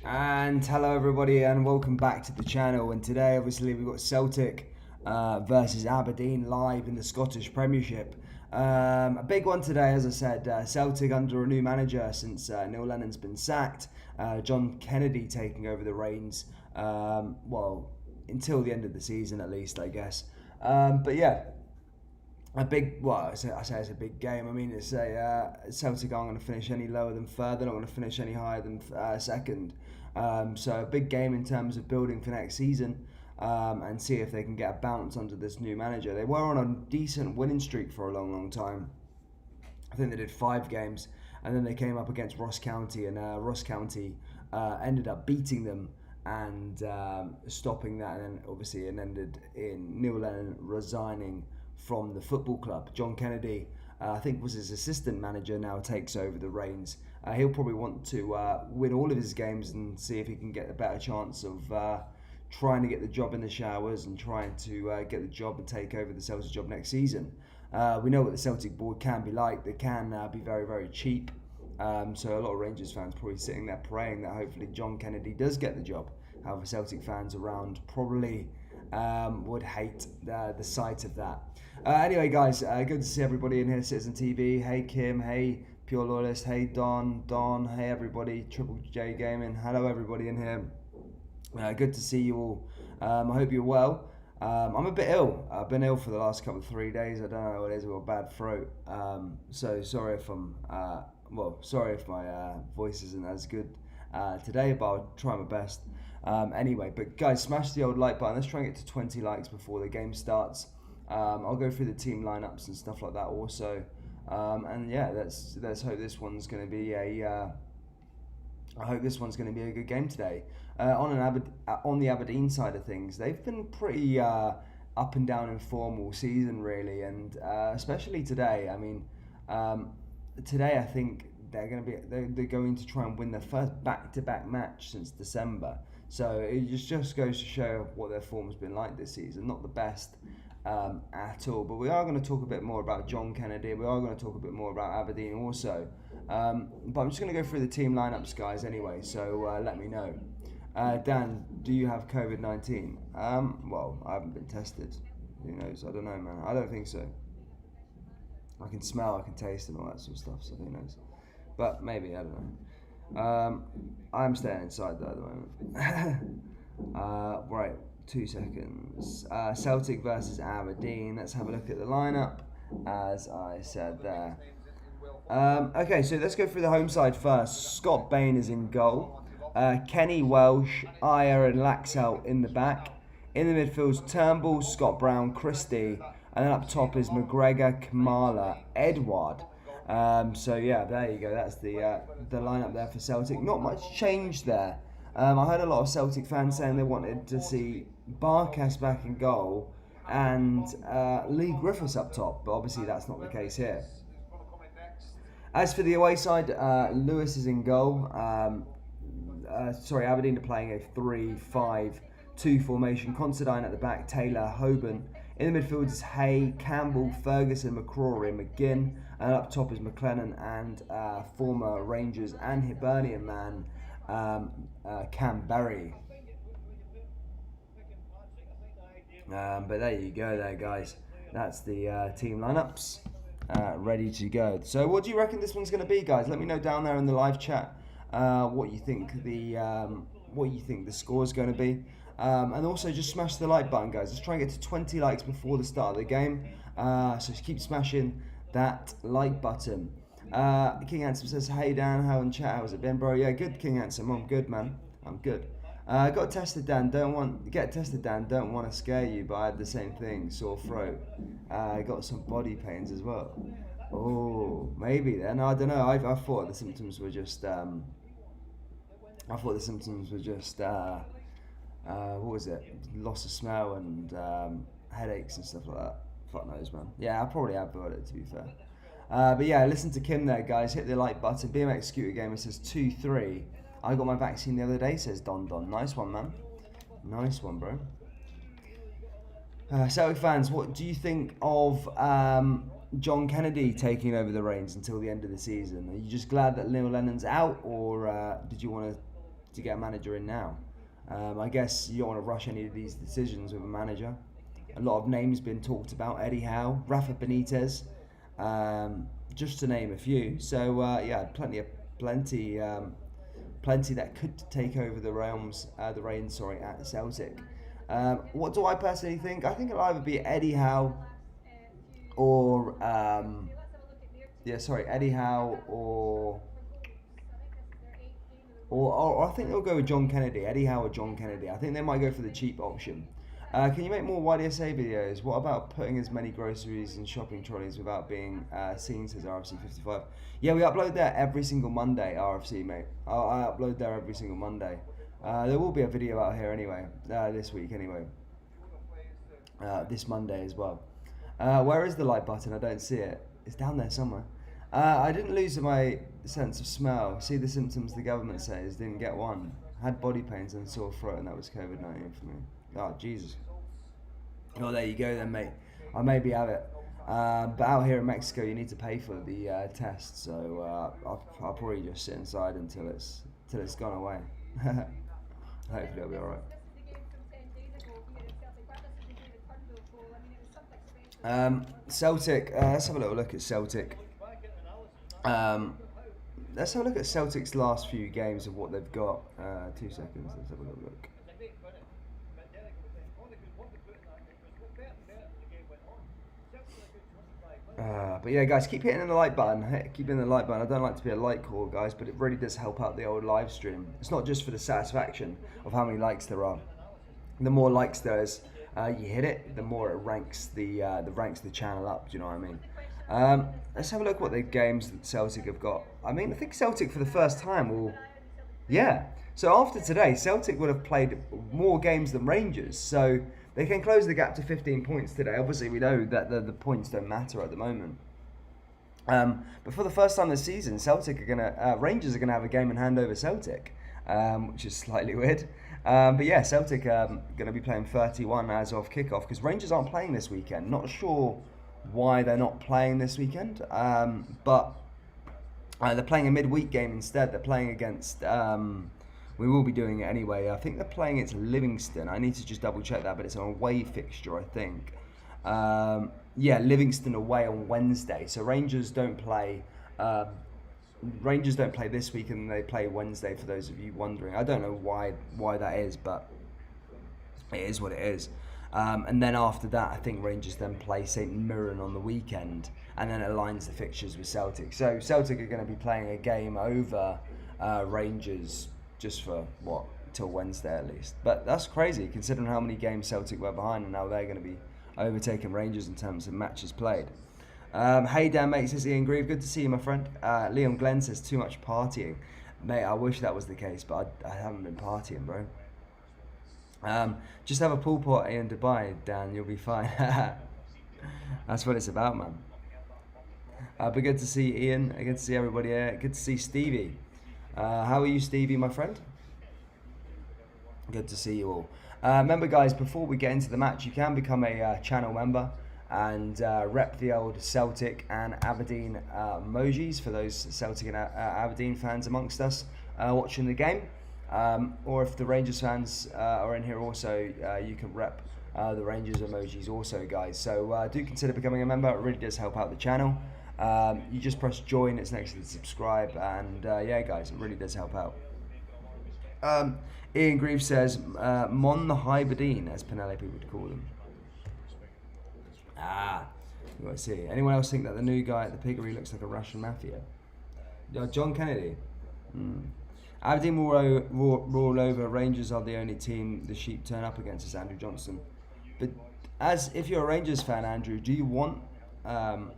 And hello everybody and welcome back to the channel. And today obviously we've got Celtic versus Aberdeen live in the Scottish Premiership. A big one today, as I said. Celtic under a new manager since Neil Lennon's been sacked. John Kennedy taking over the reins, well, until the end of the season at least, I guess. But yeah, I say it's a big game. I mean, it's Celtic aren't going to finish any lower than third. They're not going to finish any higher than second. So a big game in terms of building for next season, and see if they can get a bounce under this new manager. They were on a decent winning streak for a long, long time. I think they did 5 games, and then they came up against Ross County, and Ross County ended up beating them and stopping that, and then obviously it ended in Neil Lennon resigning from the football club. John Kennedy, I think was his assistant manager, now takes over the reins. He'll probably want to win all of his games and see if he can get a better chance of trying to get the job in the showers and trying to get the job and take over the Celtic job next season. We know what the Celtic board can be like. They can be very, very cheap. So a lot of Rangers fans probably sitting there praying that hopefully John Kennedy does get the job. However, Celtic fans around probably would hate the sight of that. Anyway, guys, good to see everybody in here. Citizen TV. Hey, Kim. Hey, Pure Loyalist. Hey, Don. Hey, everybody. Triple J Gaming. Hello, everybody in here. Good to see you all. I hope you're well. I'm a bit ill. I've been ill for the last 3 days. I don't know what it is. I've got a bad throat. So sorry if I'm sorry if my voice isn't as good today, but I'll try my best. Anyway, but guys, smash the old like button. Let's try and get to 20 likes before the game starts. I'll go through the team lineups and stuff like that also. And yeah, let's hope this one's going to be a good game today. On the Aberdeen side of things, they've been pretty up and down in form all season, really, and especially today. I mean, today I think they're going to try and win their first back-to-back match since December. So it just goes to show what their form's been like this season. Not the best at all. But we are going to talk a bit more about John Kennedy. We are going to talk a bit more about Aberdeen also. But I'm just going to go through the team lineups, guys, anyway. So let me know. Dan, do you have COVID-19? Well, I haven't been tested. Who knows? I don't know, man. I don't think so. I can smell, I can taste, and all that sort of stuff. So who knows? But maybe, I don't know. I'm staying inside though at the moment. Right, 2 seconds. Celtic versus Aberdeen. Let's have a look at the lineup, as I said there. Okay, so let's go through the home side first. Scott Bain is in goal. Kenny Welsh, Ayer and Laxell in the back. In the midfield's Turnbull, Scott Brown, Christie. And then up top is McGregor, Kamala, Edward. So yeah, there you go. That's the lineup there for Celtic. Not much change there. I heard a lot of Celtic fans saying they wanted to see Barkas back in goal and Lee Griffiths up top, but obviously that's not the case here. As for the away side, Lewis is in goal. Aberdeen are playing a 3-5-2 formation. Considine at the back, Taylor, Hoban. In the midfield is Hay, Campbell, Ferguson, McCrory and McGinn. And up top is McLennan and former Rangers and Hibernian man Cam Berry. But there you go there, guys. That's the team lineups ready to go. So what do you reckon this one's going to be, guys? Let me know down there in the live chat what you think the score is going to be. And also just smash the like button, guys. Let's try and get to 20 likes before the start of the game. So keep smashing that like button. King Handsome says, hey Dan, how in chat, how's it been, bro? Yeah, good, King Handsome. I'm good, man. I'm good. Got tested, Dan. Don't want to scare you, but I had the same thing, sore throat. Got some body pains as well. Oh, maybe then. I don't know. I thought the symptoms were just what was it? Loss of smell and headaches and stuff like that. Fuck knows, man. Yeah, I probably have got it, to be fair. But yeah, listen to Kim there, guys. Hit the like button. BMX Scooter Gamer says 2-3. I got my vaccine the other day, says Don. Nice one, man. Nice one, bro. Celtic fans, what do you think of John Kennedy taking over the reins until the end of the season? Are you just glad that Neil Lennon's out, or did you want to to get a manager in now. I guess you don't want to rush any of these decisions with a manager. A lot of names been talked about: Eddie Howe, Rafa Benitez, just to name a few. So yeah, plenty that could take over the reins. At Celtic. What do I personally think? I think it'll either be Eddie Howe or Eddie Howe or I think they'll go with John Kennedy, Eddie Howe or John Kennedy. I think they might go for the cheap option. Can you make more YDSA videos? What about putting as many groceries in shopping trolleys without being seen, says RFC55? Yeah, we upload there every single Monday, RFC, mate. I upload there every single Monday. There will be a video out here anyway, this week anyway. This Monday as well. Where is the like button? I don't see it. It's down there somewhere. I didn't lose my sense of smell. See the symptoms the government says. Didn't get one. Had body pains and sore throat, and that was COVID-19 for me. Oh, Jesus. Oh, there you go then, mate. I maybe have it. But out here in Mexico, you need to pay for the test. So I'll probably just sit inside until it's gone away. Hopefully it'll be alright. Celtic, let's have a little look at Celtic. Let's have a look at Celtic's last few games of what they've got. 2 seconds, let's have a little look. But yeah, guys, keep hitting the like button. Keep hitting the like button. I don't like to be a like whore, guys, but it really does help out the old live stream. It's not just for the satisfaction of how many likes there are. The more likes there is, you hit it, the more it ranks the channel up. Do you know what I mean? Let's have a look what the games that Celtic have got. I mean, I think Celtic for the first time will, yeah. So after today, Celtic would have played more games than Rangers. So they can close the gap to 15 points today. Obviously, we know that the points don't matter at the moment. But for the first time this season, Rangers are gonna have a game in hand over Celtic, which is slightly weird. But yeah, Celtic are gonna be playing 31 as of kickoff because Rangers aren't playing this weekend. Not sure why they're not playing this weekend, but they're playing a midweek game instead. They're playing against. We will be doing it anyway. I think they're playing against Livingston. I need to just double check that, but it's an away fixture, I think. Yeah, Livingston away on Wednesday. So Rangers don't play. Rangers don't play this week, and they play Wednesday. For those of you wondering, I don't know why that is, but it is what it is. And then after that, I think Rangers then play St Mirren on the weekend, and then it aligns the fixtures with Celtic. So Celtic are going to be playing a game over Rangers just for till Wednesday at least. But that's crazy considering how many games Celtic were behind, and now they're going to be overtaking Rangers in terms of matches played. Hey Dan, mate, says Ian Grieve. Good to see you, my friend. Leon Glenn says too much partying. Mate, I wish that was the case, but I haven't been partying, bro. Just have a pool party in Dubai, Dan, you'll be fine. That's what it's about, man. But good to see Ian, good to see everybody here, good to see Stevie. How are you, Stevie, my friend? Good to see you all. Remember, guys, before we get into the match, you can become a channel member and rep the old Celtic and Aberdeen emojis for those Celtic and Aberdeen fans amongst us watching the game. Or if the Rangers fans are in here also, you can rep the Rangers emojis also, guys. So do consider becoming a member. It really does help out the channel. You just press join, it's next to the subscribe, and yeah, guys, it really does help out. Ian Grieve says, Mon the Aberdeen, as Penelope would call them. You want to see. Anyone else think that the new guy at the piggery looks like a Russian mafia? John Kennedy. Aberdeen will roll over. Rangers are the only team the sheep turn up against, is Andrew Johnson. But if you're a Rangers fan, Andrew, do you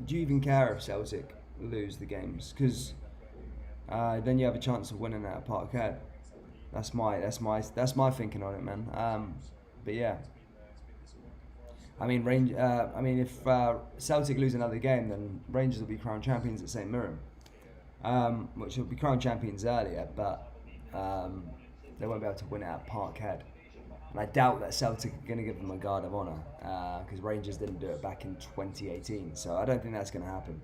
even care if Celtic lose the games? Because then you have a chance of winning at Parkhead. That's my thinking on it, man. But yeah, I mean, if Celtic lose another game, then Rangers will be crowned champions at St Mirren, which will be crowned champions earlier, but they won't be able to win it at Parkhead. And I doubt that Celtic are going to give them a guard of honour, because Rangers didn't do it back in 2018, so I don't think that's going to happen.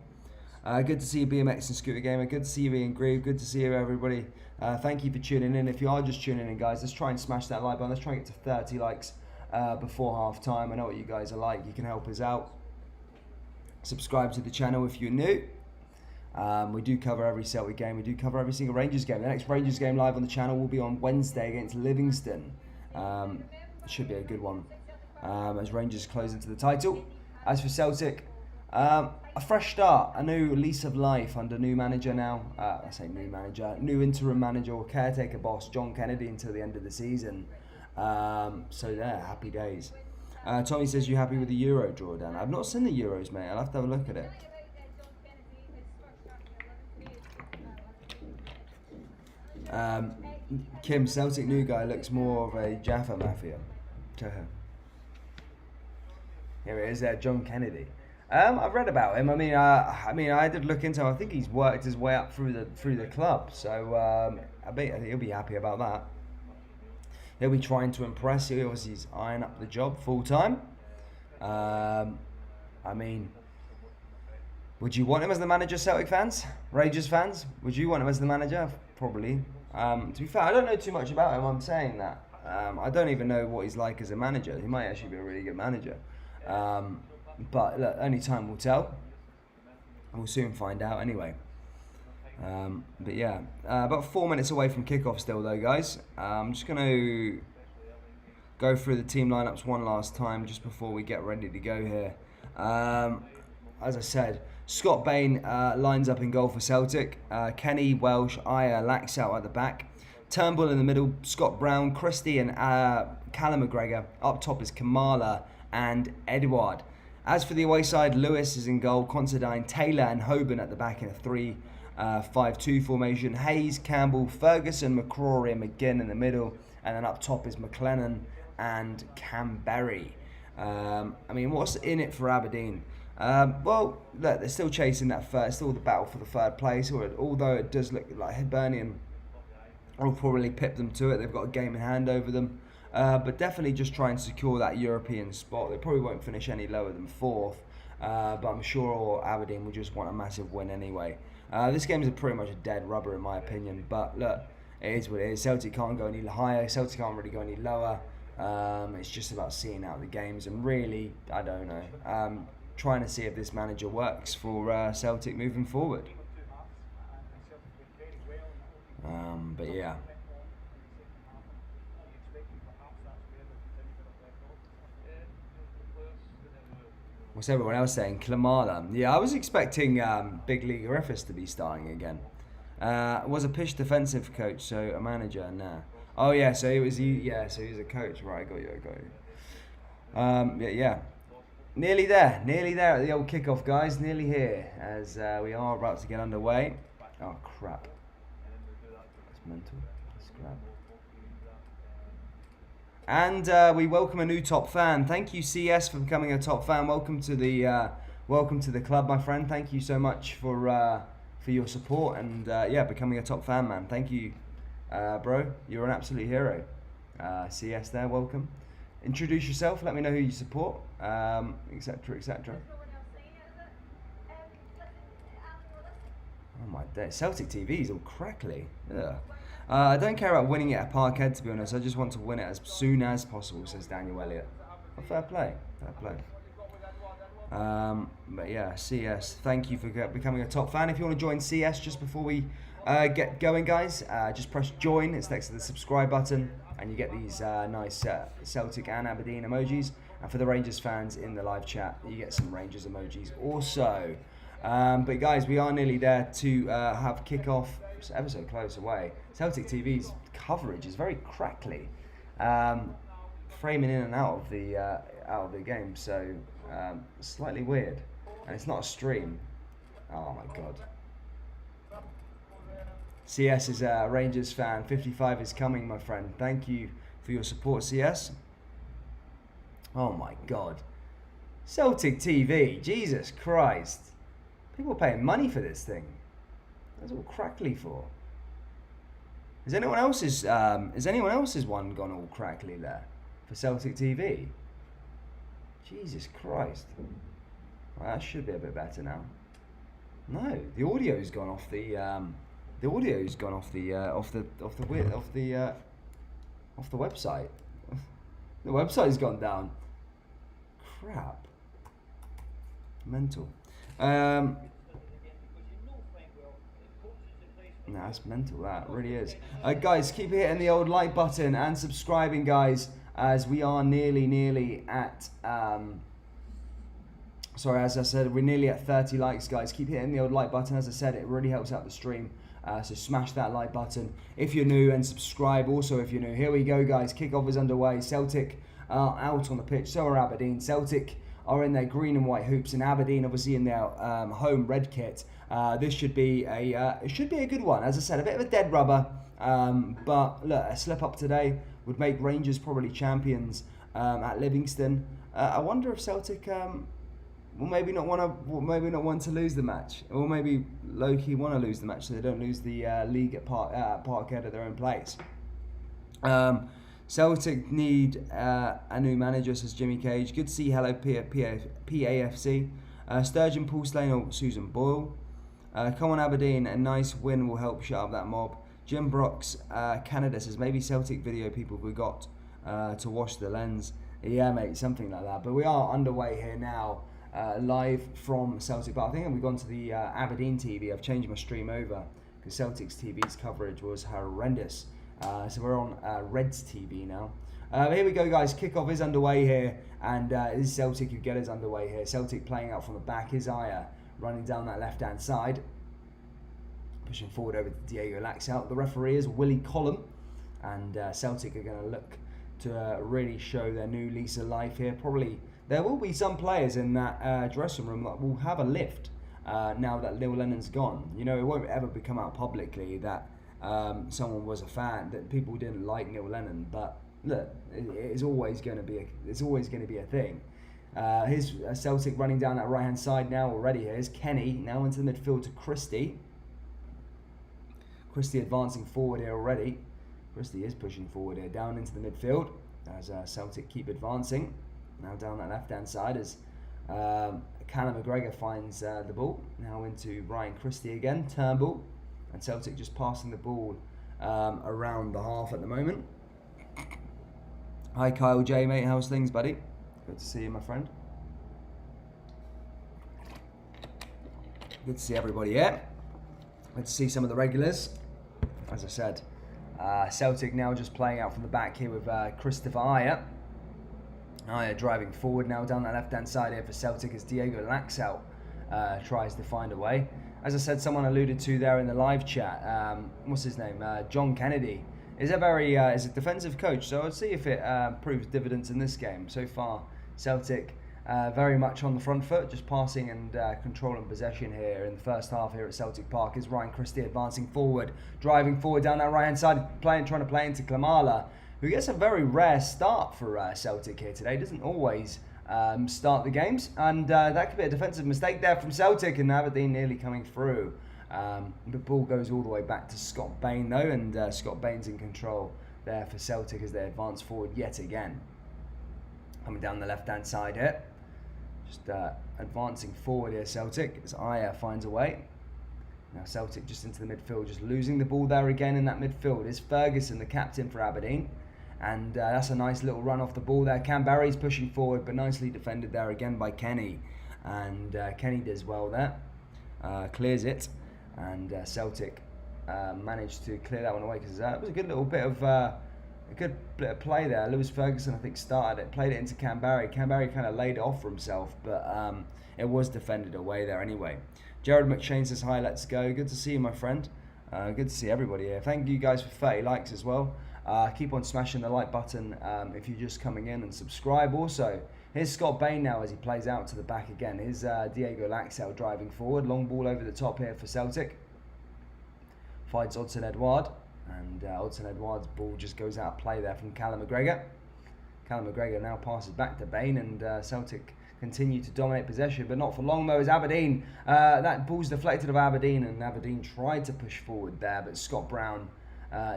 Good to see you, BMX and Scooter Gamer. Good to see you, Ian Grieve. Good to see you, everybody. Thank you for tuning in. If you are just tuning in, guys, let's try and smash that like button. Let's try and get to 30 likes before half time. I know what you guys are like. You can help us out. Subscribe to the channel if you're new. We do cover every Celtic game. We do cover every single Rangers game. The next Rangers game live on the channel will be on Wednesday against Livingston. Should be a good one as Rangers close into the title. As for Celtic, a fresh start, a new lease of life under new manager now. I say new manager, new interim manager or caretaker boss, John Kennedy, until the end of the season. So yeah, happy days. Tommy says, you happy with the Euro drawdown? I've not seen the Euros, mate. I'll have to have a look at it. Kim, Celtic new guy looks more of a Jaffa Mafia. Here it is there, John Kennedy. I've read about him. I mean, I did look into him. I think he's worked his way up through the club. So I think he'll be happy about that. He'll be trying to impress. He obviously he's eyeing up the job full time. I mean, would you want him as the manager, Celtic fans? Rangers fans? Would you want him as the manager? Probably. To be fair, I don't know too much about him. I'm saying that. I don't even know what he's like as a manager. He might actually be a really good manager. But look, only time will tell. We'll soon find out anyway. But yeah, about 4 minutes away from kickoff still though, guys. I'm just going to go through the team lineups one last time just before we get ready to go here. As I said, Scott Bain lines up in goal for Celtic. Kenny, Welsh, Ayer, Laxalt at the back. Turnbull in the middle, Scott Brown, Christie and Callum McGregor. Up top is Kamala and Edouard. As for the away side, Lewis is in goal, Considine, Taylor and Hoban at the back in a 3-5-2 formation. Hayes, Campbell, Ferguson, McCrory and McGinn in the middle. And then up top is McLennan and Canberry. I mean, what's in it for Aberdeen? Well, look, they're still chasing that first, still the battle for the third place, although it does look like Hibernian will probably pip them to it. They've got a game in hand over them. But definitely just try and secure that European spot. They probably won't finish any lower than 4th, but I'm sure Aberdeen will just want a massive win anyway. This game is pretty much a dead rubber in my opinion, but look, it is what it is. Celtic can't go any higher, Celtic can't really go any lower. It's just about seeing out the games, and really, I don't know, trying to see if this manager works for Celtic moving forward. But yeah. What's everyone else saying? Klamala. Yeah, I was expecting Big League Griffiths to be starting again. Was a pitch defensive coach, so a manager, nah. Oh yeah, so he was a coach, right? I got you. Yeah. Nearly there at the old kickoff, guys. Nearly here as we are about to get underway. Oh crap! That's mental. That's crap. And we welcome a new top fan. Thank you, CS, for becoming a top fan. Welcome to the club, my friend. Thank you so much for your support and becoming a top fan, man. Thank you, bro. You're an absolute hero. CS, there. Welcome. Introduce yourself. Let me know who you support, etc., etc. Oh my day. Celtic TV is all crackly. Yeah. I don't care about winning it at Parkhead, to be honest. I just want to win it as soon as possible, says Daniel Elliott. Well, fair play. But yeah, CS, thank you for becoming a top fan. If you want to join CS just before we get going, guys, just press join. It's next to the subscribe button, and you get these nice Celtic and Aberdeen emojis. And for the Rangers fans in the live chat, you get some Rangers emojis also. But guys, we are nearly there to have kickoff. It's ever so close away. Celtic TV's coverage is very crackly, framing in and out of the game, so slightly weird. And it's not a stream. Oh my god. CS is a Rangers fan. 55 is coming, my friend. Thank you for your support, CS. Oh my god. Celtic TV. Jesus Christ. People are paying money for this thing. That's all crackly for. Is anyone else's one gone all crackly there for Celtic TV? Jesus Christ. Well, that should be a bit better now. No, the audio's gone off the audio's gone off the website. The website's gone down. Crap. Mental. Nah, that's mental, that really is. Guys, keep hitting the old like button and subscribing, guys, as we are nearly at sorry, as I said, we're nearly at 30 likes, guys. Keep hitting the old like button. As I said, it really helps out the stream. So smash that like button if you're new, and subscribe also if you're new. Here we go, guys. Kickoff is underway. Celtic are out on the pitch. So are Aberdeen. Celtic are in their green and white hoops, and Aberdeen obviously in their home red kit. This should be a good one. As I said, a bit of a dead rubber, but look, a slip up today would make Rangers probably champions at Livingston. I wonder if Celtic will maybe not want to lose the match, or maybe low-key want to lose the match so they don't lose the league at Parkhead at their own place. Celtic need a new manager, says Jimmy Cage. Good to see hello PAFC. Sturgeon, Paul Slane or Susan Boyle. Come on Aberdeen, a nice win will help shut up that mob. Jim Brooks, Canada, says maybe Celtic video people forgot to wash the lens. Yeah, mate, something like that. But we are underway here now, live from Celtic. But I think we've gone to the Aberdeen TV. I've changed my stream over because Celtic's TV's coverage was horrendous. So we're on Reds TV now. Here we go, guys. Kickoff is underway here, and this is Celtic who get us underway here. Celtic playing out from the back. Isaiah running down that left-hand side, pushing forward over to Diego Laxalt. The referee is Willie Collum, and Celtic are going to look to really show their new lease of life here. Probably there will be some players in that dressing room that will have a lift now that Neil Lennon's gone. You know, it won't ever come out publicly that someone was a fan, that people didn't like Neil Lennon, but look, it's always going to be a thing. Here's Celtic running down that right hand side now already. Here's Kenny now into the midfield to Christie. Christie advancing forward here already. Christie is pushing forward here down into the midfield as Celtic keep advancing. Now down that left hand side as Callum McGregor finds the ball. Now into Ryan Christie again. Turnbull. And Celtic just passing the ball around the half at the moment. Hi Kyle J, mate. How's things, buddy? Good to see you, my friend. Good to see everybody here. Good to see some of the regulars. As I said, Celtic now just playing out from the back here with Christopher Ayer. Ayer driving forward now down that left-hand side here for Celtic as Diego Laxalt tries to find a way. As I said, someone alluded to there in the live chat, what's his name? John Kennedy is a defensive coach, so I'll see if it proves dividends in this game. So far, Celtic very much on the front foot, just passing and controlling possession here in the first half here at Celtic Park. Is Ryan Christie advancing forward, driving forward down that right-hand side, trying to play into Klamala, who gets a very rare start for Celtic here today. Doesn't always start the games, and that could be a defensive mistake there from Celtic, and Aberdeen nearly coming through. The ball goes all the way back to Scott Bain though, and Scott Bain's in control there for Celtic as they advance forward yet again. Coming down the left-hand side here, just advancing forward here, Celtic, as Ayer finds a way. Now Celtic just into the midfield, just losing the ball there again in that midfield is Ferguson, the captain for Aberdeen. And that's a nice little run off the ball there. Canberra's pushing forward, but nicely defended there again by Kenny. And Kenny does well there. Clears it. And Celtic managed to clear that one away, because it was a good little bit of play there. Lewis Ferguson, I think, started it, played it into Canberra. Canberra kind of laid it off for himself, but it was defended away there anyway. Jared McShane says, hi, let's go. Good to see you, my friend. Good to see everybody here. Thank you guys for 30 likes as well. Keep on smashing the like button if you're just coming in, and subscribe also. Here's Scott Bain now as he plays out to the back again. Here's Diego Laxalt driving forward. Long ball over the top here for Celtic. Finds Odsonne Edouard. And Odsonne Edouard's ball just goes out of play there from Callum McGregor. Callum McGregor now passes back to Bain, and Celtic continue to dominate possession, but not for long though, as Aberdeen, that ball's deflected of Aberdeen, and Aberdeen tried to push forward there, but Scott Brown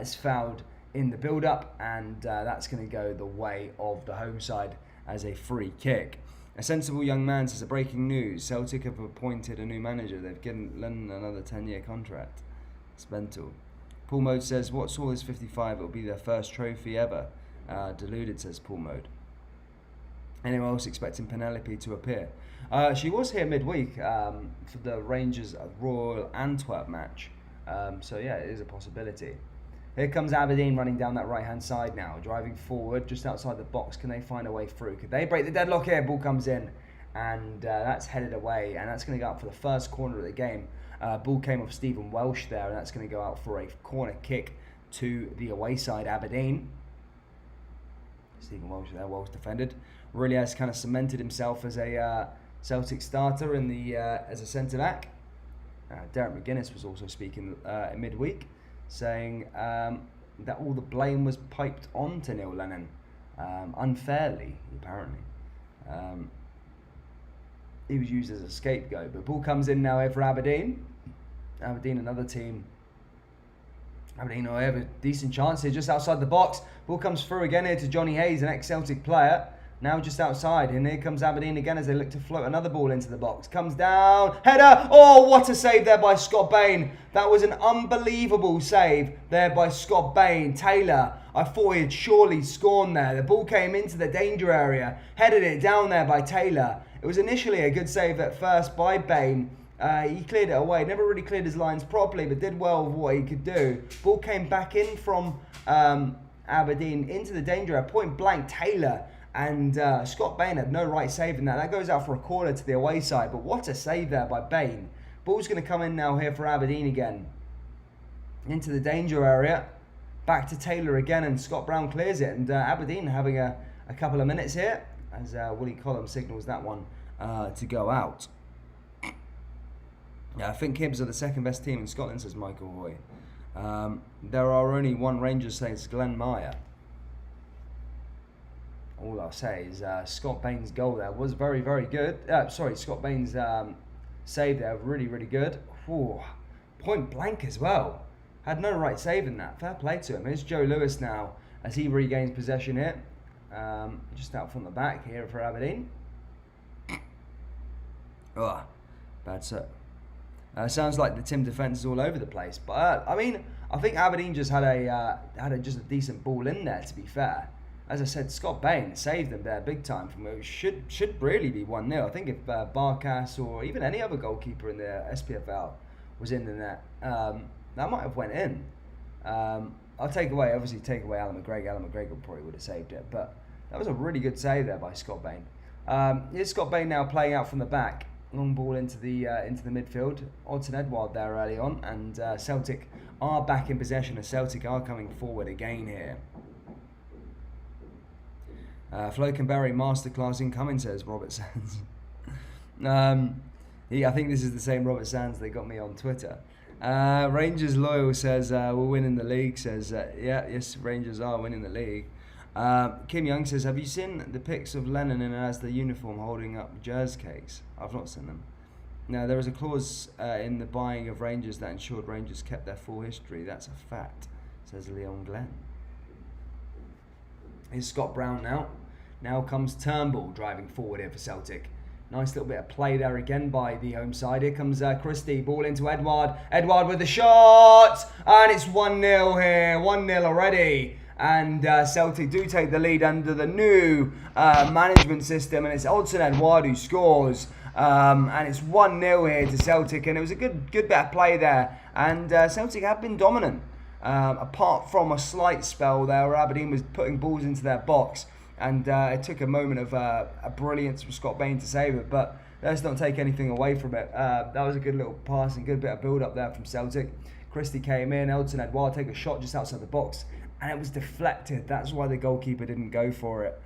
is fouled in the build-up, and that's going to go the way of the home side as a free kick. A sensible young man says, a breaking news, Celtic have appointed a new manager. They've given Lennon another 10-year contract. It's mental. Paul Mode says, what saw is 55? It'll be their first trophy ever. Deluded, says Paul Mode. Anyone else expecting Penelope to appear? She was here midweek for the Rangers Royal Antwerp match. So yeah, it is a possibility. Here comes Aberdeen running down that right-hand side now, driving forward just outside the box. Can they find a way through? Could they break the deadlock here? Ball comes in, and that's headed away, and that's going to go out for the first corner of the game. Ball came off Stephen Welsh there, and that's going to go out for a corner kick to the away side, Aberdeen. Stephen Welsh there, well defended. Really has kind of cemented himself as a Celtic starter in the as a centre-back. Derek McGuinness was also speaking in midweek, saying that all the blame was piped on to Neil Lennon, unfairly, apparently. He was used as a scapegoat, but ball comes in now here for Aberdeen. Aberdeen, another team. Aberdeen have a decent chance here just outside the box. Ball comes through again here to Johnny Hayes, an ex-Celtic player. Now just outside, and here comes Aberdeen again as they look to float another ball into the box. Comes down, header, oh, what a save there by Scott Bain. That was an unbelievable save there by Scott Bain. Taylor, I thought he'd surely scorn there. The ball came into the danger area, headed it down there by Taylor. It was initially a good save at first by Bain. He cleared it away, never really cleared his lines properly, but did well with what he could do. Ball came back in from Aberdeen into the danger area, point blank Taylor. And Scott Bain had no right saving that. That goes out for a corner to the away side. But what a save there by Bain. Ball's going to come in now here for Aberdeen again. Into the danger area. Back to Taylor again, and Scott Brown clears it. And Aberdeen having a couple of minutes here as Willie Collum signals that one to go out. Yeah, I think Hibs are the second best team in Scotland, says Michael Hoy. There are only one Rangers, says Glenn Meyer. All I'll say is Scott Bain's goal there was very, very good. Scott Bain's save there, really, really good. Ooh, point blank as well. Had no right saving that. Fair play to him. Here's Joe Lewis now as he regains possession here. Just out from the back here for Aberdeen. Oh, bad set. Sounds like the Tim defence is all over the place. But, I mean, I think Aberdeen just had just a decent ball in there, to be fair. As I said, Scott Bain saved them there big time from it. Should really be 1-0. I think if Barkas or even any other goalkeeper in the SPFL was in the net, that might have went in. I'll take away Alan McGregor. Alan McGregor probably would have saved it. But that was a really good save there by Scott Bain. Here's Scott Bain now playing out from the back. Long ball into the midfield. Odsonne Edouard there early on. And Celtic are back in possession. As Celtic are coming forward again here. Flo Canberry masterclass incoming, says Robert Sands. I think this is the same Robert Sands that got me on Twitter. Rangers Loyal says we're winning the league. Says yes, Rangers are winning the league. Kim Young says, have you seen the pics of Lennon in as the uniform holding up Jazz cakes? I've not seen them. Now, there was a clause in the buying of Rangers that ensured Rangers kept their full history. That's a fact, says Leon Glenn. Here's Scott Brown now. Now comes Turnbull driving forward here for Celtic. Nice little bit of play there again by the home side. Here comes Christie. Ball into Edouard. Edouard with the shot. And it's 1-0 here. 1-0 already. And Celtic do take the lead under the new management system. And it's Odsonne Edouard who scores. And it's 1-0 here to Celtic. And it was a good bit of play there. And Celtic have been dominant. Apart from a slight spell there where Aberdeen was putting balls into their box, and it took a moment of a brilliance from Scott Bain to save it, but let's not take anything away from it. That was a good little pass and good bit of build up there from Celtic. Christie came in, Odsonne Edouard take a shot just outside the box, and it was deflected. That's why the goalkeeper didn't go for it.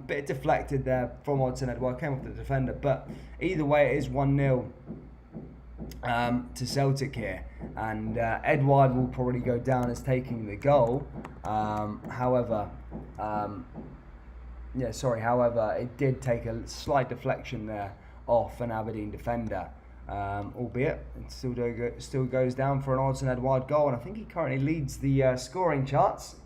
Bit deflected there from Odsonne Edouard, came off the defender, but either way it is 1-0 to Celtic here, and Edouard will probably go down as taking the goal. However, it did take a slight deflection there off an Aberdeen defender, albeit it still goes down for an Odsonne Edouard goal, and I think he currently leads the scoring charts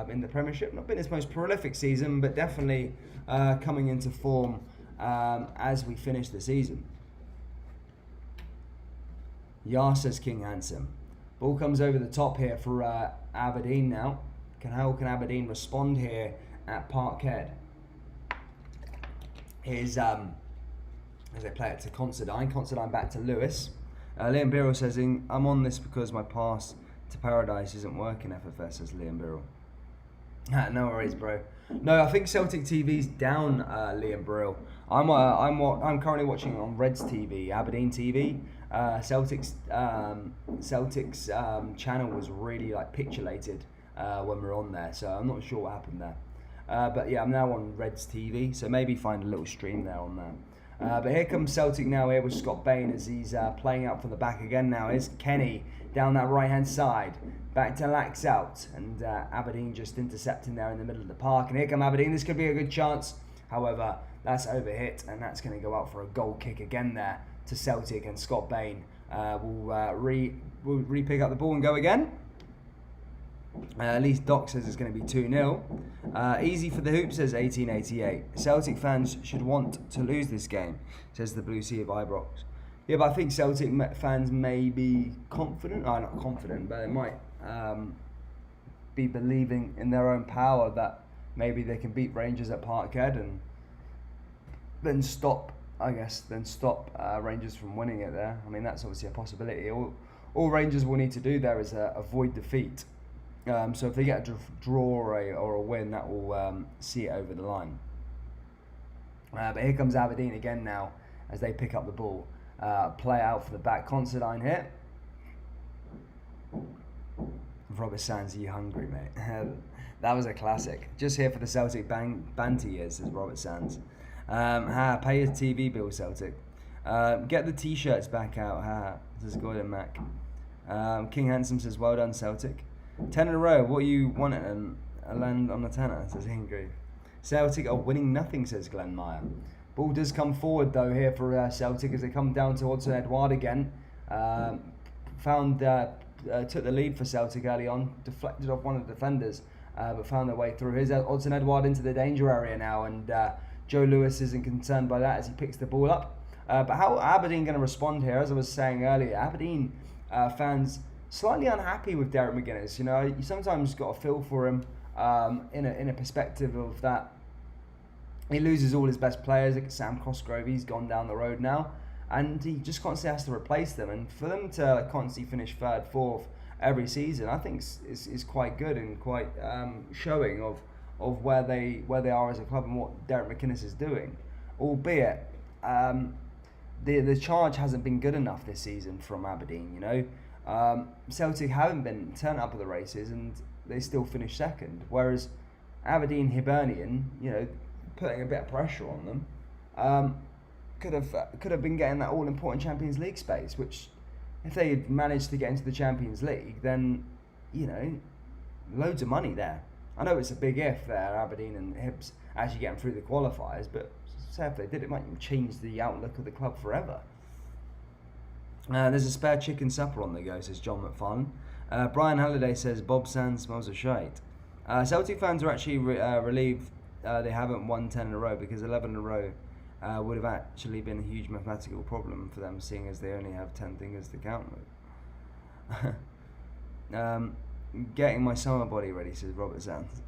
in the Premiership. Not been his most prolific season, but definitely coming into form as we finish the season. Yar, says King Handsome. Ball comes over the top here for Aberdeen now. How can Aberdeen respond here at Parkhead? Here's as they play it to Considine. Considine back to Lewis. Liam Birrell says, I'm on this because my pass to Paradise isn't working, FFS, says Liam Birrell. No worries, bro. No, I think Celtic TV's down, Liam Birrell. I'm currently watching it on Reds TV, Aberdeen TV. Celtic's channel was really like pixelated when we were on there, so I'm not sure what happened there. But yeah, I'm now on Reds TV, so maybe find a little stream there on there. But here comes Celtic now here with Scott Bain as he's playing out from the back again now. Here's Kenny down that right-hand side. Back to Lax out. And Aberdeen just intercepting there in the middle of the park. And here come Aberdeen. This could be a good chance. However, that's overhit. And that's going to go out for a goal kick again there to Celtic. And Scott Bain will re-pick up the ball and go again. At least Doc says it's going to be 2-0. Easy for the hoop, says 1888. Celtic fans should want to lose this game, says the Blue Sea of Ibrox. Yeah, but I think Celtic fans may be confident. Not confident, but they might be believing in their own power that maybe they can beat Rangers at Parkhead and then stop Rangers from winning it there. I mean, that's obviously a possibility. All Rangers will need to do there is avoid defeat. So if they get a draw or a win, that will see it over the line. But here comes Aberdeen again now as they pick up the ball. Play out for the back. Considine here. Robert Sands, are you hungry, mate? That was a classic. Just here for the Celtic banter years, says Robert Sands. Pay your TV bill, Celtic. Get the t-shirts back out. Says Gordon Mack. King Handsome says, well done, Celtic. 10 in a row, what you want and a land on the tenner, says Ingrid. Celtic are winning nothing, says Glenn Meyer. Ball does come forward though here for Celtic as they come down to Odsonne Edouard again. Took the lead for Celtic early on, deflected off one of the defenders, but found their way through. Here's Odsonne Edouard into the danger area now, and Joe Lewis isn't concerned by that as he picks the ball up. But how are Aberdeen going to respond here? As I was saying earlier, Aberdeen fans slightly unhappy with Derek McGuinness. You know, you sometimes got a feel for him in a perspective of that he loses all his best players. Like Sam Cosgrove, he's gone down the road now, and he just constantly has to replace them. And for them to constantly finish third, fourth every season, I think is quite good and quite showing of where they are as a club and what Derek McInnes is doing. Albeit the charge hasn't been good enough this season from Aberdeen. You know, Celtic haven't been turned up at the races and they still finish second, whereas Aberdeen Hibernian, you know, putting a bit of pressure on them, could have been getting that all important Champions League space, which if they had managed to get into the Champions League, then, you know, loads of money there. I know it's a big if there, Aberdeen and Hibs actually getting through the qualifiers, but say if they did, it might change the outlook of the club forever. There's a spare chicken supper on the go, says John McFarlane. Brian Halliday says Bob Sands smells of shite. Celtic fans are actually relieved they haven't won 10 in a row, because 11 in a row would have actually been a huge mathematical problem for them, seeing as they only have 10 fingers to count with. Getting my summer body ready, says Robert Sands.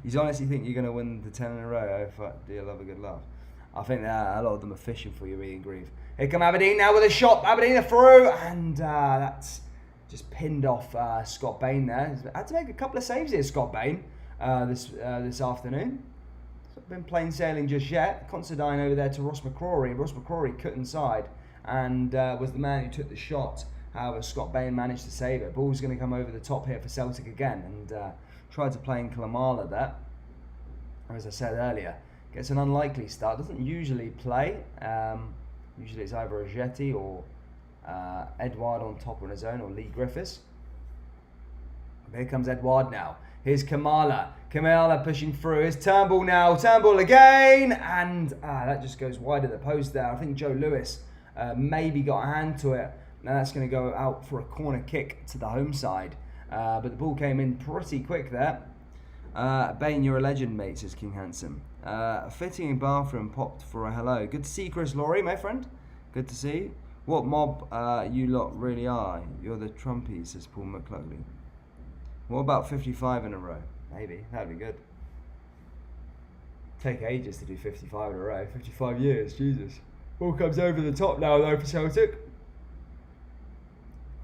You honestly think you're going to win the 10 in a row? Oh, fuck, do you love a good laugh? I think that a lot of them are fishing for you, Ian Grieve. Here come Aberdeen now with a shot. Aberdeen are through, and that's just pinned off Scott Bain there. Had to make a couple of saves here, Scott Bain, this afternoon. It's not been plain sailing just yet. Considine over there to Ross McCrory. Ross McCrory cut inside and was the man who took the shot. However, Scott Bain managed to save it. Ball's going to come over the top here for Celtic again, and tried to play in Kalamala there. As I said earlier, gets an unlikely start. Doesn't usually play. Usually it's either a Jetty or Edouard on top on his own, or Lee Griffiths. Here comes Edouard now. Here's Kamala. Kamala pushing through. Here's Turnbull now. Turnbull again. And that just goes wide of the post there. I think Joe Lewis maybe got a hand to it. Now that's going to go out for a corner kick to the home side. But the ball came in pretty quick there. Bane, you're a legend, mate, says King Handsome. Fitting bathroom popped for a hello. Good to see you, Chris Laurie, my friend. Good to see you. What mob you lot really are? You're the Trumpies, says Paul McClugley. What about 55 in a row? Maybe, that'd be good. Take ages to do 55 in a row. 55 years, Jesus. All comes over the top now, though, for Celtic.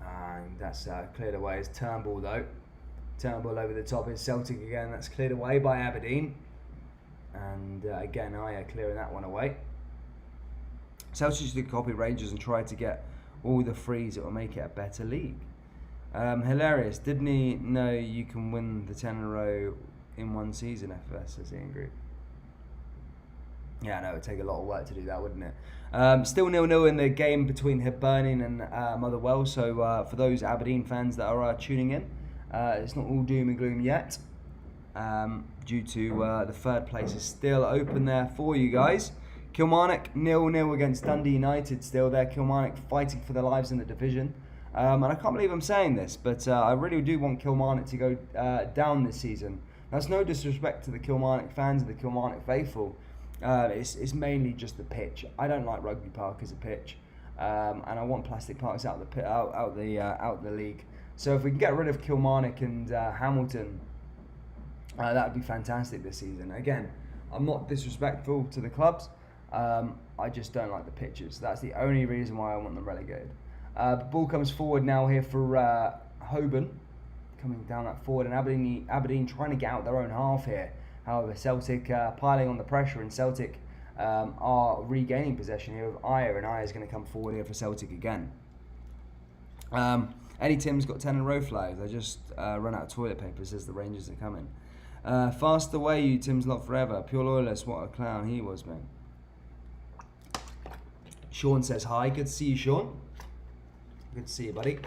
And that's cleared away as Turnbull, though. Turnbull over the top is Celtic again. That's cleared away by Aberdeen. And again, Aya clearing that one away. Celtic should copy Rangers and try to get all the frees that will make it a better league. Hilarious. Didn't he know you can win the 10 in a row in one season, FS, says Ian Group. Yeah, no, it would take a lot of work to do that, wouldn't it? Still 0-0 in the game between Hibernian and Motherwell. So for those Aberdeen fans that are tuning in, it's not all doom and gloom yet, due to the third place is still open there for you guys. Kilmarnock 0-0 against Dundee United still there. Kilmarnock fighting for their lives in the division. And I can't believe I'm saying this, but I really do want Kilmarnock to go down this season. That's no disrespect to the Kilmarnock fans and the Kilmarnock faithful. It's mainly just the pitch. I don't like Rugby Park as a pitch, and I want plastic parks out the league. So if we can get rid of Kilmarnock and Hamilton, that would be fantastic this season. Again, I'm not disrespectful to the clubs. I just don't like the pitches. That's the only reason why I want them relegated. The ball comes forward now here for Holborn, coming down that forward, and Aberdeen trying to get out their own half here. However, Celtic piling on the pressure, and Celtic are regaining possession here with Aya, and Aya is going to come forward here for Celtic again. Eddie Tim's got 10 in a row flags. I just run out of toilet paper, says the Rangers are coming. Fast away, you Tim's lot forever. Pure loyalist, what a clown he was, man. Sean says hi. Good to see you, Sean. Good to see you, buddy.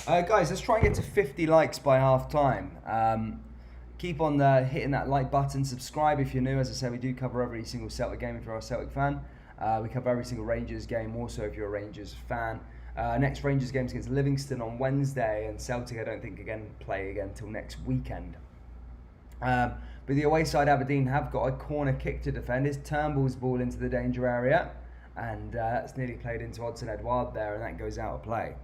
Guys, let's try and get to 50 likes by half time. Keep on hitting that like button. Subscribe if you're new. As I said, we do cover every single Celtic game if you're a Celtic fan. We cover every single Rangers game also if you're a Rangers fan. Next Rangers game is against Livingston on Wednesday, and Celtic I don't think again play again until next weekend. But the away side Aberdeen have got a corner kick to defend. It's Turnbull's ball into the danger area, and that's nearly played into Odson Edouard there, and that goes out of play.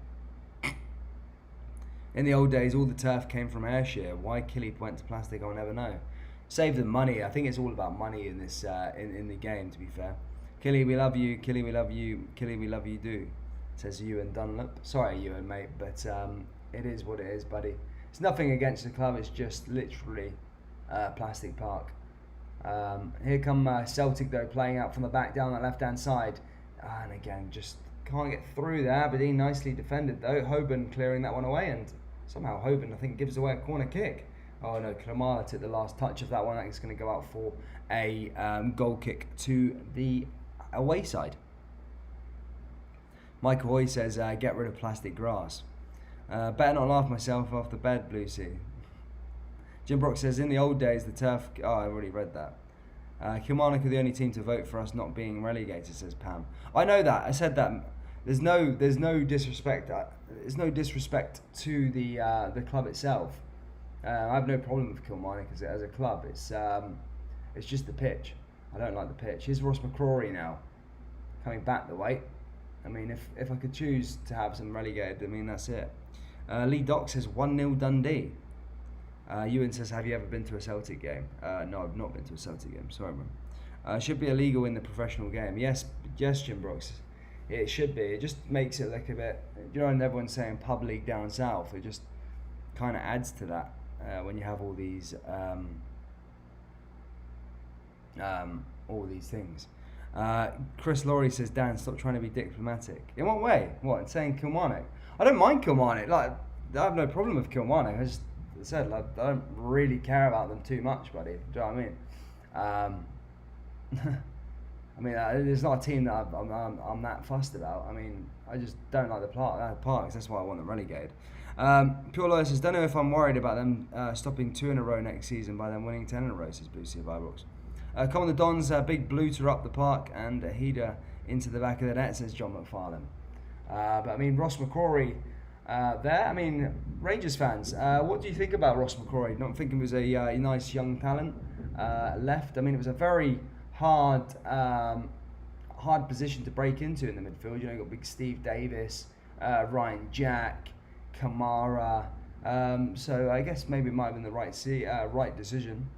In the old days, all the turf came from Ayrshire. Why Killy went to plastic, I'll never know. Save the money. I think it's all about money in this in the game, to be fair. Killy, we love you. Killy, we love you. Killy, we love you do, says Ewan Dunlop. Sorry, Ewan, mate, but it is what it is, buddy. It's nothing against the club. It's just literally Plastic Park. Here come Celtic, though, playing out from the back down that left-hand side. And again, just can't get through there. Aberdeen nicely defended, though. Holborn clearing that one away, and somehow Holborn, I think, gives away a corner kick. Oh no, Klamala took the last touch of that one. That is going to go out for a goal kick to the away side. Michael Hoy says, get rid of plastic grass. Better not laugh myself off the bed, Blue Sea. Jim Brock says, in the old days, the turf... Oh, I already read that. Kilmarnock are the only team to vote for us not being relegated, says Pam. I know that. I said that. There's no disrespect. There's no disrespect to the club itself. I have no problem with Kilmarnock as a club. It's just the pitch. I don't like the pitch. Here's Ross McCrory now, coming back the way. I mean, if I could choose to have some relegated, I mean, that's it. Lee Dock says 1-0 Dundee. Ewan says, have you ever been to a Celtic game? No, I've not been to a Celtic game. Sorry, man. Should be illegal in the professional game. Yes, Jim Brooks. It should be. It just makes it like a bit, you know, and everyone's saying pub league down south. It just kind of adds to that when you have all these things. Chris Laurie says, Dan, stop trying to be diplomatic. In what way? What? In saying Kilmarnock? I don't mind Kilmarnock. Like, I have no problem with Kilmarnock. I just said, like, I don't really care about them too much, buddy. Do you know what I mean? I mean, it's not a team that I'm that fussed about. I mean, I just don't like the Parks. That's why I want them relegated. Pure Lawyer says, don't know if I'm worried about them stopping 2 in a row next season by them winning 10 in a row, says Blue Sea Vibrox. Come on the Dons, big Bluter up the park and a header into the back of the net, says John McFarlane. But I mean, Ross McCrory, there. I mean, Rangers fans, what do you think about Ross McCrory? Not thinking he was a nice young talent left. I mean, it was a very hard position to break into in the midfield. You know, you got big Steve Davis, Ryan Jack, Kamara. So I guess maybe it might have been the right decision.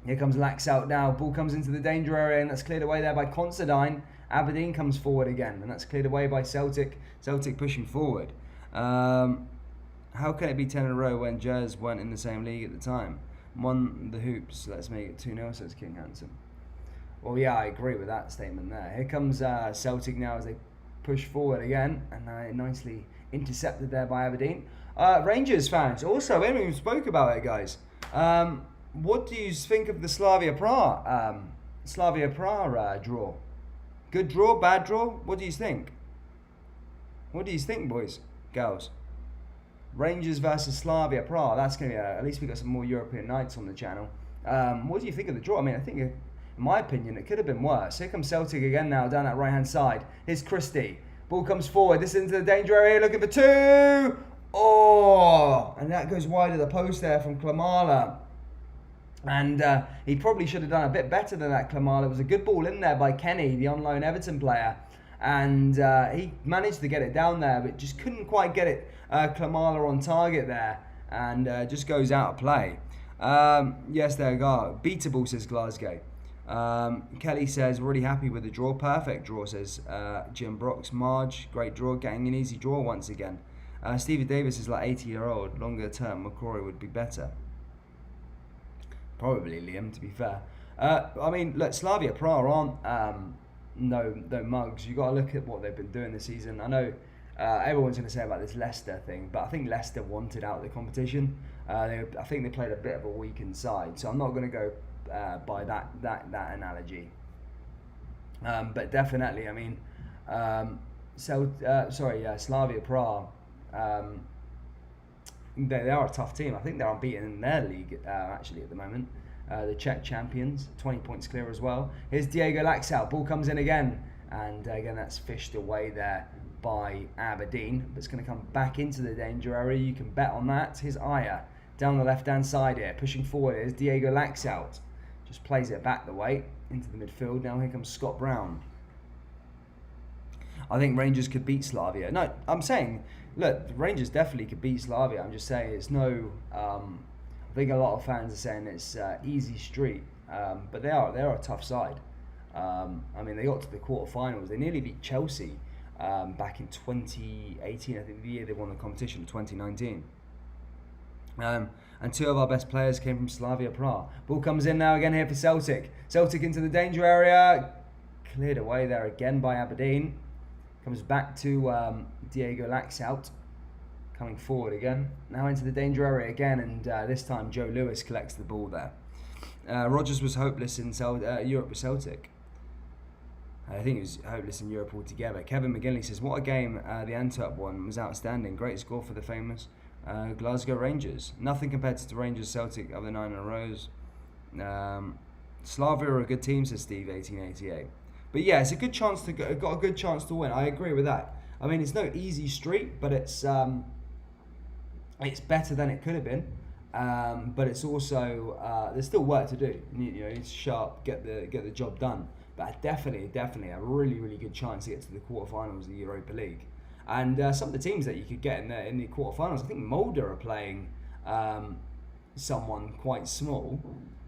Here comes Lax out now. Ball comes into the danger area, and that's cleared away there by Considine. Aberdeen comes forward again, and that's cleared away by Celtic. Celtic pushing forward. How can it be 10 in a row when Jazz weren't in the same league at the time? Won the hoops. Let's make it 2-0, says King Handsome. Well, yeah, I agree with that statement there. Here comes Celtic now as they push forward again, and nicely intercepted there by Aberdeen. Rangers fans, also, we haven't even spoke about it, guys. What do you think of the Slavia Prague draw? Good draw, bad draw? What do you think? What do you think, boys, girls? Rangers versus Slavia Prague. That's going to be at least we got some more European nights on the channel. What do you think of the draw? I mean, I think, in my opinion, it could have been worse. Here comes Celtic again now down that right-hand side. Here's Christie. Ball comes forward. This is into the danger area, looking for two. Oh, and that goes wide of the post there from Klamala. And he probably should have done a bit better than that, Klamala. It was a good ball in there by Kenny, the on-loan Everton player. And he managed to get it down there, but just couldn't quite get it, Klamala on target there. And just goes out of play. Yes, there we go. Beatable, says Glasgow. Kelly says, really happy with the draw. Perfect draw, says Jim Brooks. Marge, great draw. Getting an easy draw once again. Stevie Davis is like 80-year-old. Longer term, McCrory would be better. Probably, Liam, to be fair. I mean, look, Slavia Prague aren't no mugs. You got to look at what they've been doing this season. I know everyone's going to say about this Leicester thing, but I think Leicester wanted out of the competition. I think they played a bit of a weakened side, so I'm not going to go by that analogy. But definitely, I mean, Slavia Prague. They are a tough team. I think they're unbeaten in their league actually at the moment. The Czech champions, 20 points clear as well. Here's Diego Laxalt. Ball comes in again. And again, that's fished away there by Aberdeen. But it's going to come back into the danger area. You can bet on that. Here's Aya down the left-hand side here. Pushing forward. Here's Diego Laxalt. Just plays it back the way into the midfield. Now here comes Scott Brown. I think Rangers could beat Slavia. No, I'm saying, look, the Rangers definitely could beat Slavia. I'm just saying it's no... I think a lot of fans are saying it's easy street, but they are a tough side. I mean, they got to the quarterfinals. They nearly beat Chelsea back in 2018. I think the year they won the competition, 2019. And two of our best players came from Slavia Prague. Ball comes in now again here for Celtic. Celtic into the danger area. Cleared away there again by Aberdeen. Comes back to Diego Laxalt. Coming forward again. Now into the danger area again, and this time Joe Lewis collects the ball there. Rodgers was hopeless in Europe with Celtic. I think he was hopeless in Europe altogether. Kevin McGinley says, what a game the Antwerp one was outstanding. Great score for the famous Glasgow Rangers. Nothing compared to the Rangers Celtic of the 9 in a rows. Slavia are a good team, says Steve 1888. But yeah, it's a good chance to got a good chance to win. I agree with that. I mean, it's no easy street, but it's better than it could have been. But it's also there's still work to do. You know, it's sharp, get the job done. But definitely a really good chance to get to the quarterfinals of the Europa League. And some of the teams that you could get in the quarterfinals, I think Molde are playing someone quite small.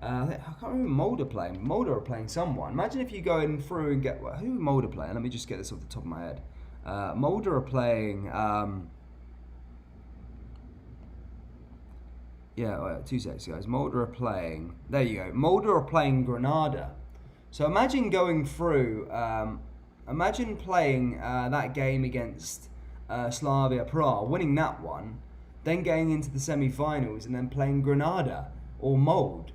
I can't remember Molde playing. Molde are playing someone. Imagine if you go in through and get who Molde playing. Let me just get this off the top of my head. Molde are playing. 2 seconds, guys. Molde are playing. There you go. Molde are playing Granada. So imagine going through. Imagine playing that game against Slavia Prague, winning that one, then getting into the semi-finals, and then playing Granada or Molde.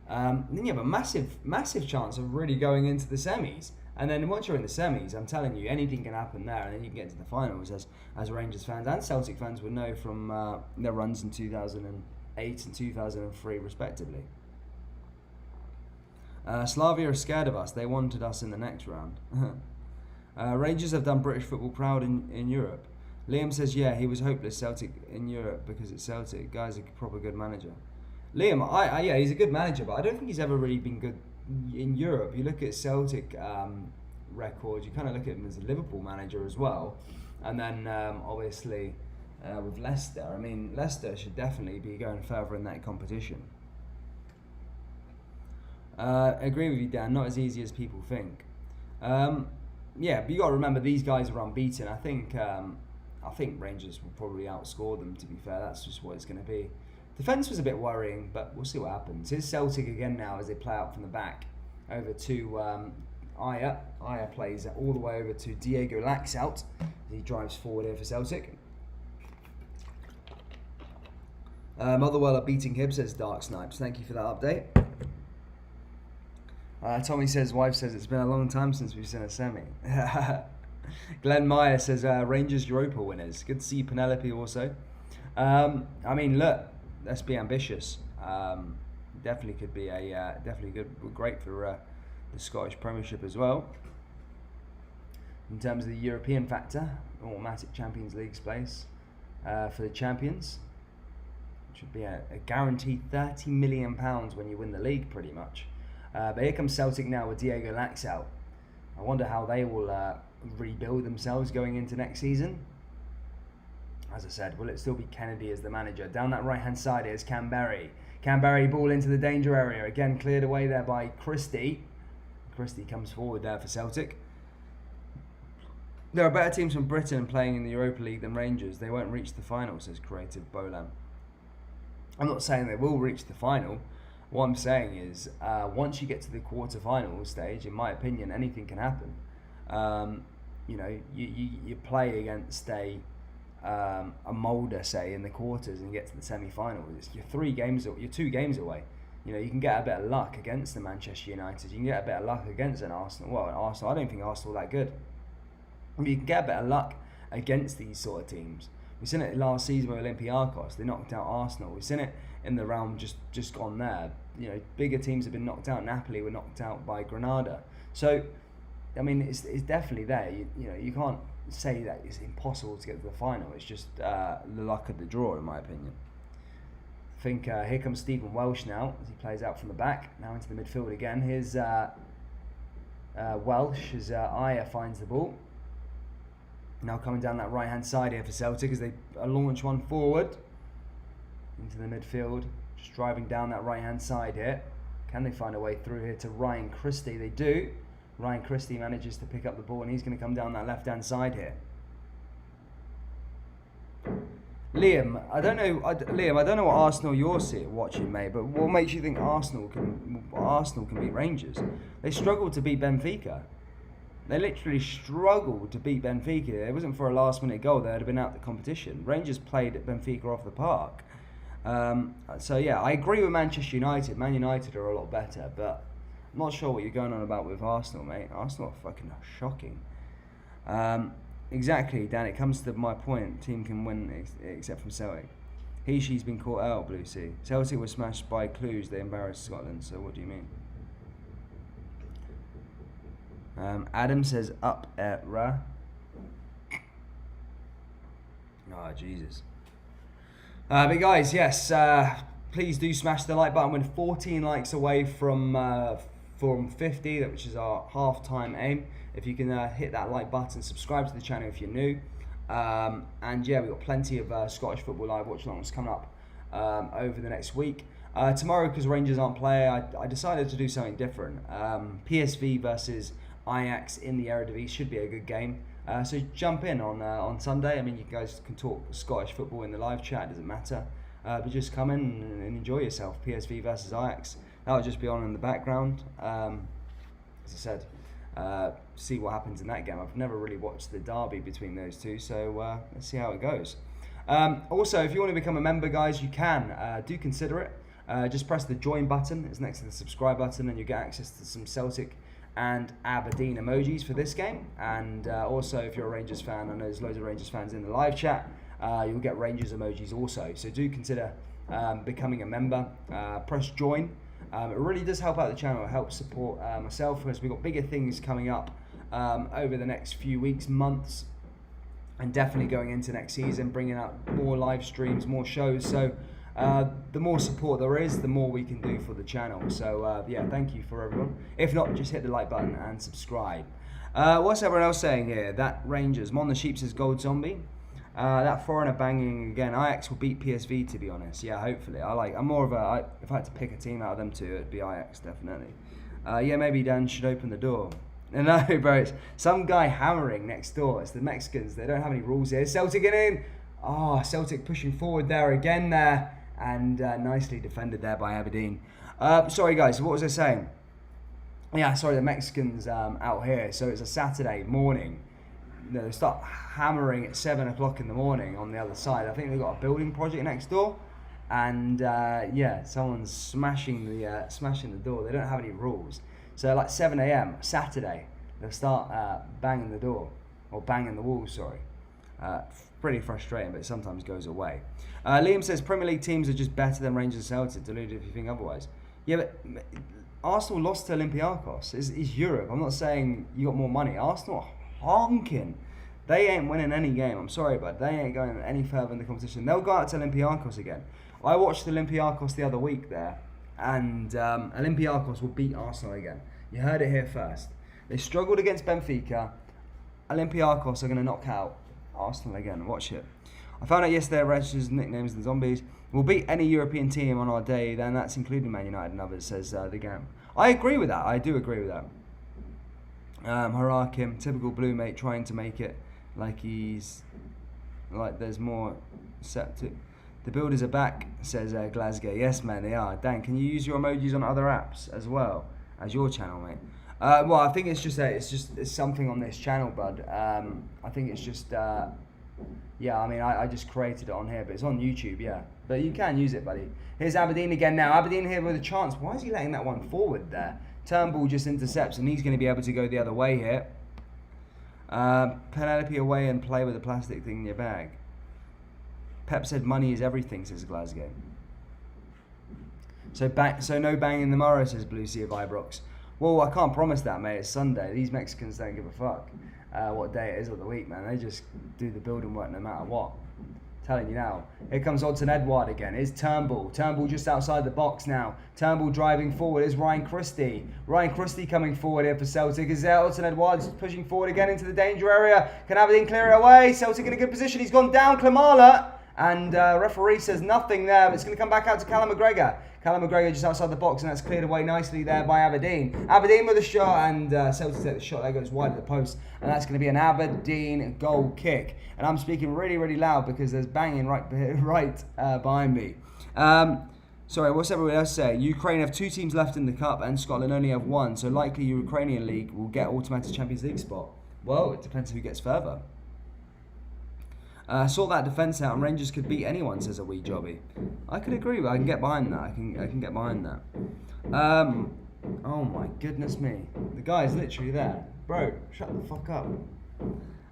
Then you have a massive chance of really going into the semis. And then once you're in the semis, I'm telling you, anything can happen there, and then you can get to the finals, as Rangers fans and Celtic fans would know from their runs in 2008 and 2003, respectively. Slavia are scared of us. They wanted us in the next round. Rangers have done British football proud in Europe. Liam says, yeah, he was hopeless Celtic in Europe because it's Celtic. Guy's a proper good manager. Liam, yeah, he's a good manager, but I don't think he's ever really been good in Europe. You look at Celtic records, you kind of look at him as a Liverpool manager as well. And then obviously with Leicester, I mean, Leicester should definitely be going further in that competition. Agree with you, Dan, not as easy as people think. Yeah, but you got to remember these guys are unbeaten. I think Rangers will probably outscore them, to be fair. That's just what it's going to be. Defence was a bit worrying, but we'll see what happens. Here's Celtic again now as they play out from the back over to Aya. Aya plays all the way over to Diego Laxalt. He drives forward here for Celtic. Motherwell are beating Hibs, says Dark Snipes. Thank you for that update. Tommy says, wife says, it's been a long time since we've seen a semi. Glenn Meyer says, Rangers Europa winners. Good to see Penelope also. I mean, look, let's be ambitious. Definitely could be great for the Scottish Premiership as well. In terms of the European factor, automatic Champions League place for the champions. It should be a guaranteed £30 million when you win the league, pretty much. But here comes Celtic now with Diego Laxalt. I wonder how they will rebuild themselves going into next season. As I said, will it still be Kennedy as the manager? Down that right-hand side is Canberry. Canberry ball into the danger area. Again, cleared away there by Christie. Christie comes forward there for Celtic. There are better teams from Britain playing in the Europa League than Rangers. They won't reach the final, says Creative Bolan. I'm not saying they will reach the final. What I'm saying is, once you get to the quarter-final stage, in my opinion, anything can happen. You know, you play against a Mulder, say, in the quarters and get to the semi-finals. You're 2 games away. You know, you can get a bit of luck against the Manchester United. You can get a bit of luck against an Arsenal. Well, an Arsenal, I don't think Arsenal are that good. But you can get a bit of luck against these sort of teams. We've seen it last season with Olympiacos. They knocked out Arsenal. We've seen it in the round just gone there. You know, bigger teams have been knocked out. Napoli were knocked out by Granada. So, I mean, it's definitely there. You know, you can't say that it's impossible to get to the final. It's just the luck of the draw, in my opinion. I think here comes Stephen Welsh now as he plays out from the back. Now into the midfield again. Here's Welsh as Aya finds the ball. Now coming down that right-hand side here for Celtic as they launch one forward into the midfield. Just driving down that right-hand side here. Can they find a way through here to Ryan Christie? They do. Ryan Christie manages to pick up the ball and he's going to come down that left-hand side here. Liam, I don't know what Arsenal you're watching, mate, but what makes you think Arsenal can beat Rangers? They struggled to beat Benfica. They literally struggled to beat Benfica. If it wasn't for a last-minute goal, they would have been out of the competition. Rangers played at Benfica off the park. So yeah, I agree with Manchester United. Man United are a lot better, but I'm not sure what you're going on about with Arsenal, mate. Arsenal are fucking shocking. Exactly, Dan. It comes to my point. Team can win except from Celtic. She's been caught out, Blue Sea. Celtic was smashed by Cluj. They embarrassed Scotland. So what do you mean? Adam says up at Ra. Oh, Jesus. But guys, yes, please do smash the like button. We're 14 likes away from 50, which is our half-time aim. If you can hit that like button, subscribe to the channel if you're new. And yeah, we've got plenty of Scottish Football Live watch-alongs coming up over the next week. Tomorrow, because Rangers aren't playing, I decided to do something different. PSV versus Ajax in the Eredivisie should be a good game. So jump in on Sunday. I mean, you guys can talk Scottish football in the live chat, doesn't matter. But just come in and enjoy yourself. PSV versus Ajax. That'll just be on in the background. As I said, see what happens in that game. I've never really watched the derby between those two, so let's see how it goes. Also, if you want to become a member, guys, you can. Do consider it. Just press the join button. It's next to the subscribe button, and you get access to some Celtic and Aberdeen emojis for this game. And also, if you're a Rangers fan, I know there's loads of Rangers fans in the live chat, you'll get Rangers emojis also. So do consider becoming a member. Press join. It really does help out the channel. It helps support myself, because we've got bigger things coming up over the next few weeks, months. and definitely going into next season, bringing out more live streams, more shows. So the more support there is, the more we can do for the channel. So yeah, thank you for everyone. If not, just hit the like button and subscribe. What's everyone else saying here? That Rangers, Mon the Sheep says Gold Zombie. That foreigner banging again. Ajax will beat PSV, to be honest. Yeah, hopefully. I'm more of a. If I had to pick a team out of them two, it'd be Ajax definitely. Yeah, maybe Dan should open the door. No, bro, it's some guy hammering next door. It's the Mexicans. They don't have any rules here. Celtic in. Oh, Celtic pushing forward there again there. And nicely defended there by Aberdeen. Sorry, guys. What was I saying? Yeah, sorry, the Mexicans out here. So it's a Saturday morning. They start hammering at 7 o'clock in the morning on the other side. I think they've got a building project next door. And yeah, someone's smashing the door. They don't have any rules. So like 7 a.m. Saturday, they'll start banging the door, or banging the wall, sorry. Pretty frustrating, but it sometimes goes away. Liam says, Premier League teams are just better than Rangers and Celtic. Deluded if you think otherwise. Yeah, but Arsenal lost to Olympiacos. It's Europe. I'm not saying you got more money. Arsenal are honking. They ain't winning any game. I'm sorry, but they ain't going any further in the competition. They'll go out to Olympiacos again. I watched Olympiacos the other week there. And Olympiacos will beat Arsenal again. You heard it here first. They struggled against Benfica. Olympiacos are going to knock out Arsenal again. Watch it. I found out yesterday Rangers' nicknames the Zombies. We'll beat any European team on our day, then that's including Man United and others, says the Gam. I agree with that. I do agree with that. Harakim, typical blue mate, trying to make it like there's more septic. The builders are back, says Glasgow. Yes, man, they are. Dan, can you use your emojis on other apps as well as your channel, mate? Well, I think it's something on this channel, bud. I think it's just, yeah. I mean, I just created it on here, but it's on YouTube, yeah. But you can use it, buddy. Here's Aberdeen again now. Aberdeen here with a chance. Why is he letting that one forward there? Turnbull just intercepts, and he's going to be able to go the other way here. Penelope away and play with the plastic thing in your bag. Pep said money is everything, says Glasgow. So no banging tomorrow, says Blue Sea of Ibrox. Well, I can't promise that, mate. It's Sunday. These Mexicans don't give a fuck what day it is of the week, man. They just do the building work no matter what. Telling you now. Here comes Odson Edouard again. Here's Turnbull. Turnbull just outside the box now. Turnbull driving forward. Here's Ryan Christie. Ryan Christie coming forward here for Celtic. Is there Odson Edouard pushing forward again into the danger area? Can Aberdeen clear it away? Celtic in a good position. He's gone down. Klimala. And referee says nothing there, but it's going to come back out to Callum McGregor. Callum McGregor just outside the box, and that's cleared away nicely there by Aberdeen. Aberdeen with a shot, and Celtic take the shot. That goes wide of the post, and that's going to be an Aberdeen goal kick. And I'm speaking really, really loud because there's banging right behind me. Sorry, what's everyone else saying? Ukraine have 2 teams left in the cup, and Scotland only have 1. So likely Ukrainian league will get automatic Champions League spot. Well, it depends who gets further. Sort that defence out, and Rangers could beat anyone, says a wee jobby. I could agree, but I can get behind that. I can get behind that. Oh my goodness me, the guy's literally there, bro. Shut the fuck up.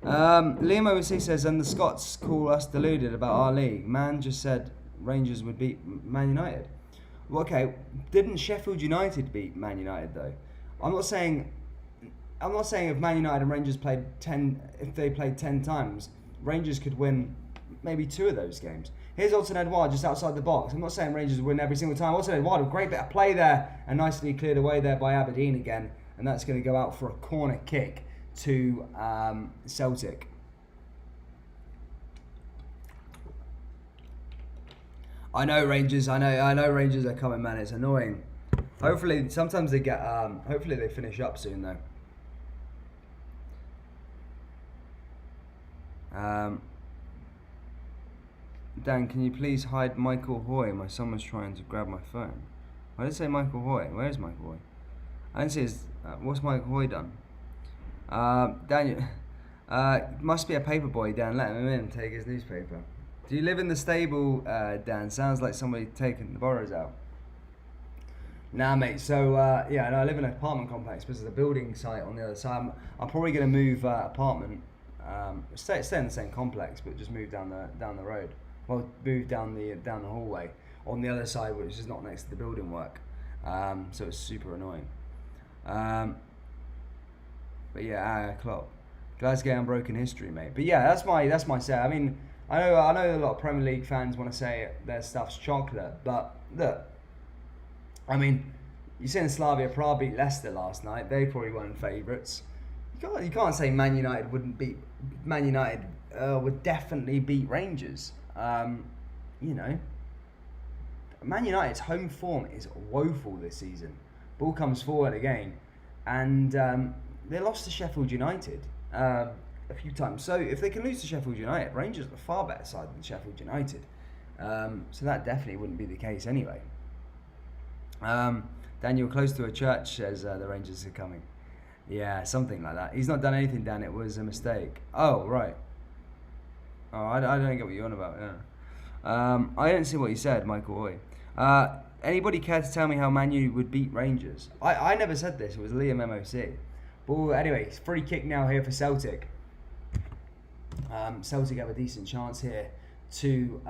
Liam OC says, and the Scots call us deluded about our league. Man just said Rangers would beat Man United. Well, okay, didn't Sheffield United beat Man United though? I'm not saying if Man United and Rangers played 10 times. Rangers could win maybe 2 of those games. Here's Odson Edouard just outside the box. I'm not saying Rangers would win every single time. Odson Edouard, a great bit of play there, and nicely cleared away there by Aberdeen again. And that's going to go out for a corner kick to Celtic. I know Rangers are coming, man. It's annoying. Hopefully, sometimes they get. Hopefully, they finish up soon though. Dan, can you please hide Michael Hoy? My son was trying to grab my phone. Why did it say Michael Hoy? Where is Michael Hoy? I didn't see his. What's Michael Hoy done? Daniel, must be a paper boy, Dan. Let him in and take his newspaper. Do you live in the stable, Dan? Sounds like somebody taking the borrows out. Nah, mate. So yeah, no, I live in an apartment complex, but there's a building site on the other side. I'm probably going to move apartment. Stay in the same complex, but just move down the road. Well, move down the hallway on the other side, which is not next to the building work. So it's super annoying. But yeah, Klopp. Glasgow unbroken history, mate. But yeah, that's my say. I mean, I know a lot of Premier League fans want to say their stuff's chocolate, but look, I mean, you saying Slavia Prague beat Leicester last night. They probably weren't favourites. You can't say Man United wouldn't beat Man United. Would definitely beat Rangers. You know, Man United's home form is woeful this season. Ball comes forward again, and they lost to Sheffield United a few times. So if they can lose to Sheffield United, Rangers are a far better side than Sheffield United. So that definitely wouldn't be the case anyway. Daniel, close to a church, says the Rangers are coming. Yeah, something like that. He's not done anything, Dan. It was a mistake. Oh, right. Oh, I don't get what you're on about. Yeah. I don't see what you said, Michael Hoy. Anybody care to tell me how Man U would beat Rangers? I never said this. It was Liam MOC. But anyway, free kick now here for Celtic. Celtic have a decent chance here to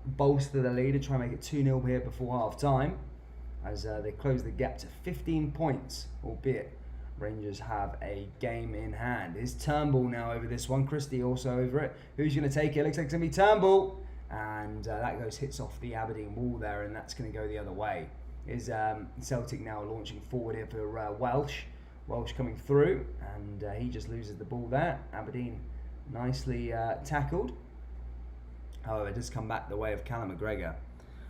bolster the lead and try and make it 2-0 here before half time, as they close the gap to 15 points, albeit Rangers have a game in hand. It's Turnbull now over this one. Christie also over it. Who's going to take it? Looks like it's going to be Turnbull. And that hits off the Aberdeen wall there, and that's going to go the other way. Is Celtic now launching forward here for Welsh. Welsh coming through, and he just loses the ball there. Aberdeen nicely tackled. However, it does come back the way of Callum McGregor.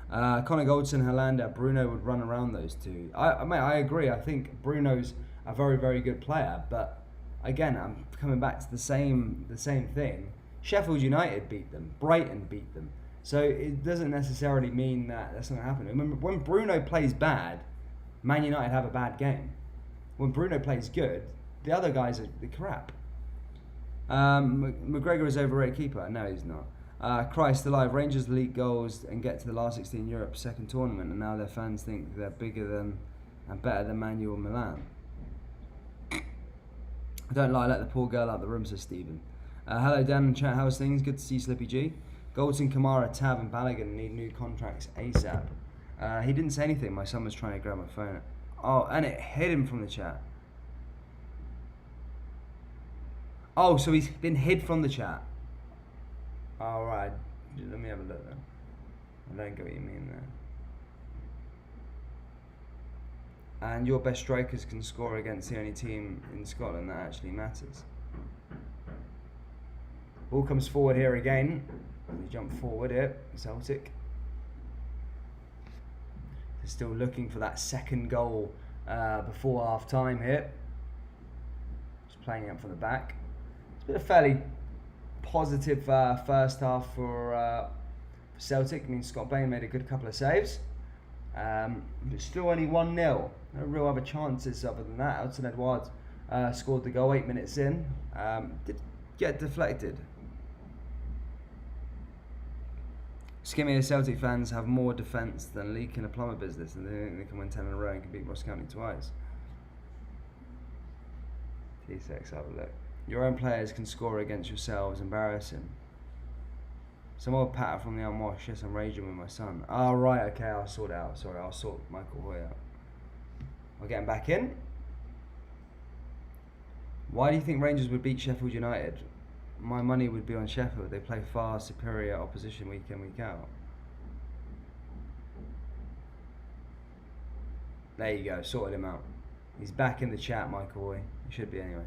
Connor Goldson, Hollander, Bruno would run around those two. I agree. I think Bruno's a very, very good player, but again, I'm coming back to the same thing. Sheffield United beat them. Brighton beat them. So it doesn't necessarily mean that that's not going to happen. When Bruno plays bad, Man United have a bad game. When Bruno plays good, the other guys are the crap. McGregor is overrated keeper. No, he's not. Christ alive, Rangers leak goals and get to the last 16 Europe second tournament, and now their fans think they're bigger than and better than Man U or Milan. I don't lie, let the poor girl out of the room, says Stephen. Hello Dan and chat, how's things? Good to see you, Slippy G. Goldson, Kamara, Tab and Balogun need new contracts ASAP. He didn't say anything, my son was trying to grab my phone. Oh, and it hit him from the chat. Oh, so he's been hid from the chat. Alright, let me have a look then. I don't get what you mean there. And your best strikers can score against the only team in Scotland that actually matters. Ball comes forward here again. They jump forward here, Celtic. They're still looking for that second goal before half time here. Just playing up from the back. It's been a fairly positive first half for Celtic. I mean, Scott Bain made a good couple of saves. But still only 1-0. No real other chances other than that. Hudson Edwards scored the goal 8 minutes in. Did get deflected. Skimmy Celtic fans have more defence than Leek in a plumber business, and they think they can win 10 in a row and can beat Ross County twice. T6, have a look. Your own players can score against yourselves. Embarrassing. Some old patter from the unwashed. Yes, I'm raging with my son. Oh, right, okay, I'll sort it out. Sorry, I'll sort Michael Hoy out. I'll get him back in. Why do you think Rangers would beat Sheffield United? My money would be on Sheffield. They play far superior opposition week in, week out. There you go, sorted him out. He's back in the chat, Michael Hoy. He should be anyway.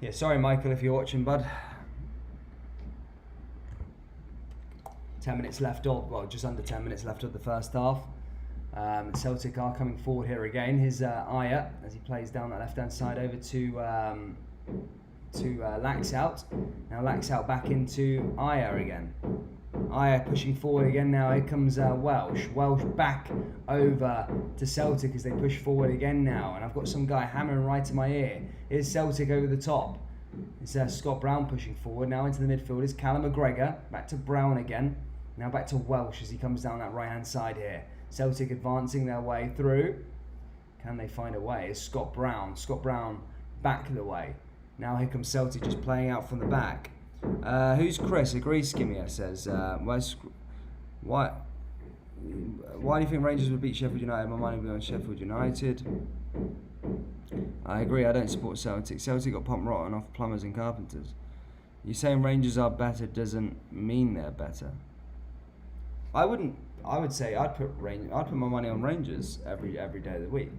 Yeah, sorry Michael if you're watching, bud. 10 minutes left of, well, just under 10 minutes left of the first half. Celtic are coming forward here again. Here's Aya as he plays down that left-hand side over to Laxout. Now Laxout back into Aya again. Aya pushing forward again now. Here comes Welsh. Welsh back over to Celtic as they push forward again now. And I've got some guy hammering right in my ear. Here's Celtic over the top. It's Scott Brown pushing forward. Now into the midfield is Callum McGregor. Back to Brown again. Now back to Welsh as he comes down that right-hand side here. Celtic advancing their way through. Can they find a way? It's Scott Brown. Scott Brown back the way. Now here comes Celtic just playing out from the back. Who's Chris? Agrees, Skimmier says. Why do you think Rangers would beat Sheffield United? My money would be on Sheffield United. I agree, I don't support Celtic. Celtic got pumped rotten off plumbers and carpenters. You saying Rangers are better doesn't mean they're better. I wouldn't. I would say I'd put my money on Rangers every day of the week.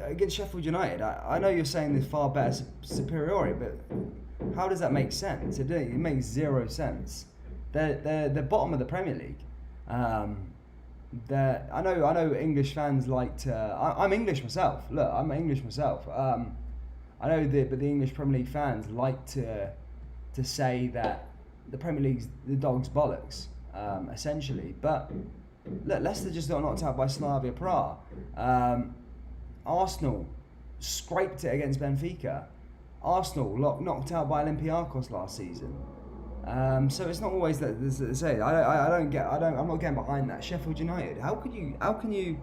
Against Sheffield United, I know you're saying there's far better superiority, but how does that make sense? It makes zero sense. They're bottom of the Premier League. I know English fans like to. I'm English myself. Look, I'm English myself. I know but the English Premier League fans like to say that the Premier League's the dog's bollocks, essentially. But look, Leicester just got knocked out by Slavia Prague. Arsenal scraped it against Benfica. Arsenal knocked out by Olympiacos last season. So it's not always that. Say I'm not getting behind that. Sheffield United. How can you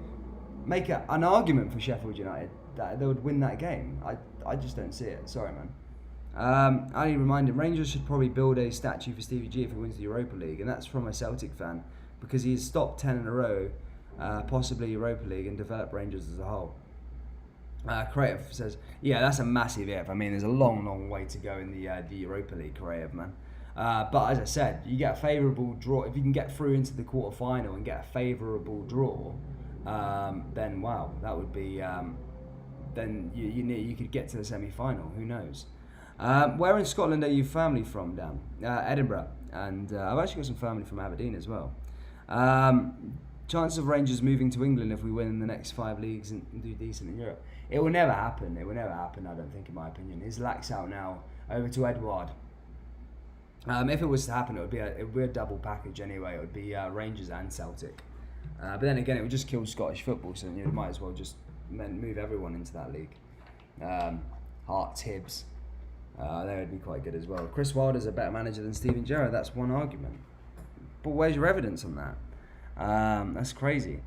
make an argument for Sheffield United that they would win that game? I just don't see it. Sorry, man. I need reminding Rangers should probably build a statue for Stevie G if he wins the Europa League, and that's from a Celtic fan because he's stopped 10 in a row, possibly Europa League, and developed Rangers as a whole. Creative says, yeah, that's a massive if. I mean, there's a long way to go in the Europa League, Creative, man. But as I said, you get a favourable draw. If you can get through into the quarter-final and get a favourable draw, then wow, that would be. Then you could get to the semi-final. Who knows? Where in Scotland are you family from, Dan? Edinburgh, and I've actually got some family from Aberdeen as well. Chance of Rangers moving to England if we win in the next 5 leagues and do decent in Europe. It will never happen. It will never happen, I don't think, in my opinion. Is Lax out now over to Edouard? If it was to happen, it would be a double package anyway. It would be Rangers and Celtic. But then again, it would just kill Scottish football, so you might as well just move everyone into that league. Hearts, Hibs, they would be quite good as well. Chris Wilder's a better manager than Steven Gerrard. That's one argument. But where's your evidence on that? That's crazy.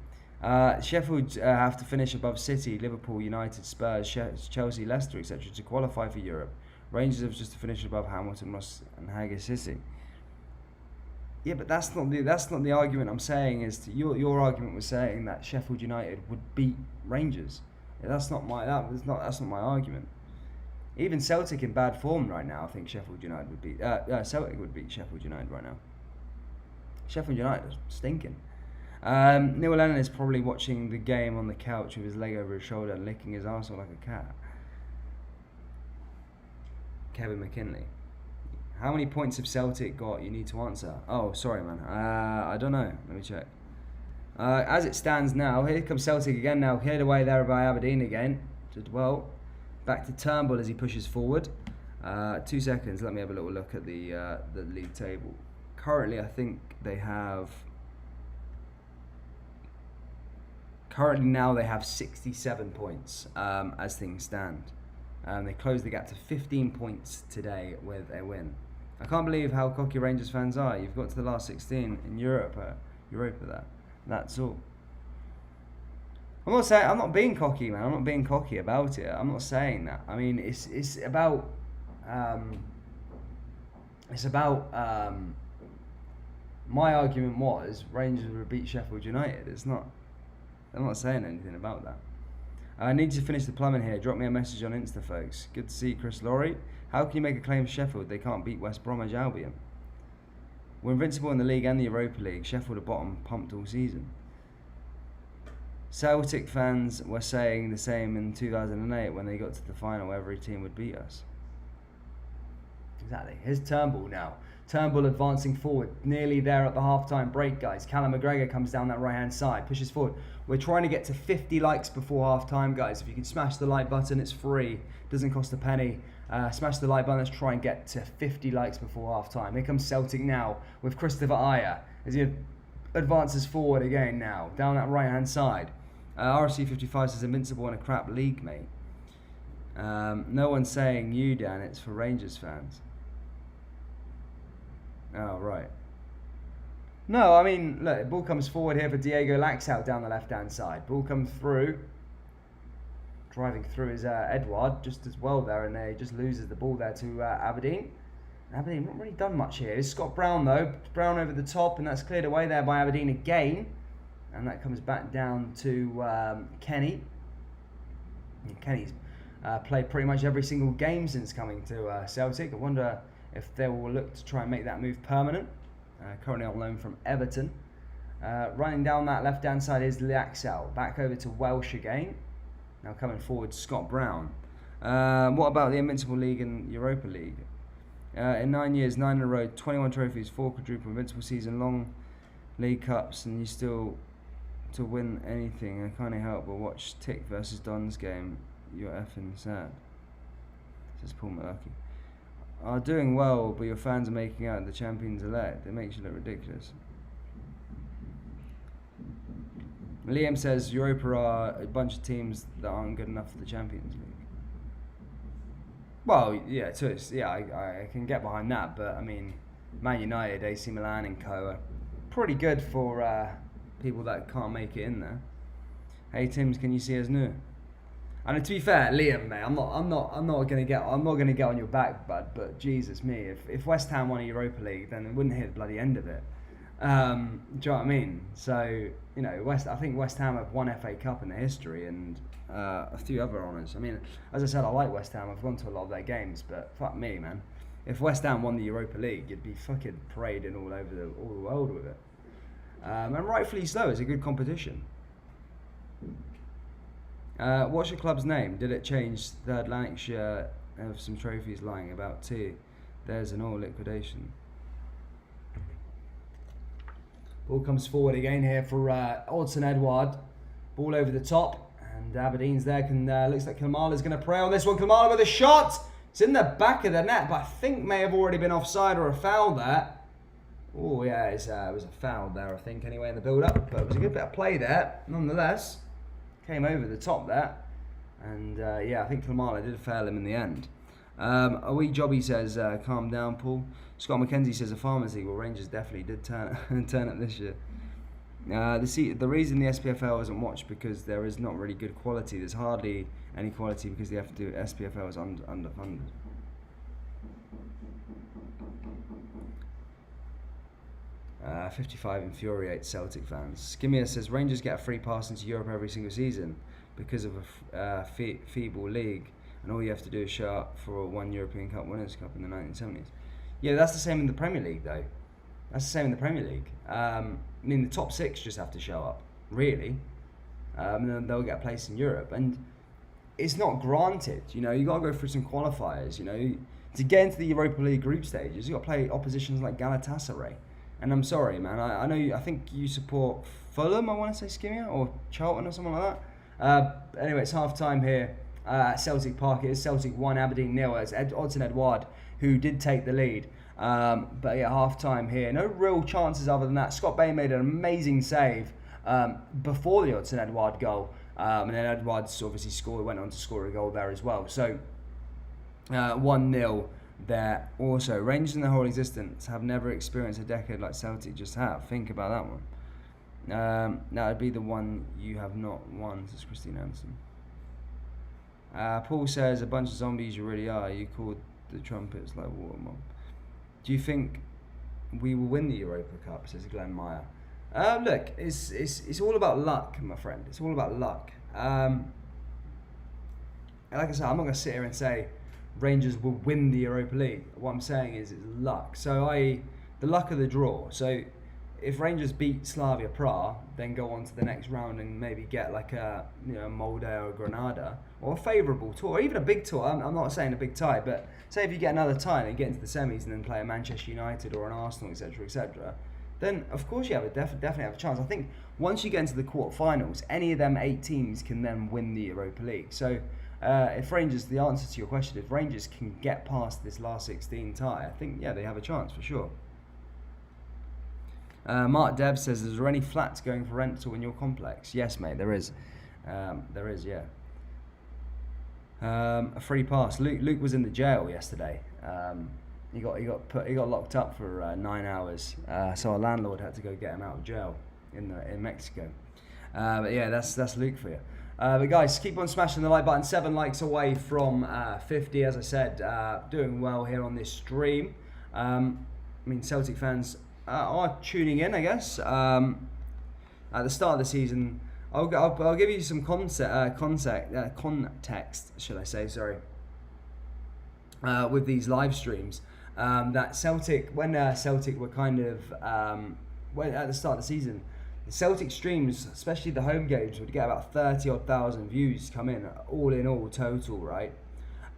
Sheffield have to finish above City, Liverpool, United, Spurs, Chelsea, Leicester, etc. to qualify for Europe. Rangers have just to finish above Hamilton, Ross, and Haggis City. Yeah, but that's not the argument I'm saying. Your argument was saying that Sheffield United would beat Rangers. Yeah, that's not my argument. Even Celtic in bad form right now, I think Sheffield United would beat Celtic would beat Sheffield United right now. Sheffield United are stinking. Neil Lennon is probably watching the game on the couch with his leg over his shoulder and licking his arsehole like a cat. Kevin McKinley. How many points have Celtic got? You need to answer. Oh, sorry, man. I don't know. Let me check. As it stands now, here comes Celtic again now. Cleared away there by Aberdeen again. Well, back to Turnbull as he pushes forward. 2 seconds. Let me have a little look at the league table. Currently, I think they have... Currently now they have 67 points as things stand. They closed the gap to 15 points today with a win. I can't believe how cocky Rangers fans are. You've got to the last 16 in Europa there. That's all. I'm not being cocky, man. I'm not being cocky about it. I'm not saying that. I mean, it's about my argument was Rangers would beat Sheffield United. I'm not saying anything about that. I need to finish the plumbing here. Drop me a message on Insta, folks. Good to see Chris Laurie. How can you make a claim for Sheffield? They can't beat West Bromwich Albion. We're invincible in the league and the Europa League. Sheffield are bottom, pumped all season. Celtic fans were saying the same in 2008 when they got to the final. Every team would beat us. Exactly. Here's Turnbull now. Turnbull advancing forward, nearly there at the half-time break, guys. Callum McGregor comes down that right-hand side, pushes forward. We're trying to get to 50 likes before half-time, guys. If you can smash the like button, it's free. Doesn't cost a penny. Smash the like button. Let's try and get to 50 likes before half-time. Here comes Celtic now with Christopher Ayer as he advances forward again now, down that right-hand side. RC55 says invincible in a crap league, mate. No one's saying you, Dan. It's for Rangers fans. Oh, right. No, I mean, look, ball comes forward here for Diego Laxalt down the left-hand side. Ball comes through. Driving through is Edouard just as well there, and he just loses the ball there to Aberdeen. Aberdeen not really done much here. It's Scott Brown, though. Brown over the top, and that's cleared away there by Aberdeen again. And that comes back down to Kenny. Kenny's played pretty much every single game since coming to Celtic. I wonder if they will look to try and make that move permanent. Currently on loan from Everton. Running down that left-hand side is Liaxel. Back over to Welsh again. Now coming forward, Scott Brown. What about the Invincible League and Europa League? In 9 years, 9 in a row, 21 trophies, 4 quadruple Invincible season, long League Cups, and you still to win anything. I can't help but watch Tick versus Don's game. You're effing sad. Says Paul Malarkey. Are doing well, but your fans are making out the champions elect. It makes you look ridiculous. Liam says Europa are a bunch of teams that aren't good enough for the Champions League. Well, yeah, so I can get behind that, but I mean, Man United, AC Milan, and co are pretty good for people that can't make it in there. Hey Tims, can you see us new? And to be fair, Liam, mate, I'm not gonna get on your back, bud. But Jesus me, if West Ham won a Europa League, then it wouldn't hit the bloody end of it. Do you know what I mean? So I think West Ham have one FA Cup in their history and a few other honours. I mean, as I said, I like West Ham. I've gone to a lot of their games, but fuck me, man. If West Ham won the Europa League, you'd be fucking parading all over the world with it. And rightfully so. It's a good competition. What's your club's name? Did it change? Third Lanarkshire have some trophies lying about too. There's an all liquidation. Ball comes forward again here for Odsonne Edouard. Ball over the top, and Aberdeen's there. Looks like Kilmarnock's going to prey on this one. Kilmarnock with a shot. It's in the back of the net, but I think may have already been offside or a foul there. Oh yeah, it was a foul there, I think, anyway, in the build-up. But it was a good bit of play there, nonetheless. Came over the top there. And I think Kilmarnock did fail him in the end. A wee Jobby says, calm down, Paul. Scott McKenzie says, a Farmers League. Well, Rangers definitely did turn up this year. The reason the SPFL isn't watched because there is not really good quality. There's hardly any quality because the SPFL is underfunded. Uh, 55 infuriates Celtic fans. Skimia says, Rangers get a free pass into Europe every single season because of a feeble league. And all you have to do is show up for one European Cup Winners' Cup in the 1970s. Yeah, that's the same in the Premier League, though. That's the same in the Premier League. I mean, the top 6 just have to show up, really. And then they'll get a place in Europe. And it's not granted. You got to go through some qualifiers. To get into the Europa League group stages, you've got to play oppositions like Galatasaray. And I'm sorry, man. I think you support Fulham, I want to say, Skimia, or Charlton or something like that. Anyway, it's half-time here. Celtic Park. It is Celtic 1, Aberdeen 0. It's Odsonne Edouard who did take the lead. But yeah, half time here. No real chances other than that. Scott Bain made an amazing save before the Odsonne Edouard goal. And then Edouard's obviously went on to score a goal there as well. So 1-0 there also. Rangers in their whole existence have never experienced a decade like Celtic just have. Think about that one. That would be the one you have not won, says Christine Anderson. Paul says, a bunch of zombies you really are. You called the trumpets like water mob. Do you think we will win the Europa Cup, says Glenn Meyer? Look, it's all about luck, my friend. It's all about luck. Like I said, I'm not going to sit here and say Rangers will win the Europa League. What I'm saying is it's luck. So the luck of the draw. So if Rangers beat Slavia Prague, then go on to the next round and maybe get like a Molde or Granada, or a favourable tour, or even a big tour. I'm not saying a big tie, but say if you get another tie and get into the semis and then play a Manchester United or an Arsenal, etc., etc., then of course you have definitely have a chance. I think once you get into the quarterfinals, any of them 8 teams can then win the Europa League. So if Rangers, the answer to your question, if Rangers can get past this last 16 tie, I think they have a chance for sure. Mark Deb says, is there any flats going for rental in your complex? Yes, mate, there is. There is, yeah. A free pass. Luke was in the jail yesterday. He got locked up for 9 hours. So our landlord had to go get him out of jail in Mexico. But yeah, that's Luke for you. But guys, keep on smashing the like button. 7 likes away from 50. As I said, doing well here on this stream. I mean, Celtic fans are tuning in, I guess. At the start of the season, I'll give you some context, should I say? Sorry. With these live streams, that Celtic, when Celtic were kind of when at the start of the season, the Celtic streams, especially the home games, would get about 30-odd thousand views come in all total, right?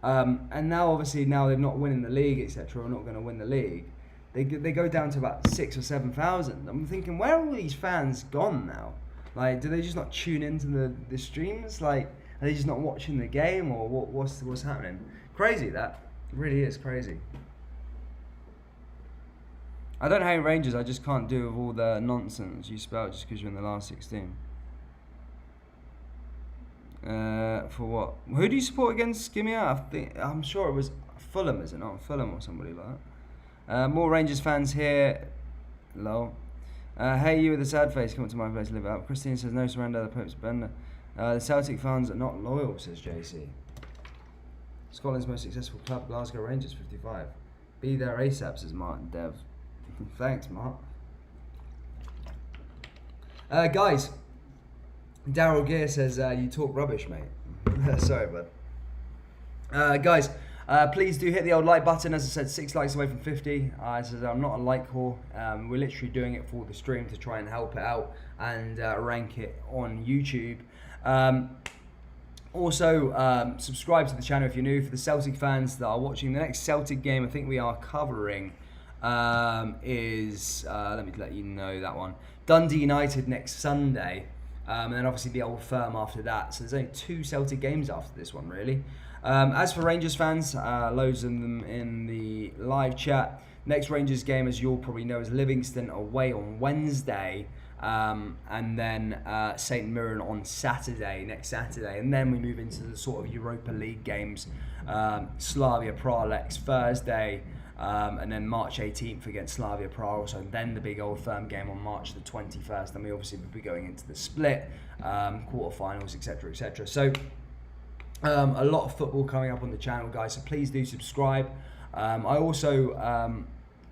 And now obviously they're not winning the league, etc. Or not going to win the league. They go down to about 6,000 or 7,000. I'm thinking, where are all these fans gone now? Like, do they just not tune into the streams? Like, are they just not watching the game, or what's happening? Crazy, that it really is crazy. I don't hate Rangers. I just can't do with all the nonsense you spout just because you're in the last 16. For what? Who do you support against? Give me out. I'm sure it was Fulham, is it not? Fulham or somebody like that. More Rangers fans here. Lol. Hey, you with the sad face, come to my place, live it up. Christine says, no surrender, the Pope's bender. The Celtic fans are not loyal, says JC. Scotland's most successful club, Glasgow Rangers, 55. Be there ASAP, says Martin Dev. Thanks, Mark. Guys, Daryl Gear says, you talk rubbish, mate. Sorry, bud. Guys, please do hit the old like button. As I said, 6 likes away from 50. Says I'm not a like whore. We're literally doing it for the stream to try and help it out and rank it on YouTube. Also, subscribe to the channel if you're new. For the Celtic fans that are watching, the next Celtic game I think we are covering is, let me let you know that one, Dundee United next Sunday. And then obviously the Old Firm after that. So there's only 2 Celtic games after this one, really. As for Rangers fans, loads of them in the live chat. Next Rangers game, as you'll probably know, is Livingston away on Wednesday. And then St Mirren on next Saturday. And then we move into the sort of Europa League games. Slavia Prague next Thursday. And then March 18th against Slavia Prague also, and then the big Old Firm game on March the 21st, and we obviously will be going into the split, quarterfinals, etc, etc. So a lot of football coming up on the channel, guys, so please do subscribe. I also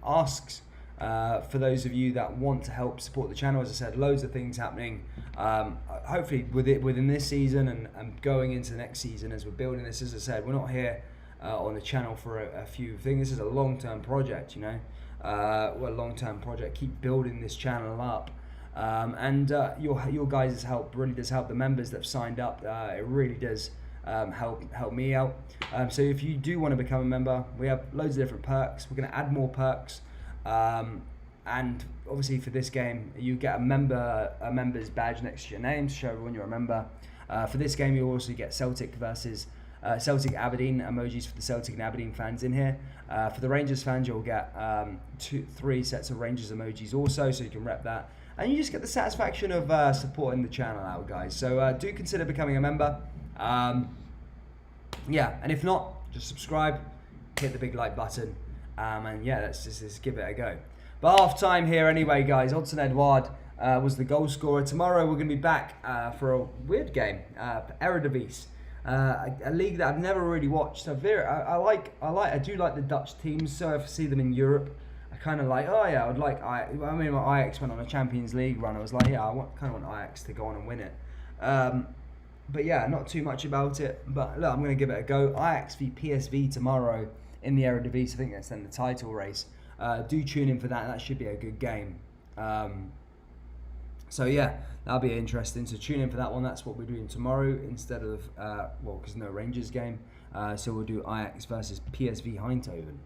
ask for those of you that want to help support the channel. As I said, loads of things happening, hopefully within this season and going into the next season as we're building this. As I said, we're not here on the channel for a few things. This is a long-term project, you know. We're a long-term project. Keep building this channel up, and your guys' help really does help. The members that have signed up, it really does help me out. So if you do want to become a member, we have loads of different perks. We're going to add more perks, and obviously for this game, you get a member's badge next to your name to show everyone you're a member. For this game, you also get Celtic versus Celtic Aberdeen emojis for the Celtic and Aberdeen fans in here. For the Rangers fans, you'll get 3 sets of Rangers emojis also, so you can rep that. And you just get the satisfaction of supporting the channel out, guys. So do consider becoming a member. Yeah, and if not, just subscribe, hit the big like button, and yeah, let's just give it a go. But half time here anyway, guys. Odsonne Edouard was the goal scorer. Tomorrow we're going to be back for a weird game, Eredivisie. A league that I've never really watched. So I do like the Dutch teams. So if I see them in Europe, I kind of like. Oh yeah, when Ajax went on a Champions League run, I was like, yeah, I kind of want Ajax to go on and win it. But yeah, not too much about it. But look, I'm going to give it a go. Ajax v PSV tomorrow in the Eredivisie. I think that's then the title race. Do tune in for that. That should be a good game. So yeah, that'll be interesting. So tune in for that one. That's what we're doing tomorrow instead of, because no Rangers game. So we'll do Ajax versus PSV Eindhoven.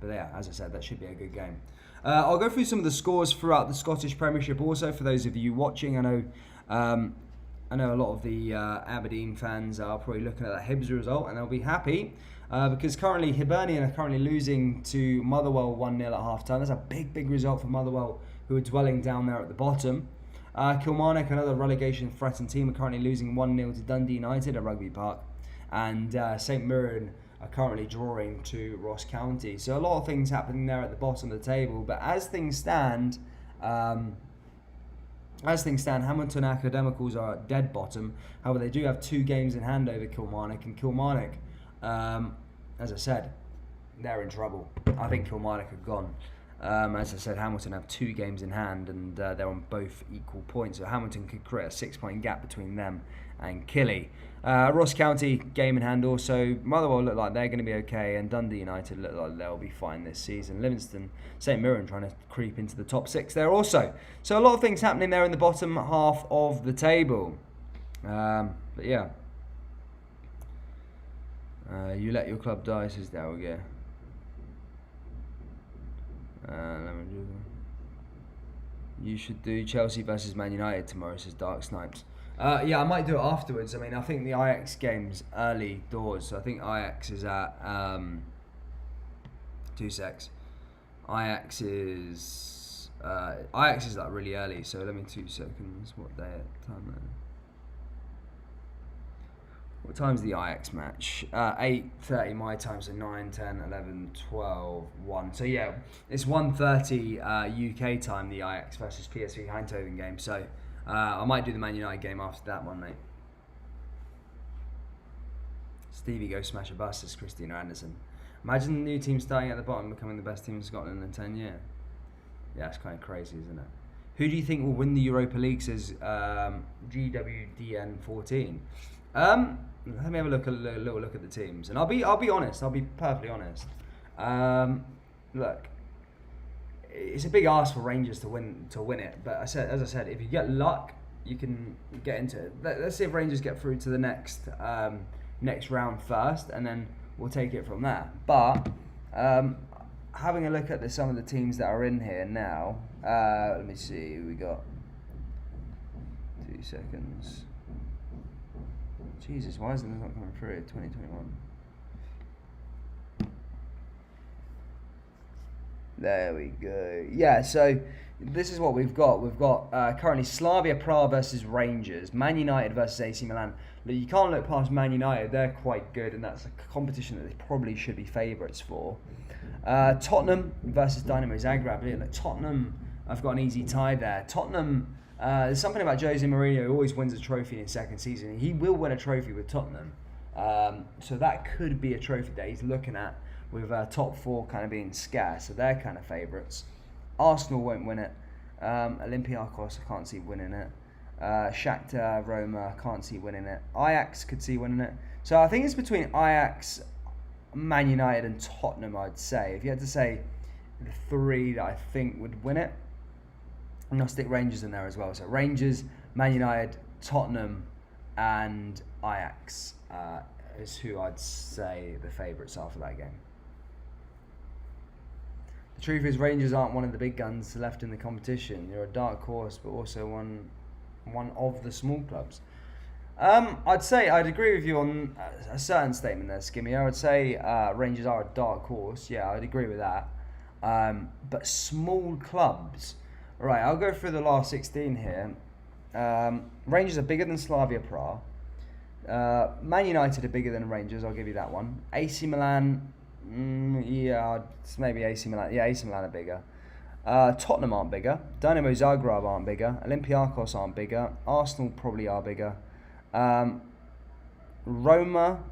But yeah, as I said, that should be a good game. I'll go through some of the scores throughout the Scottish Premiership also for those of you watching. I know a lot of the Aberdeen fans are probably looking at that Hibs result and they'll be happy because currently Hibernian are currently losing to Motherwell 1-0 at half-time. That's a big result for Motherwell, who are dwelling down there at the bottom. Kilmarnock, another relegation-threatened team, are currently losing 1-0 to Dundee United at Rugby Park. And St Mirren are currently drawing to Ross County. So a lot of things happening there at the bottom of the table. But as things stand, Hamilton Academicals are at dead bottom. However, they do have 2 games in hand over Kilmarnock. And Kilmarnock, as I said, they're in trouble. I think Kilmarnock are gone. As I said, Hamilton have 2 games in hand, and they're on both equal points. So Hamilton could create a 6-point gap between them and Killy. Ross County, game in hand also. Motherwell look like they're going to be okay, and Dundee United look like they'll be fine this season. Livingston, St Mirren trying to creep into the top 6 there also. So a lot of things happening there in the bottom half of the table. But yeah. You let your club die, says Daryl, yeah. You should do Chelsea versus Man United tomorrow, says Dark Snipes. Yeah, I might do it afterwards. I mean, I think the Ajax game's early doors. So I think Ajax is at 2 secs. Ajax is like really early. So let me 2 seconds. What day at time? What time's the Ajax match? 8:30 my time, so 9, 10, 11, 12, 1. So yeah, it's 1:30 UK time, the Ajax versus PSV Eindhoven game. So I might do the Man United game after that one, mate. Stevie go smash a bus, says Christina Anderson. Imagine the new team starting at the bottom becoming the best team in Scotland in 10 years. Yeah, it's kind of crazy, isn't it? Who do you think will win the Europa League, says GWDN14? Let me have a little look at the teams, and I'll be honest. I'll be perfectly honest. Look, it's a big ask for Rangers to win it, but as I said, if you get luck, you can get into it. Let's see if Rangers get through to the next round first, and then we'll take it from there. But having a look at some of the teams that are in here now, let me see who we got. 2 seconds. Jesus, why isn't this not coming through? 2021. There we go. Yeah, so this is what we've got. We've got currently Slavia Prague versus Rangers, Man United versus AC Milan. Look, you can't look past Man United. They're quite good, and that's a competition that they probably should be favourites for. Tottenham versus Dynamo Zagreb. Look, Tottenham, I've got an easy tie there. Tottenham, there's something about Jose Mourinho who always wins a trophy in his second season. He will win a trophy with Tottenham. So that could be a trophy that he's looking at, with top 4 kind of being scarce. So they're kind of favourites. Arsenal won't win it. Olympiacos, I can't see winning it. Shakhtar, Roma, can't see winning it. Ajax could see winning it. So I think it's between Ajax, Man United and Tottenham, I'd say. If you had to say the 3 that I think would win it, and I'll stick Rangers in there as well. So Rangers, Man United, Tottenham, and Ajax is who I'd say the favourites are for that game. The truth is, Rangers aren't one of the big guns left in the competition. You're a dark horse, but also one of the small clubs. I'd say I'd agree with you on a certain statement there, Skimmy. I would say Rangers are a dark horse. Yeah, I'd agree with that. But small clubs. Right, I'll go through the last 16 here. Rangers are bigger than Slavia Prague. Man United are bigger than Rangers, I'll give you that one. AC Milan, yeah, maybe AC Milan. Yeah, AC Milan are bigger. Tottenham aren't bigger. Dynamo Zagreb aren't bigger. Olympiacos aren't bigger. Arsenal probably are bigger. Roma,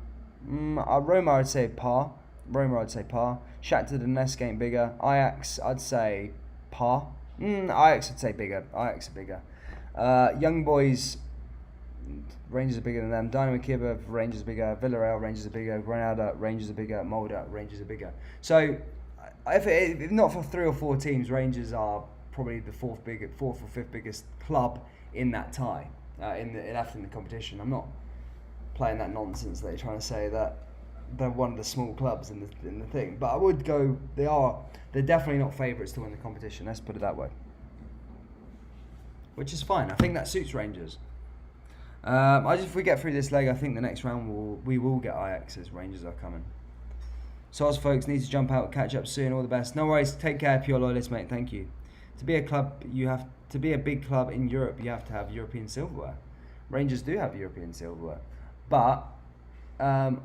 I'd say par. Shakhtar Donetsk ain't bigger. Ajax, I'd say par. Ajax, I'd say bigger. Ajax are bigger. Young Boys, Rangers are bigger than them. Dynamo Kiev, Rangers are bigger. Villarreal, Rangers are bigger. Granada, Rangers are bigger. Molde, Rangers are bigger. So, if not for 3 or 4 teams, Rangers are probably the fourth or fifth biggest club in that tie, in the competition. I'm not playing that nonsense that you're trying to say that they're one of the small clubs in the thing. But I would go. They're definitely not favourites to win the competition. Let's put it that way. Which is fine. I think that suits Rangers. If we get through this leg, I think the next round we will get Ajax, as Rangers are coming. So us folks need to jump out, catch up soon. All the best. No worries. Take care, pure loyalist, mate. Thank you. To be a big club in Europe, you have to have European silverware. Rangers do have European silverware, but I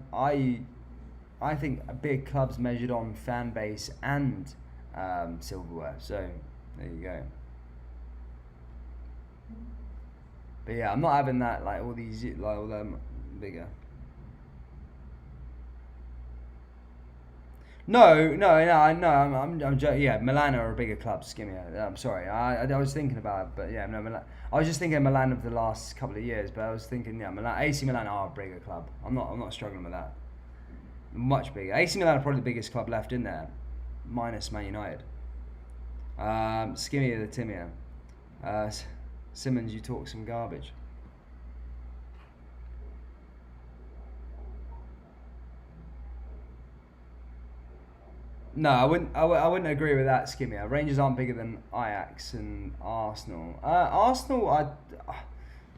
think big clubs measured on fan base and silverware. So there you go. But yeah, I'm not having that all them bigger. No. I'm yeah, Milan are a bigger club. Skimmy. I'm sorry. I was thinking about it, but yeah, no, Milan. I was just thinking Milan of the last couple of years, but I was thinking, yeah, Milan. AC Milan are a bigger club. I'm not struggling with that. Much bigger. AC Milan are probably the biggest club left in there, minus Man United. Skimmy the Timia. Simmons, you talk some garbage. No, I wouldn't agree with that, Skimmy. Rangers aren't bigger than Ajax and Arsenal.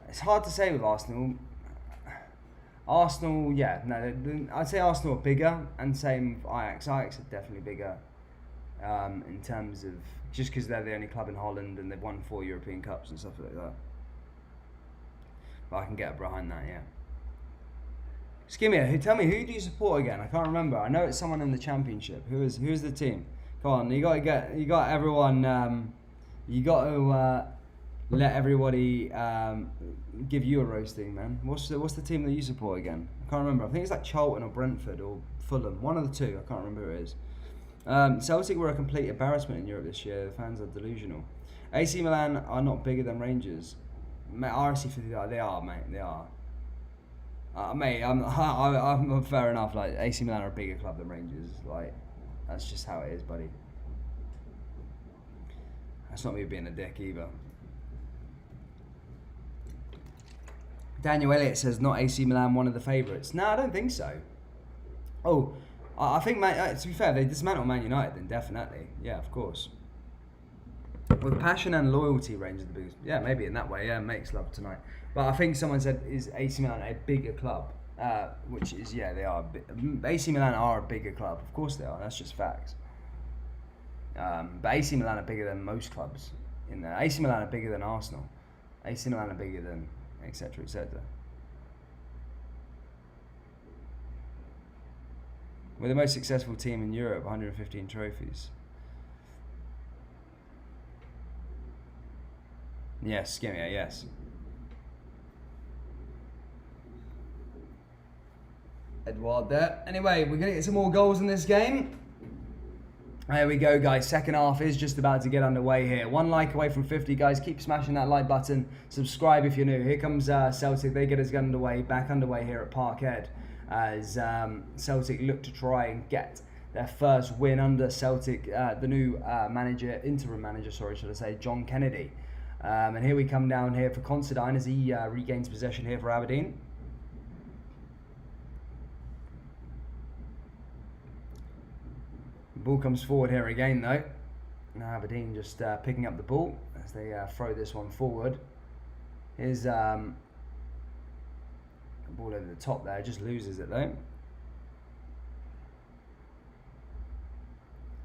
It's hard to say with Arsenal. Arsenal, yeah, no, I'd say Arsenal are bigger, and same with Ajax. Ajax are definitely bigger in terms of just because they're the only club in Holland and they've won 4 European Cups and stuff like that. But I can get behind that, yeah. Skimmy, tell me, who do you support again? I can't remember. I know it's someone in the Championship. Who's the team? Come on, you got everyone. You got to let everybody give you a roasting, man. What's the team that you support again? I can't remember. I think it's like Charlton or Brentford or Fulham. One of the two. I can't remember who it is. Celtic were a complete embarrassment in Europe this year. The fans are delusional. AC Milan are not bigger than Rangers. RSC50, they are, mate. They are. Mate, I'm fair enough. Like AC Milan are a bigger club than Rangers. Like that's just how it is, buddy. That's not me being a dick either. Daniel Elliott says not AC Milan one of the favourites. No, I don't think so. Oh, I think to be fair, they dismantle Man United then definitely. Yeah, of course. With passion and loyalty, Rangers the biggest. Yeah, maybe in that way. Yeah, makes love tonight. But I think someone said, is AC Milan a bigger club? Which is, yeah, they are. AC Milan are a bigger club. Of course they are. That's just facts. But AC Milan are bigger than most clubs in there. AC Milan are bigger than Arsenal. AC Milan are bigger than etc. etc. We're the most successful team in Europe, 115 trophies. Yes, Skimmy, yes. Edward there. Anyway, we're going to get some more goals in this game. There we go, guys. Second half is just about to get underway here. 1 like away from 50, guys. Keep smashing that like button. Subscribe if you're new. Here comes Celtic. They get us back underway here at Parkhead as Celtic look to try and get their first win under Celtic, the new interim manager, should I say, John Kennedy. And here we come down here for Considine as he regains possession here for Aberdeen. Ball comes forward here again though. Now Aberdeen just picking up the ball as they throw this one forward. Here's the ball over the top there, just loses it though.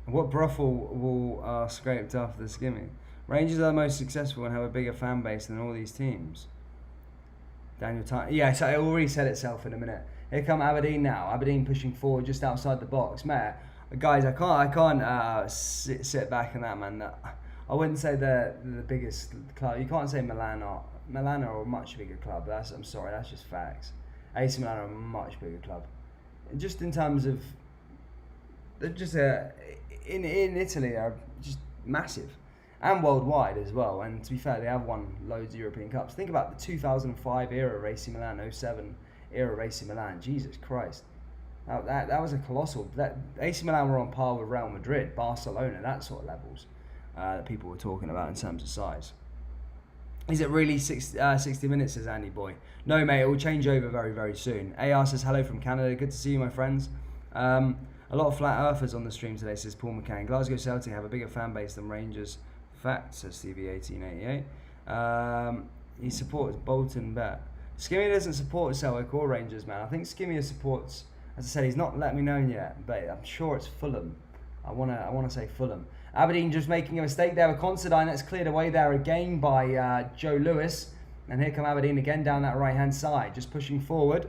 What brothel will scraped after the skimming? Rangers are the most successful and have a bigger fan base than all these teams. Daniel Tyne. Yeah, so it already said itself in a minute. Here come Aberdeen now. Aberdeen pushing forward just outside the box. Man, guys, I can't sit back in that, man. I wouldn't say they're the biggest club. You can't say Milan are a much bigger club. I'm sorry, that's just facts. AC Milan are a much bigger club. Just in terms of, they're just in Italy are just massive. And worldwide as well. And to be fair, they have won loads of European Cups. Think about the 2005 era AC Milan, 07 era AC Milan. Jesus Christ. That was a colossal. AC Milan were on par with Real Madrid, Barcelona, that sort of levels that people were talking about in terms of size. Is it really 60 minutes, says Andy Boy? No, mate, it will change over very, very soon. AR says, hello from Canada. Good to see you, my friends. A lot of flat earthers on the stream today, says Paul McCann. Glasgow Celtic have a bigger fan base than Rangers. Fact, says Stevie1888. He supports Bolton bet. Skimmy doesn't support Celtic or Rangers, man. I think Skimmy supports, as I said, he's not let me know yet, but I'm sure it's Fulham. I wanna say Fulham. Aberdeen just making a mistake there with Considine. That's cleared away there again by Joe Lewis. And here come Aberdeen again down that right hand side, just pushing forward.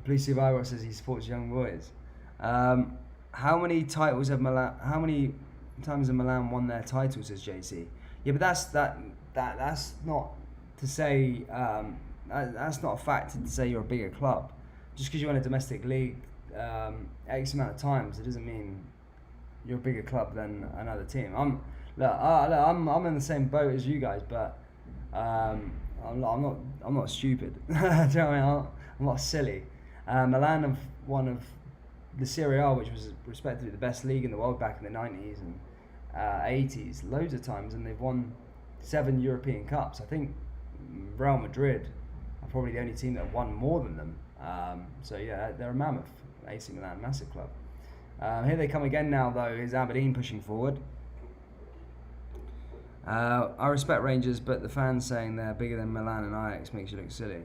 Blue Survivor says he supports young boys. How many times have Milan won their titles, says JC? Yeah, but that's not to say that's not a fact to say you're a bigger club. just because you win a domestic league X amount of times, it doesn't mean you're a bigger club than another team. I'm in the same boat as you guys, but I'm not stupid. Do you know what I mean? I'm not silly. Milan have one of the Serie A, which was respected to be the best league in the world back in the 90s and 80s, loads of times, and they've won 7 European Cups. I think Real Madrid are probably the only team that have won more than them. So yeah, they're a mammoth. AC Milan, massive club. Here they come again now, though. Is Aberdeen pushing forward? I respect Rangers, but the fans saying they're bigger than Milan and Ajax makes you look silly.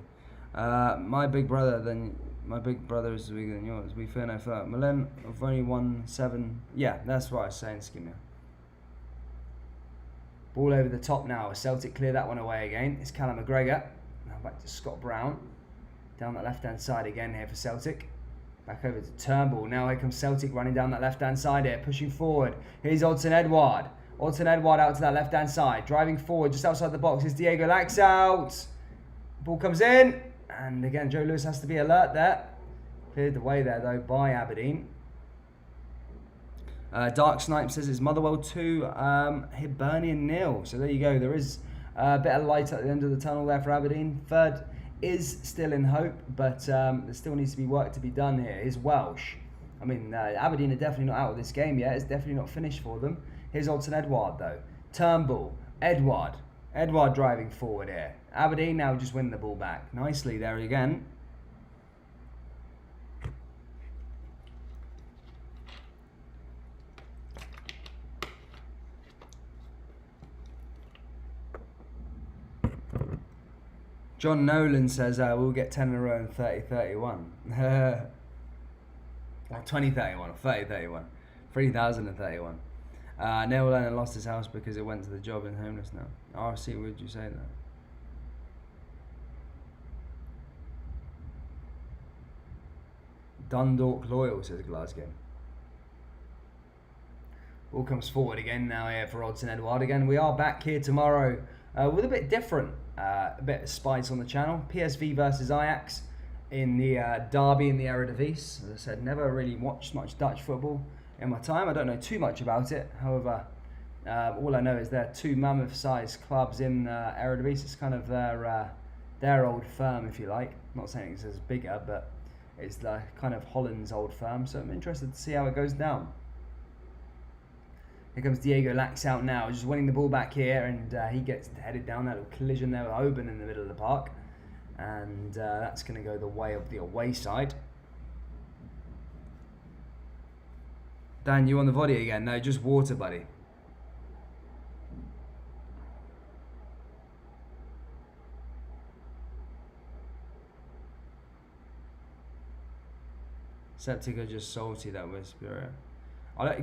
My big brother is bigger than yours. We fear no foe. Milan have only won 7. Yeah, that's what I was saying, Skimmer. Ball over the top now. Celtic clear that one away again. It's Callum McGregor. Now back to Scott Brown. Down that left-hand side again here for Celtic. Back over to Turnbull. Now here comes Celtic running down that left-hand side here, pushing forward. Here's Odsonne Edouard. Odsonne Edouard out to that left-hand side. Driving forward just outside the box. Here's Diego Lax out. Ball comes in. And again, Joe Lewis has to be alert there. Cleared the way there, though, by Aberdeen. Dark Snipe says it's Motherwell 2, Hibernian 0. So there you go. There is a bit of light at the end of the tunnel there for Aberdeen. Third is still in hope, but there still needs to be work to be done here. Here's Welsh. I mean, Aberdeen are definitely not out of this game yet. It's definitely not finished for them. Here's Odsonne Edouard, though. Turnbull. Edouard driving forward here. Aberdeen now just win the ball back. Nicely there again. John Nolan says we'll get 10 in a row in 30-31. Or 20-31 or 30-31. 3,031. Neil Lennon lost his house because it went to the job and homeless now. RC, would you say that? Dundalk Loyal, says Glasgow. Ball comes forward again now here for Odsonne Edouard. Again, we are back here tomorrow with a bit different, a bit of spice on the channel. PSV versus Ajax in the derby in the Eredivisie. As I said, never really watched much Dutch football in my time. I don't know too much about it. However, all I know is they're 2 mammoth-sized clubs in Eredivisie. It's kind of their old firm, if you like. I'm not saying it's as bigger, but it's the kind of Holland's old firm. So I'm interested to see how it goes down. Here comes Diego Lax out now, just winning the ball back here, and he gets headed down that little collision there with Oban in the middle of the park. And that's going to go the way of the away side. Dan, you on the body again? No, just water, buddy. Celtic are just salty, that was Spirit.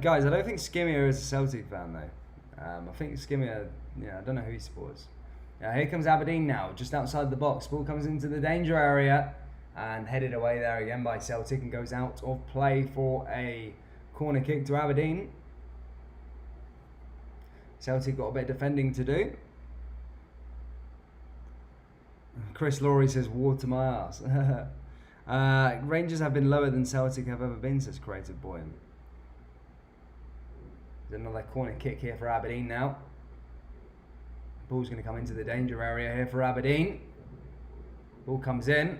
Guys, I don't think Skimmer is a Celtic fan, though. I think Skimmer, I don't know who he supports. Here comes Aberdeen now, just outside the box. Ball comes into the danger area and headed away there again by Celtic and goes out of play for a corner kick to Aberdeen. Celtic got a bit of defending to do. Chris Laurie says, water my ass. Rangers have been lower than Celtic have ever been, says Creative Boy. There's another corner kick here for Aberdeen now. Ball's going to come into the danger area here for Aberdeen. Ball comes in.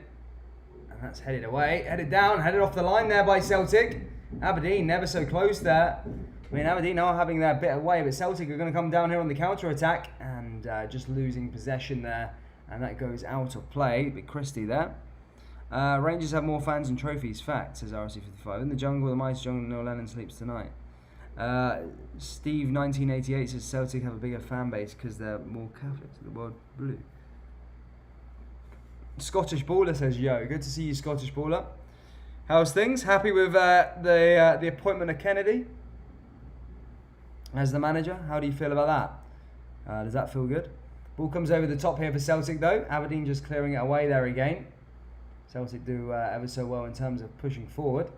And that's headed away. Headed down, headed off the line there by Celtic. Aberdeen never so close there. I mean, Aberdeen are having their bit of way, but Celtic are going to come down here on the counter-attack and just losing possession there. And that goes out of play. A bit Christie there. Rangers have more fans and trophies. Fact, says RC55. In the jungle, the mighty jungle, Neil Lennon sleeps tonight. Steve 1988 says Celtic have a bigger fan base because they're more Catholic to the world blue. Scottish Baller says, yo, good to see you, Scottish Baller. How's things? Happy with the appointment of Kennedy as the manager? How do you feel about that? Does that feel good? Ball comes over the top here for Celtic, though. Aberdeen just clearing it away there again. Celtic do ever so well in terms of pushing forward.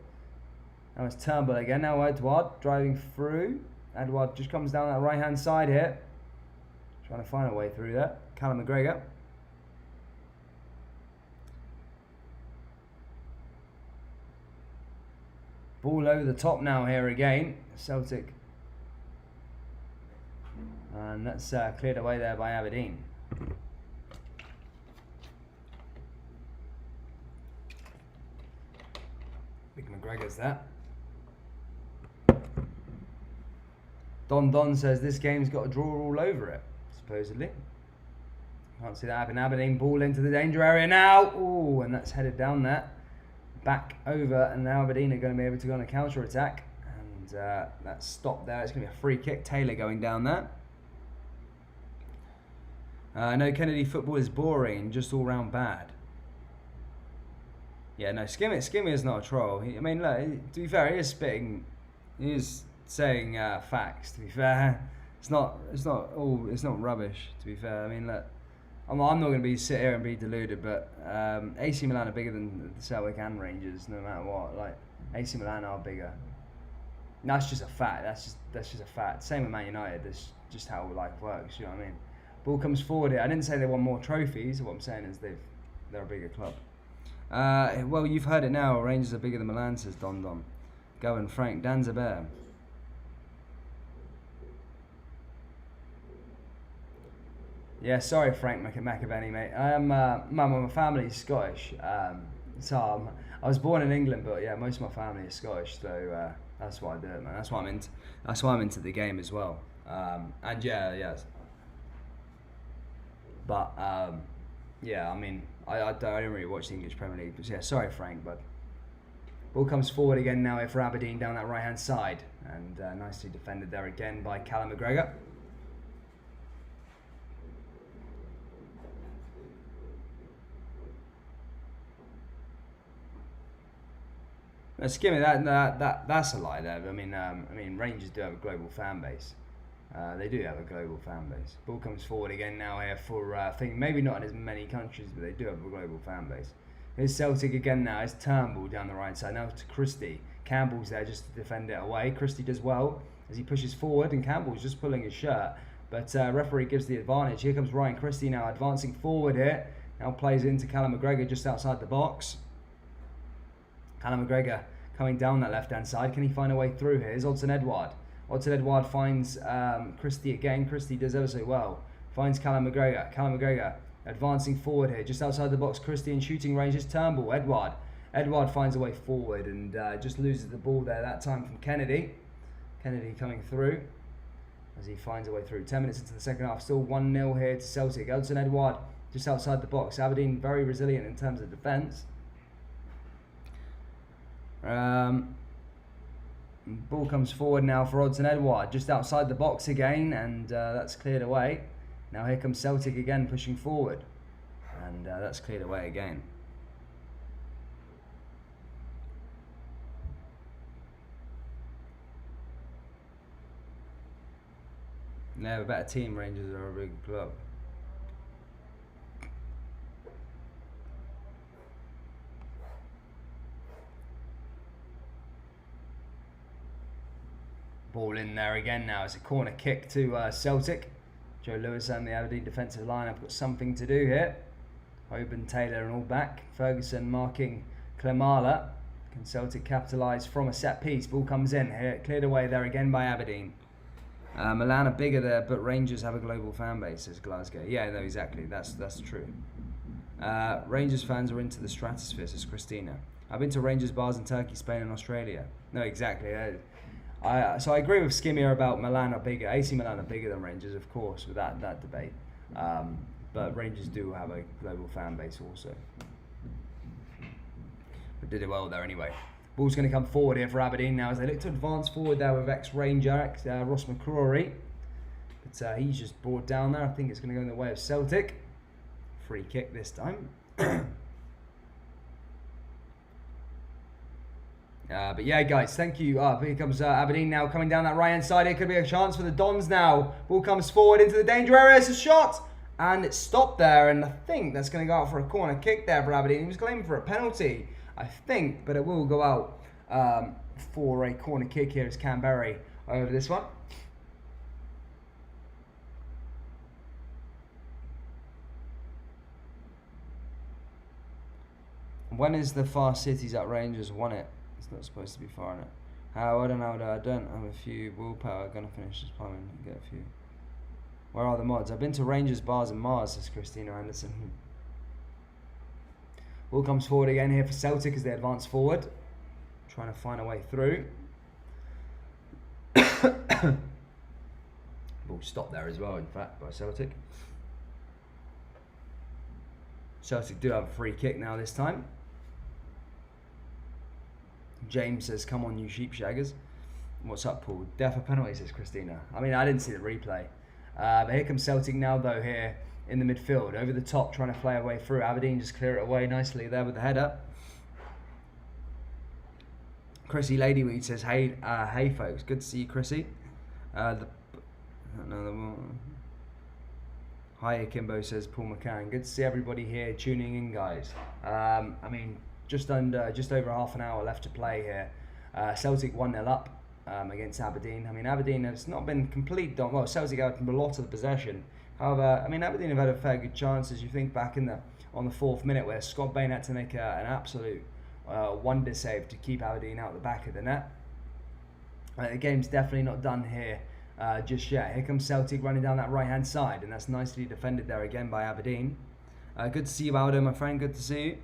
Now it's Turnbull again. Now Edouard driving through. Edouard just comes down that right-hand side here. Trying to find a way through there. Callum McGregor. Ball over the top now here again, Celtic. And that's cleared away there by Aberdeen. Big McGregor's that. Don says this game's got a draw all over it, supposedly. Can't see that happen. Aberdeen ball into the danger area now. Ooh, and that's headed down there. Back over, and now Aberdeen are going to be able to go on a counter attack. And that's stopped there. It's going to be a free kick. Taylor going down there. No, Kennedy football is boring, just all round bad. Yeah, no, Skimmy is not a troll. I mean, look, to be fair, he is spitting. He is saying facts. To be fair, it's not rubbish. To be fair, I mean, look, I'm not going to sit here and be deluded, but AC Milan are bigger than the Celtic and Rangers, no matter what. Like, AC Milan are bigger. And that's just a fact. That's just a fact. Same with Man United. That's just how life works. You know what I mean? Ball comes forward here. I didn't say they won more trophies. What I'm saying is they're a bigger club. Well, you've heard it now. Rangers are bigger than Milan, says Don. Go and Frank. Dan's a bear. Yeah, sorry, Frank McAvenny, mate. My family's Scottish, so I was born in England, but yeah, most of my family is Scottish, so that's why I do it, man. That's why I'm into the game as well. And yeah. But yeah, I mean, I don't really watch the English Premier League, but yeah, sorry, Frank, but ball comes forward again now here for Aberdeen down that right-hand side, and nicely defended there again by Callum McGregor. Skimmy, that's a lie there. I mean, Rangers do have a global fan base. They do have a global fan base. Ball comes forward again now here for, I think, maybe not in as many countries, but they do have a global fan base. Here's Celtic again now. It's Turnbull down the right side. Now to Christie. Campbell's there just to defend it away. Christie does well as he pushes forward, and Campbell's just pulling his shirt. But referee gives the advantage. Here comes Ryan Christie now advancing forward here. Now plays into Callum McGregor just outside the box. Callum McGregor coming down that left-hand side. Can he find a way through here? Here's Odsonne Edouard. Odsonne Edouard finds Christie again. Christie does ever so well. Finds Callum McGregor. Callum McGregor advancing forward here. Just outside the box, Christie in shooting range is Turnbull. Edouard finds a way forward and just loses the ball there that time from Kennedy. Kennedy coming through as he finds a way through. 10 minutes into the second half. Still 1-0 here to Celtic. Odsonne Edouard just outside the box. Aberdeen very resilient in terms of defence. Ball comes forward now for Odsonne Edouard, just outside the box again, and that's cleared away. Now here comes Celtic again pushing forward, and that's cleared away again. They have a better team. Rangers are a big club. Ball in there again now. It's a corner kick to Celtic. Joe Lewis and the Aberdeen defensive line have got something to do here. Hoban, Taylor and all back. Ferguson marking Klimala. Can Celtic capitalise from a set piece? Ball comes in here. Cleared away there again by Aberdeen. Milan are bigger there, but Rangers have a global fan base, says Glasgow. Yeah, no, exactly. That's true. Rangers fans are into the stratosphere, says Christina. I've been to Rangers bars in Turkey, Spain and Australia. No, exactly. So I agree with Skimmier about Milan are bigger. AC Milan are bigger than Rangers, of course, with that debate. But Rangers do have a global fan base also. But did it well there anyway. Ball's going to come forward here for Aberdeen now as they look to advance forward there with ex-Ranger, Ross McCrory. But he's just brought down there. I think it's going to go in the way of Celtic. Free kick this time. But yeah, guys, thank you. Here comes Aberdeen now coming down that right-hand side. It could be a chance for the Dons now. Ball comes forward into the danger area. It's a shot. And it's stopped there. And I think that's going to go out for a corner kick there for Aberdeen. He was claiming for a penalty, I think. But it will go out for a corner kick here. It's Canberra over this one. When is the Far Cities at Rangers won it? It's not supposed to be far enough. I don't know. I don't have a few willpower. Gonna finish this plumbing and get a few. Where are the mods? I've been to Rangers, Bars and Mars, says Christina Anderson. Ball comes forward again here for Celtic as they advance forward. Trying to find a way through. Ball stopped there as well, in fact, by Celtic. Celtic do have a free kick now this time. James says, come on, you sheep shaggers. What's up, Paul? Death for penalty, says Christina. I mean, I didn't see the replay. But here comes Celtic now, though, here in the midfield. Over the top, trying to play a way through. Aberdeen just clear it away nicely there with the header. Chrissy Ladyweed says, hey, folks. Good to see you, Chrissy. Another one. Hi, Akimbo, says Paul McCann. Good to see everybody here tuning in, guys. I mean, just over half an hour left to play here. Celtic 1-0 up against Aberdeen. I mean, Aberdeen has not been complete. Well, Celtic had a lot of the possession. However, I mean, Aberdeen have had a fair good chance as you think back on the 4th minute where Scott Bain had to make an absolute wonder save to keep Aberdeen out the back of the net. The game's definitely not done here just yet. Here comes Celtic running down that right-hand side, and that's nicely defended there again by Aberdeen. Good to see you, Aldo, my friend. Good to see you.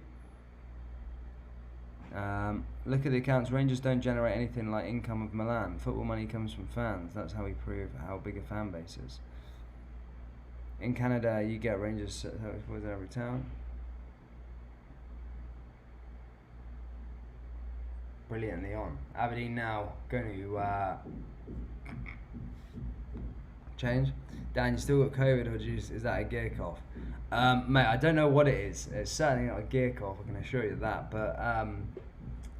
Look at the accounts. Rangers don't generate anything like income of Milan. Football money comes from fans. That's how we prove how big a fan base is. In Canada, you get Rangers in every town. Brilliantly on. Aberdeen now going to change. Dan, you still got COVID, or is that a gear cough? Mate, I don't know what it is. It's certainly not a gear cough, I can assure you that. But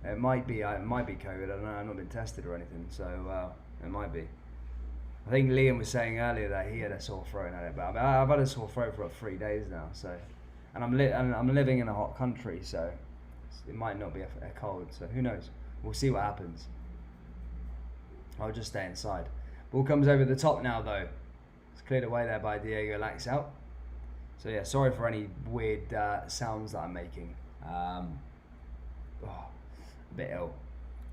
it might be COVID. I don't know. I've not been tested or anything, so it might be. I think Liam was saying earlier that he had a sore throat and had it, but I've had a sore throat for 3 days now. So, and I'm living in a hot country, so it might not be a cold. So who knows? We'll see what happens. I'll just stay inside. Ball comes over the top now, though. It's cleared away there by Diego Laxalt. So yeah, sorry for any weird sounds that I'm making. A bit ill.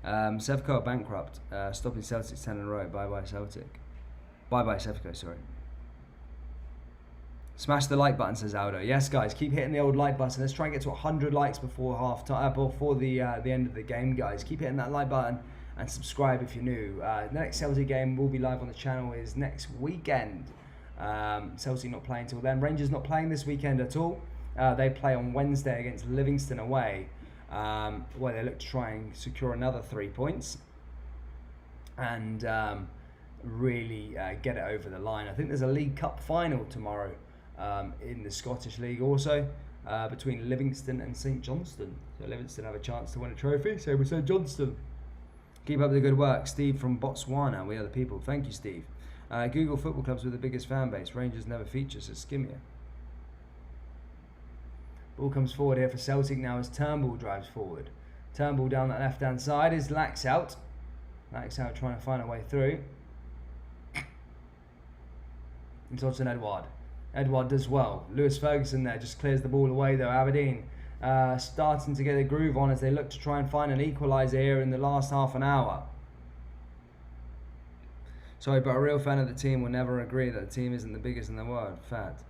Sevco are bankrupt. Stopping Celtic 10 in a row. Bye-bye Celtic. Bye-bye Sevco, sorry. Smash the like button, says Aldo. Yes, guys, keep hitting the old like button. Let's try and get to 100 likes before before the end of the game, guys. Keep hitting that like button and subscribe if you're new. The next Celtic game will be live on the channel is next weekend. Celtic not playing till then. Rangers not playing this weekend at all. They play on Wednesday against Livingston away, where they look to try and secure another 3 points and really get it over the line. I think there's a League Cup final tomorrow in the Scottish League also between Livingston and St Johnstone. So Livingston have a chance to win a trophy, so with St Johnstone. Keep up the good work. Steve from Botswana, we are the people. Thank you, Steve. Google football clubs with the biggest fan base. Rangers never feature, says Skimia. Ball comes forward here for Celtic now as Turnbull drives forward. Turnbull down that left-hand side is Laxalt. Laxalt trying to find a way through. It's Odson Edouard. Edouard does well. Lewis Ferguson there just clears the ball away though. Aberdeen starting to get a groove on as they look to try and find an equaliser here in the last half an hour. Sorry, but a real fan of the team will never agree that the team isn't the biggest in the world. Fact.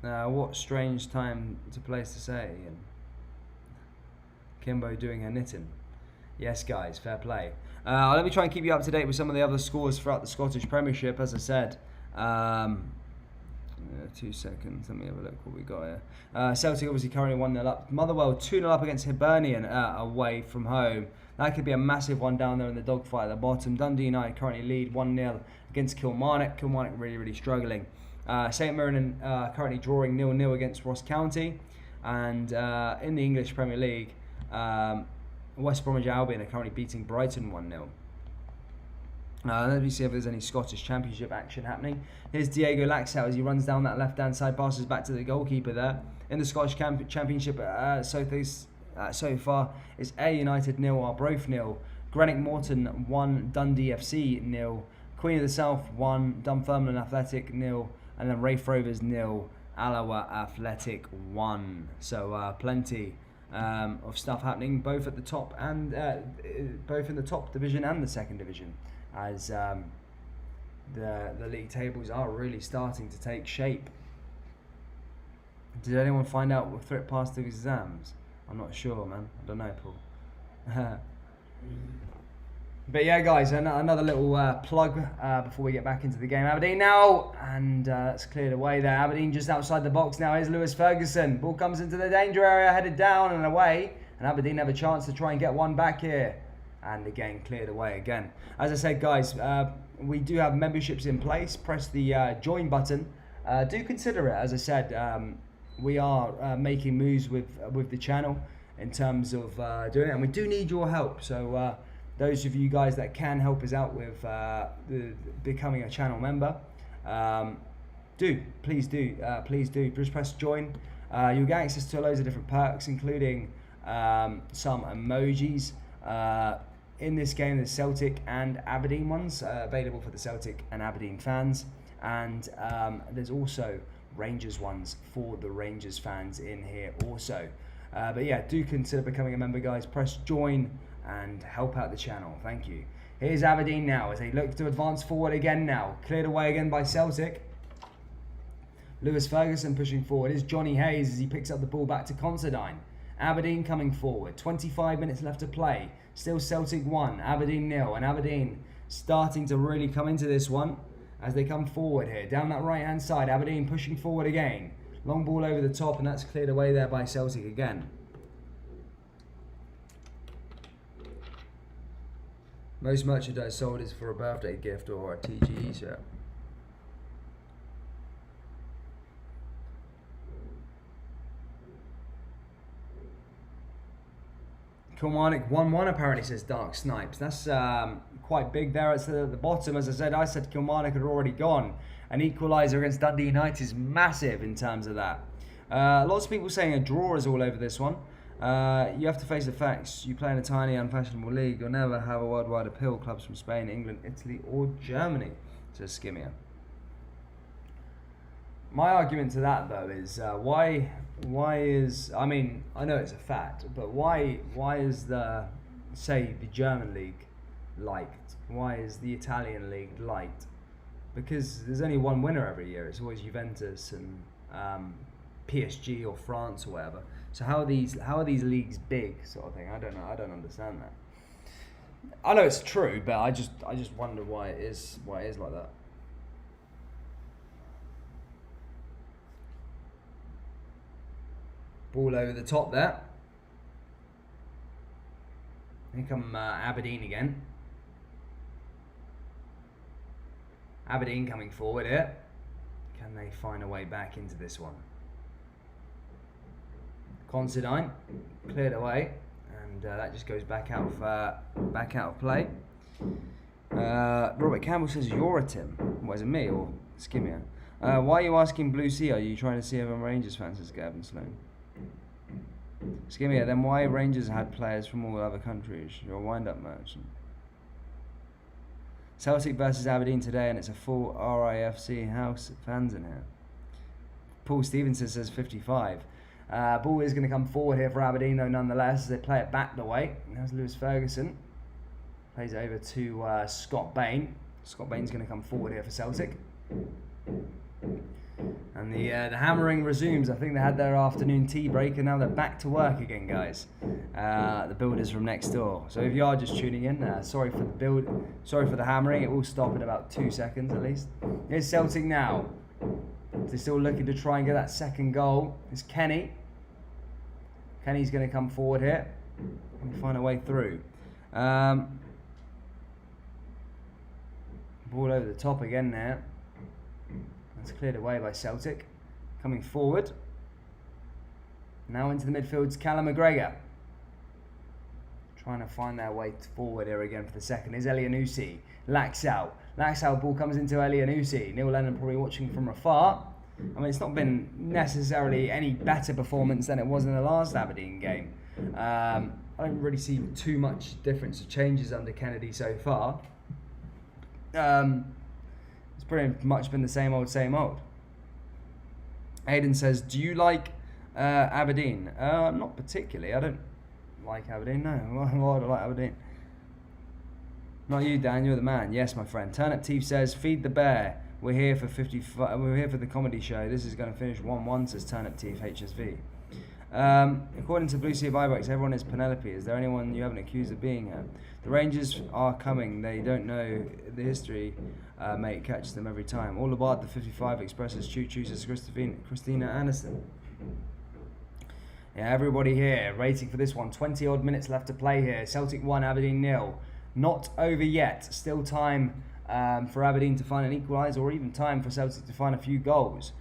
What strange time to place to say. And Kimbo doing her knitting. Yes, guys, fair play. Let me try and keep you up to date with some of the other scores throughout the Scottish Premiership. As I said, 2 seconds. Let me have a look what we got here. Celtic obviously currently 1-0 up. Motherwell 2-0 up against Hibernian away from home. That could be a massive one down there in the dogfight at the bottom. Dundee United currently lead 1-0 against Kilmarnock. Kilmarnock really struggling. St Mirren currently drawing 0-0 against Ross County. And in the English Premier League, West Bromwich Albion are currently beating Brighton 1-0. Let me see if there's any Scottish Championship action happening. Here's Diego Laxalt as he runs down that left-hand side, passes back to the goalkeeper there. In the Scottish Championship so far, it's Ayr United 0, Arbroath 0, Greenock Morton 1, Dundee FC 0, Queen of the South 1, Dunfermline Athletic 0, and then Raith Rovers 0, Alloa Athletic 1. So plenty of stuff happening both at the top and both in the top division and the second division, as the league tables are really starting to take shape. Did anyone find out what Threat passed the exams? I'm not sure, man. I don't know, Paul. But yeah, guys, another little plug before we get back into the game. Aberdeen now, and that's cleared away there. Aberdeen just outside the box now. Here's Lewis Ferguson. Ball comes into the danger area, headed down and away. And Aberdeen have a chance to try and get one back here. And again, cleared away again. As I said, guys, we do have memberships in place. Press the join button. Do consider it. As I said, we are making moves with the channel in terms of doing it. And we do need your help. So those of you guys that can help us out with becoming a channel member, please do. Just press join. You'll get access to loads of different perks, including some emojis. In this game, there's Celtic and Aberdeen ones available for the Celtic and Aberdeen fans, and there's also Rangers ones for the Rangers fans in here also. But yeah, do consider becoming a member, guys. Press join and help out the channel. Thank you. Here's Aberdeen now as they look to advance forward again now. Cleared away again by Celtic. Lewis Ferguson pushing forward. Here's Johnny Hayes as he picks up the ball back to Considine. Aberdeen coming forward. 25 minutes left to play. Still Celtic 1, Aberdeen 0. And Aberdeen starting to really come into this one as they come forward here. Down that right hand side, Aberdeen pushing forward again. Long ball over the top, and that's cleared away there by Celtic again. Most merchandise sold is for a birthday gift or a TGE shirt. Kilmarnock 1-1 apparently, says Dark Snipes. That's quite big there at the bottom. As I said Kilmarnock had already gone. An equaliser against Dundee United is massive in terms of that. Lots of people saying a draw is all over this one. You have to face the facts. You play in a tiny, unfashionable league. You'll never have a worldwide appeal. Clubs from Spain, England, Italy, or Germany, says Skimmier. My argument to that, though, is why is, I mean, I know it's a fact, but why is the German league liked? Why is the Italian league liked? Because there's only one winner every year. It's always Juventus and PSG or France or whatever. So how are these leagues big, sort of thing? I don't know. I don't understand that. I know it's true, but I just wonder why it is like that. Ball over the top there. Here come Aberdeen again. Aberdeen coming forward here. Can they find a way back into this one? Considine cleared away, and that just goes back out of play. Robert Campbell says you're a Tim. What is it, me or Skimmier? Why are you asking Blue Sea? Are you trying to see if I'm Rangers fans? Says Gavin Sloan. Skimmier, then why Rangers had players from all other countries? You're a wind-up merchant. Celtic versus Aberdeen today, and it's a full RIFC house fans in here. Paul Stevenson says 55. Ball is going to come forward here for Aberdeen, though, nonetheless, as they play it back the way. There's Lewis Ferguson. Plays it over to Scott Bain. Scott Bain's going to come forward here for Celtic. And the hammering resumes. I think they had their afternoon tea break, and now they're back to work again, guys. The builders from next door. So if you are just tuning in, sorry for the hammering. It will stop in about 2 seconds at least. Here's Celtic now. They're still looking to try and get that second goal. It's Kenny. Kenny's going to come forward here and find a way through. Ball over the top again there. That's cleared away by Celtic. Coming forward. Now into the midfield's Callum McGregor. Trying to find their way forward here again for the second. Is Elianusi. Laxalt. Laxalt ball comes into Elianusi. Neil Lennon probably watching from afar. I mean, it's not been necessarily any better performance than it was in the last Aberdeen game. I don't really see too much difference of changes under Kennedy so far. It's pretty much been the same old, same old. Aiden says, do you like Aberdeen. Not particularly. I don't like Aberdeen. No, why would I like Aberdeen? Not you, Dan. You're the man. Yes, my friend. Turnip Teeth says, "Feed the bear. We're here for 55. We're here for the comedy show. This is going to finish 1-1." Says Turnip Teeth HSV. According to Blue Sea Vibrax, everyone is Penelope. Is there anyone you haven't accused of being her? The Rangers are coming. They don't know the history. Mate, catches them every time. All about the 55 expresses choo-choo, says Christina Anderson. Yeah, everybody here rating for this one. 20 odd minutes left to play here. Celtic 1, Aberdeen 0. Not over yet. Still time for Aberdeen to find an equaliser, or even time for Celtic to find a few goals,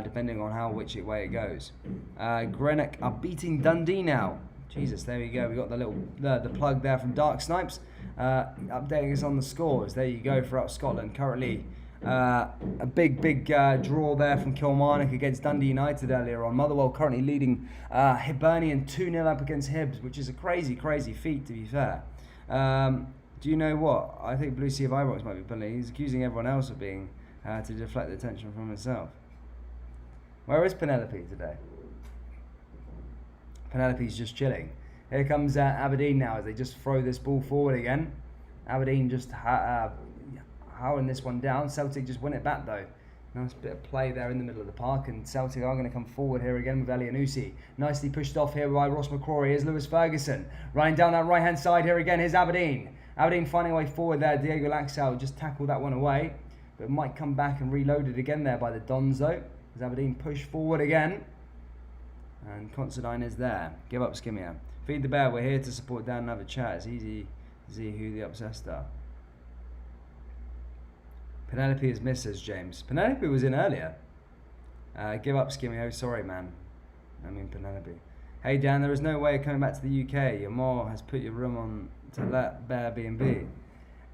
depending on which way it goes. Greenock are beating Dundee now. Jesus, there we go. We got the plug there from Dark Snipes, updating us on the scores. There you go throughout Scotland. Currently, a big draw there from Kilmarnock against Dundee United earlier on. Motherwell currently leading Hibernian 2-0 up against Hibs, which is a crazy feat, to be fair. Do you know what? I think Blue Sea of Ibrox might be penalty. He's accusing everyone else of being to deflect the attention from himself. Where is Penelope today? Penelope's just chilling. Here comes Aberdeen now as they just throw this ball forward again. Aberdeen just howling this one down. Celtic just win it back though. Nice bit of play there in the middle of the park, and Celtic are going to come forward here again with Elianusi. Nicely pushed off here by Ross McCrory. Here's Lewis Ferguson running down that right hand side here again. Here's Aberdeen. Aberdeen finding a way forward there. Diego Laxalt just tackled that one away, but might come back and reload it again there by the Dons though, as Aberdeen push forward again. And Considine is there. Give up, Skimmier. Feed the bear. We're here to support Dan and have a chat. It's easy to see who the obsessed are. Penelope is missed, says James. Penelope was in earlier. Give up, Skimmy. Oh, sorry, man. I mean Penelope. Hey, Dan, there is no way of coming back to the UK. Your mom has put your room on to let Bear B&B.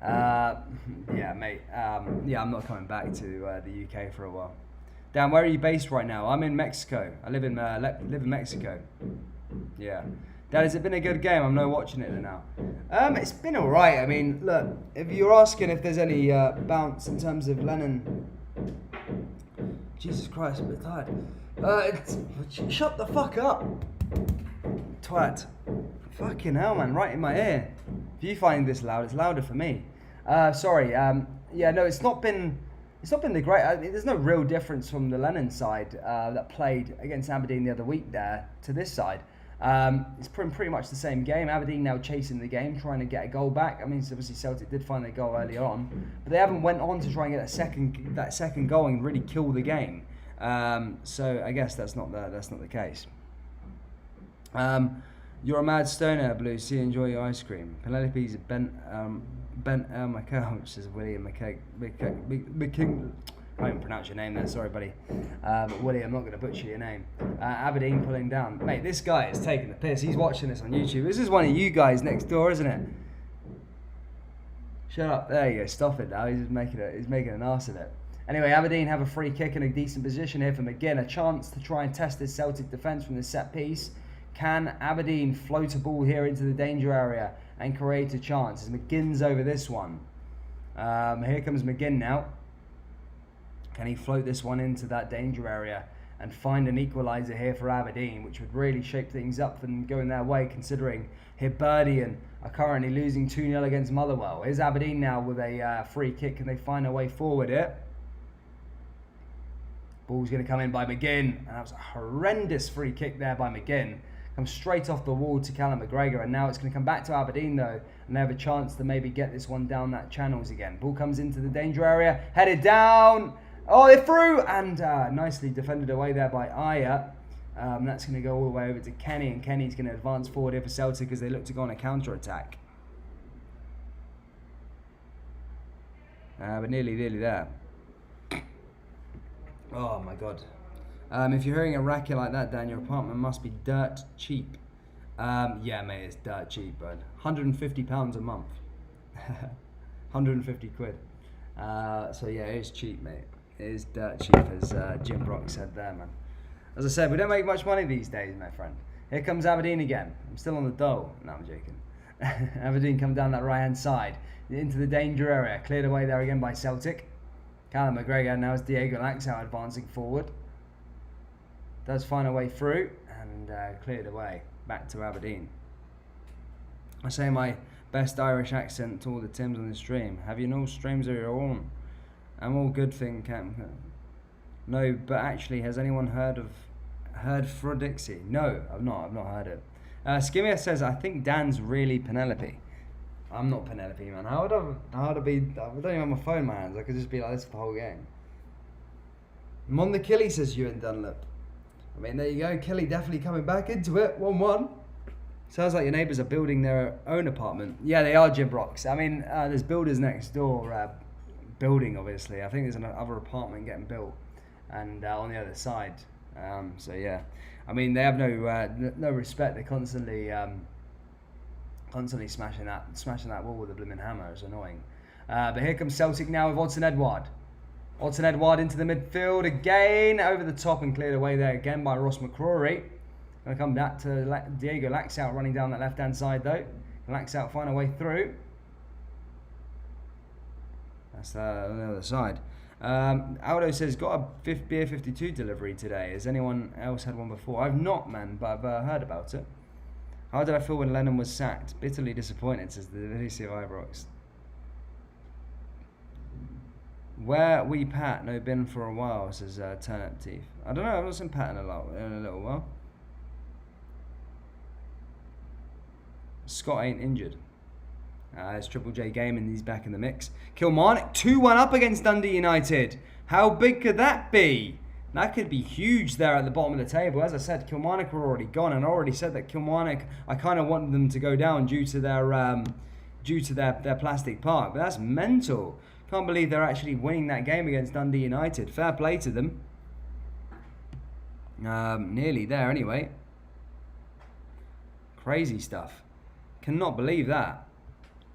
Yeah, mate. Yeah, I'm not coming back to the UK for a while. Dan, where are you based right now? I'm in Mexico. I live in Mexico. Yeah. Dad, has it been a good game? I'm not watching it now. It's been alright. I mean, look, if you're asking if there's any bounce in terms of Lennon... Jesus Christ, I'm a bit tired. Shut the fuck up. Twat. Fucking hell, man, right in my ear. If you find this loud, it's louder for me. Sorry, yeah, no, it's not been the great... I mean, there's no real difference from the Lennon side that played against Aberdeen the other week there to this side. It's pretty much the same game. Aberdeen now chasing the game, trying to get a goal back. I mean, obviously Celtic did find their goal early on, but they haven't went on to try and get that second goal and really kill the game. So I guess that's not the case. You're a mad stoner, Blue. See, enjoy your ice cream. Penelope's bent Michael, which is William McKing. I can't even pronounce your name there, sorry buddy. But Willie, I'm not going to butcher your name. Aberdeen pulling down. Mate, this guy is taking the piss. He's watching this on YouTube. This is one of you guys next door, isn't it? Shut up. There you go. Stop it now. He's making an arse of it. Anyway, Aberdeen have a free kick in a decent position here for McGinn. A chance to try and test this Celtic defence from the set piece. Can Aberdeen float a ball here into the danger area and create a chance? As McGinn's over this one. Here comes McGinn now. Can he float this one into that danger area and find an equaliser here for Aberdeen, which would really shape things up and go in their way, considering Hibernian are currently losing 2-0 against Motherwell. Here's Aberdeen now with a free kick. Can they find a way forward here? Ball's going to come in by McGinn, and that was a horrendous free kick there by McGinn. Comes straight off the wall to Callum McGregor, and now it's going to come back to Aberdeen though, and they have a chance to maybe get this one down that channels again. Ball comes into the danger area, headed down. Oh, they're through, and nicely defended away there by Aya. That's going to go all the way over to Kenny, and Kenny's going to advance forward here for Celtic as they look to go on a counter-attack. But nearly there. Oh my God. If you're hearing a racket like that, Dan, your apartment must be dirt cheap. Yeah, mate, it's dirt cheap, bud. £150 a month. 150 quid. So yeah, it is cheap, mate. It is dirt cheap, as Jim Brock said there, man. As I said, we don't make much money these days, my friend. Here comes Aberdeen again. I'm still on the dole. No, I'm joking. Aberdeen come down that right-hand side into the danger area. Cleared away there again by Celtic. Callum McGregor, now it's Diego Laxalt advancing forward. Does find a way through, cleared away back to Aberdeen. I say my best Irish accent to all the Tims on the stream. Have you no streams of your own? I'm all good thing, Cam. No, but actually, has anyone heard Fro Dixie? No, I've not heard it. Skimmer says, I think Dan's really Penelope. I'm not Penelope, man. How would I be? I don't even have my phone in my hands. I could just be like this for the whole game. Mon the Killy, says Ewan Dunlop. I mean, there you go. Kelly definitely coming back into it. 1-1. Sounds like your neighbours are building their own apartment. Yeah, they are, Gibrocks. I mean, there's builders next door building, obviously. I think there's another apartment getting built, and on the other side. So yeah, I mean, they have no respect. They're constantly smashing that wall with a blooming hammer. It's annoying. But here comes Celtic now with Odsonne Edouard. Odsonne Edouard into the midfield again, over the top and cleared away there again by Ross McCrory. Going to come back to Diego Laxalt running down that left-hand side though. Laxalt find a way through. That's on the other side. Aldo says, got a beer 52 delivery today. Has anyone else had one before? I've not, man, but I've heard about it. How did I feel when Lennon was sacked? Bitterly disappointed, says the Lucy of Ibrox. Where we Pat? No been for a while, says Turnip Teeth. I don't know, I've not seen Pat in a little while. Scott ain't injured. It's Triple J game and he's back in the mix. Kilmarnock 2-1 up against Dundee United. How big could that be? That could be huge there at the bottom of the table. As I said, Kilmarnock were already gone, and I already said that Kilmarnock, I kind of wanted them to go down due to their plastic park. But that's mental. Can't believe they're actually winning that game against Dundee United. Fair play to them. Nearly there anyway. Crazy stuff. Cannot believe that.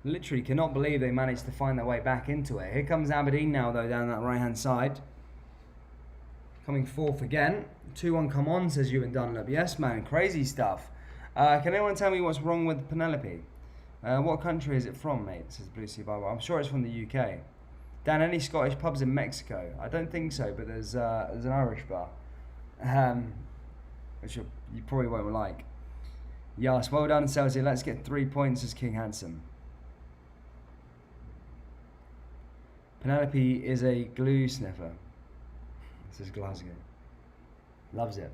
Literally cannot believe they managed to find their way back into it. Here comes Aberdeen now though, down that right hand side. Coming fourth again. 2-1 come on, says Ewan Dunlop. Yes man, crazy stuff. Can anyone tell me what's wrong with Penelope? What country is it from, mate? Says Blue Sea Bible. I'm sure it's from the UK. Dan, any Scottish pubs in Mexico? I don't think so, but there's an Irish bar. Which you probably won't like. Yes, well done Celtic. Let's get 3 points, as King Handsome. Penelope is a glue sniffer. This is Glasgow. Loves it.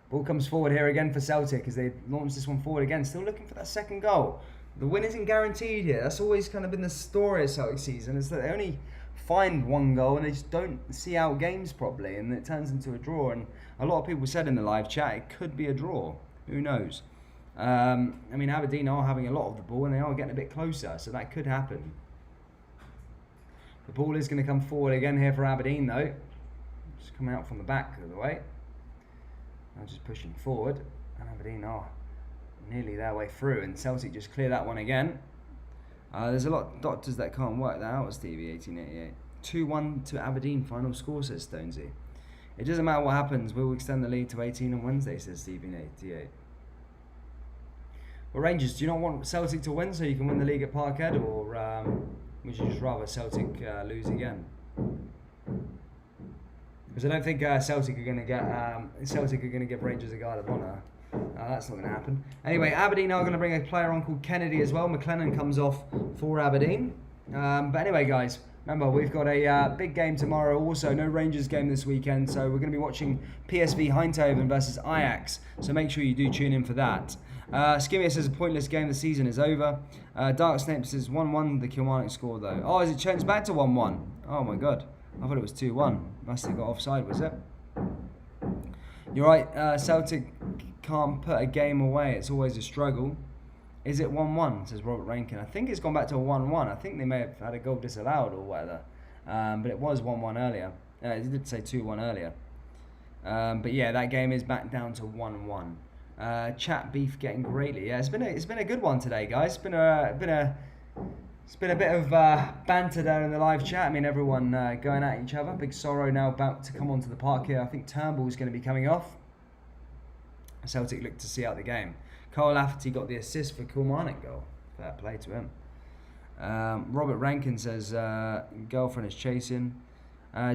Ball comes forward here again for Celtic as they launch this one forward again. Still looking for that second goal. The win isn't guaranteed here. That's always kind of been the story of Celtic season, is that they only find one goal and they just don't see out games properly, and it turns into a draw. And a lot of people said in the live chat it could be a draw. Who knows? I mean, Aberdeen are having a lot of the ball and they are getting a bit closer, so that could happen. The ball is going to come forward again here for Aberdeen though. Just coming out from the back of the way. Now just pushing forward, and Aberdeen are nearly their way through, and Celtic just clear that one again. There's a lot of doctors that can't work that out, Stevie 1888. 2-1 to Aberdeen final score, says Stonesy. It doesn't matter what happens, we'll extend the lead to 18 on Wednesday, says Stevie 88. Well, Rangers, do you not want Celtic to win so you can win the league at Parkhead, or would you just rather Celtic lose again? Because I don't think Celtic are going to give Rangers a guard of honour. That's not going to happen. Anyway, Aberdeen are going to bring a player on called Kennedy as well. McLennan comes off for Aberdeen. But anyway, guys, remember we've got a big game tomorrow. Also, no Rangers game this weekend, so we're going to be watching PSV Eindhoven versus Ajax. So make sure you do tune in for that. Skimmy says a pointless game. The season is over. Dark Snape says 1-1. The Kilmarnock score though. Oh, is it changed back to 1-1? Oh my god, I thought it was 2-1. Must have got offside, was it? You're right. Celtic can't put a game away. It's always a struggle. Is it 1-1? Says Robert Rankin. I think it's gone back to 1-1. I think they may have had a goal disallowed or whatever. But it was 1-1 earlier. It did say 2-1 earlier. But yeah, that game is back down to 1-1. Chat beef getting greatly. Yeah, it's been a good one today, guys. It's been a bit of banter there in the live chat. I mean, everyone going at each other. Big Sorrow now about to come onto the park here. I think Turnbull's going to be coming off. Celtic look to see out the game. Cole Lafferty got the assist for Kilmarnock goal. Fair play to him. Robert Rankin says girlfriend is chasing.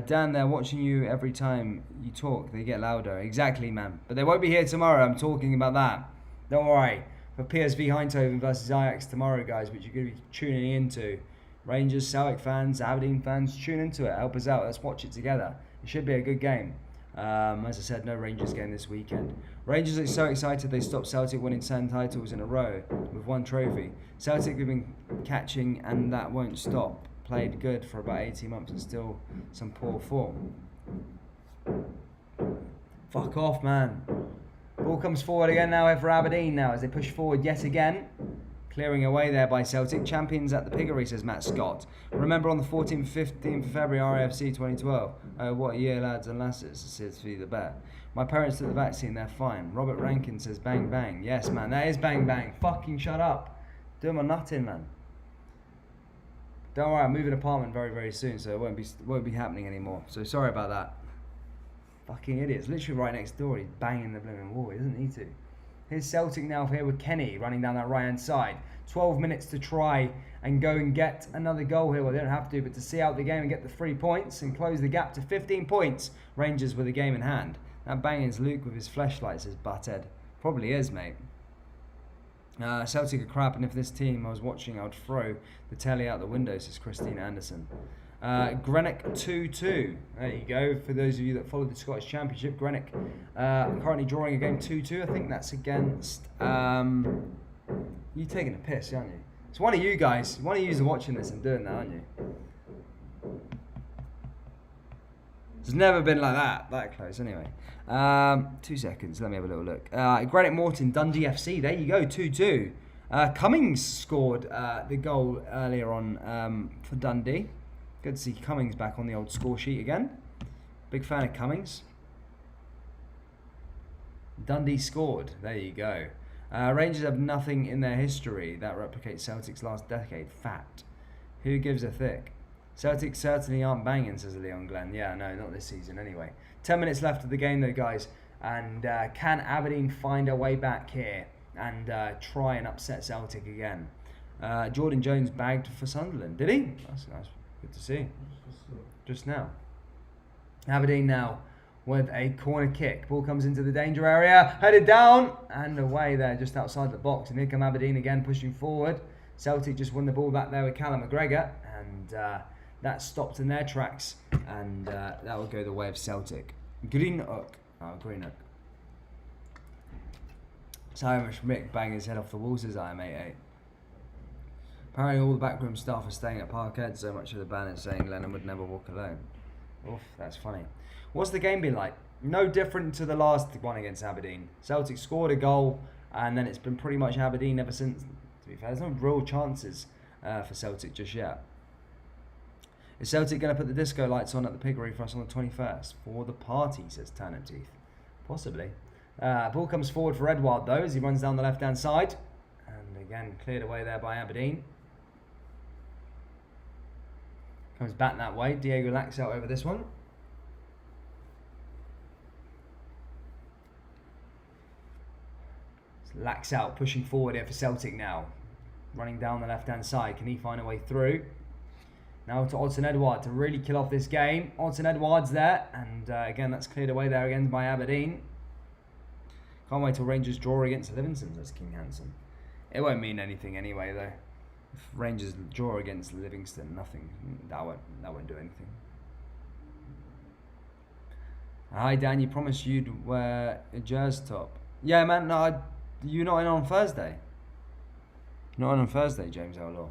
Dan, they're watching you every time you talk. They get louder. Exactly, man. But they won't be here tomorrow. I'm talking about that. Don't worry. For PSV Eindhoven versus Ajax tomorrow, guys, which you're going to be tuning into. Rangers, Celtic fans, Aberdeen fans, tune into it. Help us out. Let's watch it together. It should be a good game. As I said, no Rangers game this weekend. Rangers are so excited they stopped Celtic winning 10 titles in a row with one trophy. Celtic have been catching and that won't stop. Played good for about 18 months and still some poor form. Fuck off, man. Ball comes forward again now for Aberdeen now as they push forward yet again. Clearing away there by Celtic. Champions at the piggery, says Matt Scott. Remember on the 14th, 15th of February, RFC 2012. What a year, lads and lasses, says Fee the Bet. My parents took the vaccine, they're fine. Robert Rankin says bang bang. Yes, man, that is bang bang. Fucking shut up. Doing my nutting, man. Don't worry, I'm moving apartment very, very soon, so it won't be happening anymore. So sorry about that. Fucking idiots. Literally right next door, he's banging the blooming wall. He doesn't need to. Here's Celtic now here with Kenny running down that right-hand side. 12 minutes to try and go and get another goal here. Well, they don't have to, but to see out the game and get the 3 points and close the gap to 15 points. Rangers with a game in hand. That banging's Luke with his fleshlight, says Butthead. Probably is, mate. Celtic are crap, and if this team I was watching, I would throw the telly out the window, says Christine Anderson. Greenock 2-2. There you go. For those of you that follow the Scottish Championship, Greenock currently drawing a game 2-2. I think that's against... you taking a piss, aren't you? It's one of you guys. One of you are watching this and doing that, aren't you? It's never been like that close anyway. 2 seconds, let me have a little look. Greenock Morton, Dundee FC, there you go, 2-2. Cummings scored the goal earlier on for Dundee. Good to see Cummings back on the old score sheet again. Big fan of Cummings. Dundee scored, there you go. Rangers have nothing in their history that replicates Celtic's last decade. Fact. Who gives a thick? Celtic certainly aren't banging, says Leon Glenn. Yeah, no, not this season anyway. 10 minutes left of the game though, guys. And can Aberdeen find a way back here and try and upset Celtic again? Jordan Jones bagged for Sunderland. Did he? That's nice. Good to see. Just now. Aberdeen now with a corner kick. Ball comes into the danger area. Headed down and away there just outside the box. And here come Aberdeen again pushing forward. Celtic just won the ball back there with Callum McGregor. And that stopped in their tracks. And that will go the way of Celtic. Greenock. Oh, Greenock. Simon Schmidt banging his head off the wall, says I am 88. Apparently all the backroom staff are staying at Parkhead, so much of the banner saying Lennon would never walk alone. Oof, that's funny. What's the game been like? No different to the last one against Aberdeen. Celtic scored a goal, and then it's been pretty much Aberdeen ever since. To be fair, there's no real chances for Celtic just yet. Is Celtic going to put the disco lights on at the piggery for us on the 21st? For the party, says Tannip Teeth. Possibly. Ball comes forward for Edouard, though, as he runs down the left-hand side. And again, cleared away there by Aberdeen. Comes back that way. Diego Laxalt over this one. Laxalt pushing forward here for Celtic now. Running down the left-hand side. Can he find a way through? Now to Odsonne Edouard to really kill off this game. Odsonne Edouard's there. And again, that's cleared away there again by Aberdeen. Can't wait till Rangers draw against Livingston, says King Hansen. It won't mean anything anyway, though. If Rangers draw against Livingston, nothing. That won't do anything. Hi Dan, you promised you'd wear a Jazz top. Yeah, man. No, you're not in on Thursday. Not on Thursday, James Outlaw.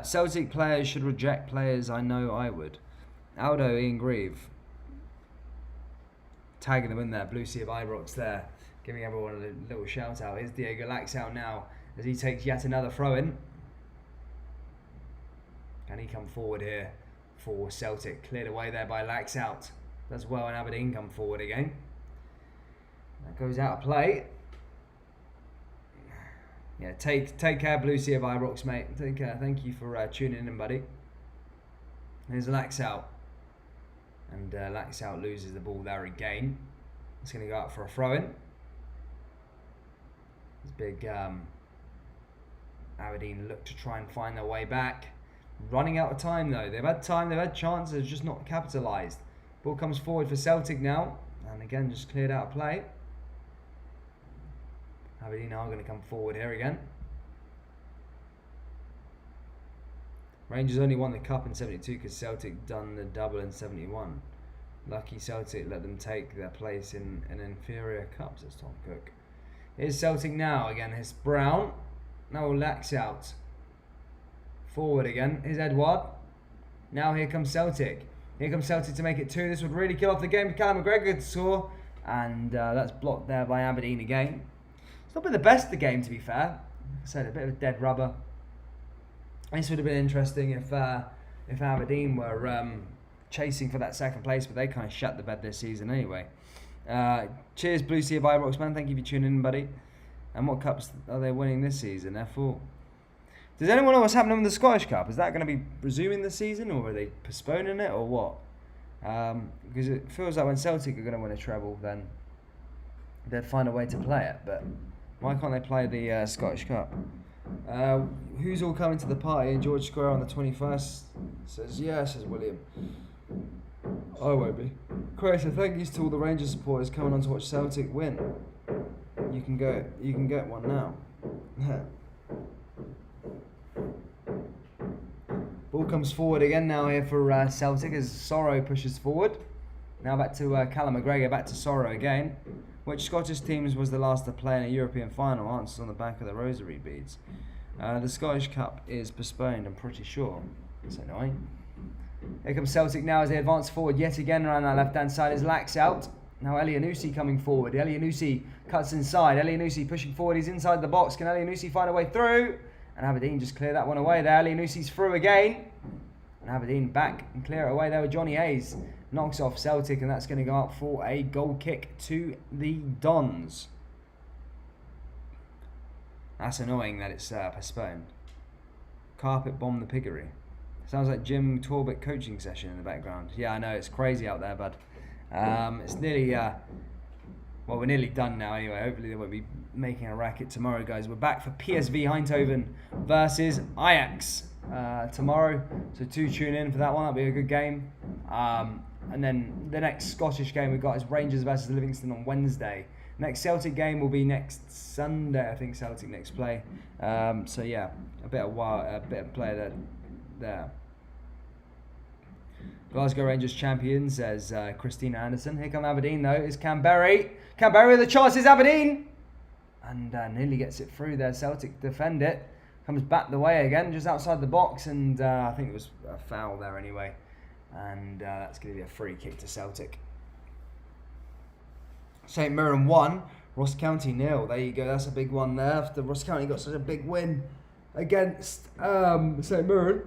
Celtic players should reject players I know I would. Aldo, Ian Grieve. Tagging them in there. Blue Sea of Ibrox there. Giving everyone a little shout out. Here's Diego Laxalt now as he takes yet another throw in. Can he come forward here for Celtic? Cleared away there by Laxalt. Does well and Aberdeen come forward again. That goes out of play. Yeah, take care, Blue Sea of Ibrox, mate. Take care. Thank you for tuning in, buddy. Here's Laxalt. And Laxalt loses the ball there again. It's going to go out for a throw-in. This big Aberdeen look to try and find their way back. Running out of time though. They've had time, they've had chances, just not capitalised. Ball comes forward for Celtic now. And again, just cleared out of play. Aberdeen are going to come forward here again. Rangers only won the cup in 72 because Celtic done the double in 71. Lucky Celtic let them take their place in an inferior cup, says Tom Cook. Here's Celtic now again. Here's Brown. Now Lax out. Forward again. Here's Edward. Now here comes Celtic. Here comes Celtic to make it 2. This would really kill off the game. Callum McGregor to score. And that's blocked there by Aberdeen again. It's not been the best of the game, to be fair. Like I said, a bit of a dead rubber. This would have been interesting if Aberdeen were chasing for that second place, but they kind of shut the bed this season anyway. Cheers, Blue Sea of Ibrox, man. Thank you for tuning in, buddy. And what cups are they winning this season? F4. Does anyone know what's happening with the Scottish Cup? Is that going to be resuming this season, or are they postponing it, or what? Because it feels like when Celtic are going to win a treble, then they'd find a way to play it. But why can't they play the Scottish Cup? Who's all coming to the party in George Square on the 21st? Says yeah, says William. I won't be. Chris, thank you to all the Rangers supporters coming on to watch Celtic win. You can get one now. Ball comes forward again now here for Celtic as Sorrow pushes forward. Now back to Callum McGregor, back to Sorrow again. Which Scottish teams was the last to play in a European final? Answers on the back of the rosary beads. The Scottish Cup is postponed, I'm pretty sure. That's annoying. Here comes Celtic now as they advance forward yet again around that left-hand side as Lax out. Now Elianusi coming forward. Elianusi cuts inside. Elianusi pushing forward. He's inside the box. Can Elianusi find a way through? And Aberdeen just clear that one away there. Elianusi's through again. And Aberdeen back and clear it away there with Johnny Hayes. Knocks off Celtic, and that's going to go out for a goal kick to the Dons. That's annoying that it's postponed. Carpet bomb the piggery. Sounds like Jim Torbett coaching session in the background. Yeah, I know, it's crazy out there, bud. It's nearly, well, we're nearly done now anyway. Hopefully they won't be making a racket tomorrow, guys. We're back for PSV Eindhoven versus Ajax tomorrow. So do tune in for that one. That'll be a good game. And then the next Scottish game we've got is Rangers versus Livingston on Wednesday. Next Celtic game will be next Sunday, I think. Celtic next play. So yeah, a bit of play there. Glasgow Rangers champion, says Christina Anderson. Here come Aberdeen though. It's Canberry. Canberry with the chances. Aberdeen, and nearly gets it through there. Celtic defend it. Comes back the way again, just outside the box, and I think it was a foul there anyway. And that's going to be a free kick to Celtic. St Mirren 1, Ross County 0. There you go, that's a big one there. After Ross County got such a big win against St Mirren,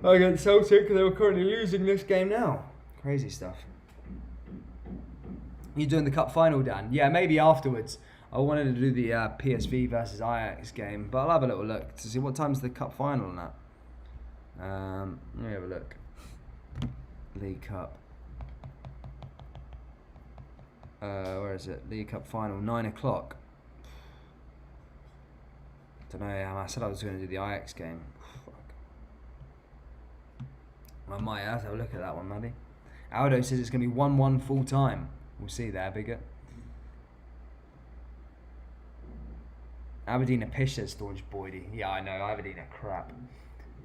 against Celtic, they were currently losing this game now. Crazy stuff. You doing the cup final, Dan? Yeah, maybe afterwards. I wanted to do the PSV versus Ajax game, but I'll have a little look to see what time's the cup final on that. Let me have a look. League Cup. Where is it? League Cup final, 9 o'clock. Don't know. I said I was going to do the Ajax game. Fuck. I might have to have a look at that one, maybe. Aldo says it's going to be 1-1 full time. We'll see there, Bigot. Aberdeen are pish, says Staunch Boydie. Yeah, I know. Aberdeen are crap.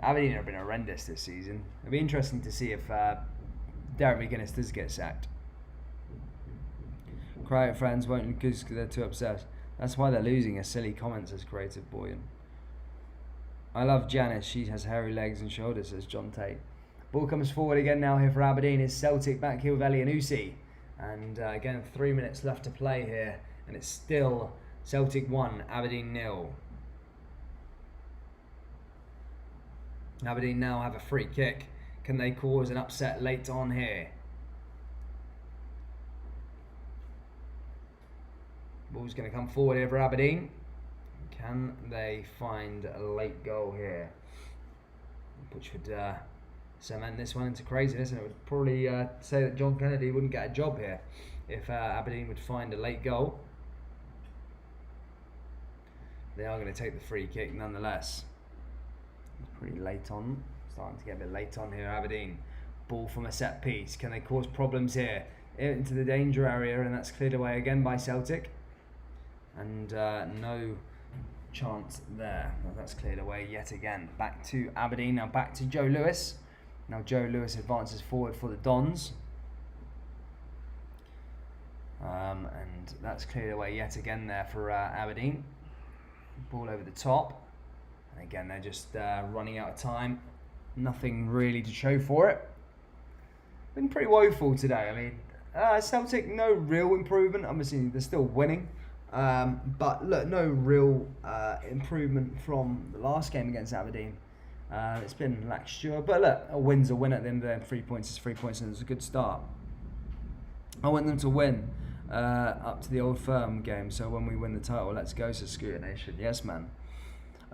Aberdeen have been horrendous this season. It'll be interesting to see if Derek McGuinness does get sacked. Crowd fans won't because they're too obsessed. That's why they're losing. A silly comment, says Creative Boyan. I love Janice. She has hairy legs and shoulders, says John Tate. Ball comes forward again now here for Aberdeen. Is Celtic back here with Elianusi. And again, 3 minutes left to play here. And it's still Celtic 1, Aberdeen 0. Aberdeen now have a free kick. Can they cause an upset late on here? Ball's going to come forward here for Aberdeen. Can they find a late goal here? Which would cement this one into craziness, and it would probably say that John Kennedy wouldn't get a job here if Aberdeen would find a late goal. They are going to take the free kick nonetheless. It's pretty late on, Starting to get a bit late on here, Aberdeen. Ball from a set piece. Can they cause problems here? Into the danger area, and that's cleared away again by Celtic. And no chance there. Well, that's cleared away yet again. Back to Aberdeen. Now back to Joe Lewis. Now Joe Lewis advances forward for the Dons. And that's cleared away yet again there for Aberdeen. Ball over the top. And again, they're just running out of time. Nothing really to show for it. Been pretty woeful today. I mean, Celtic, no real improvement. Obviously, they're still winning. But look, no real improvement from the last game against Aberdeen. It's been lacklustre. But look, a win's a win at the end of the day. 3 points is 3 points, and it's a good start. I want them to win up to the Old Firm game. So when we win the title, let's go, says Scooter Nation. Yes, man.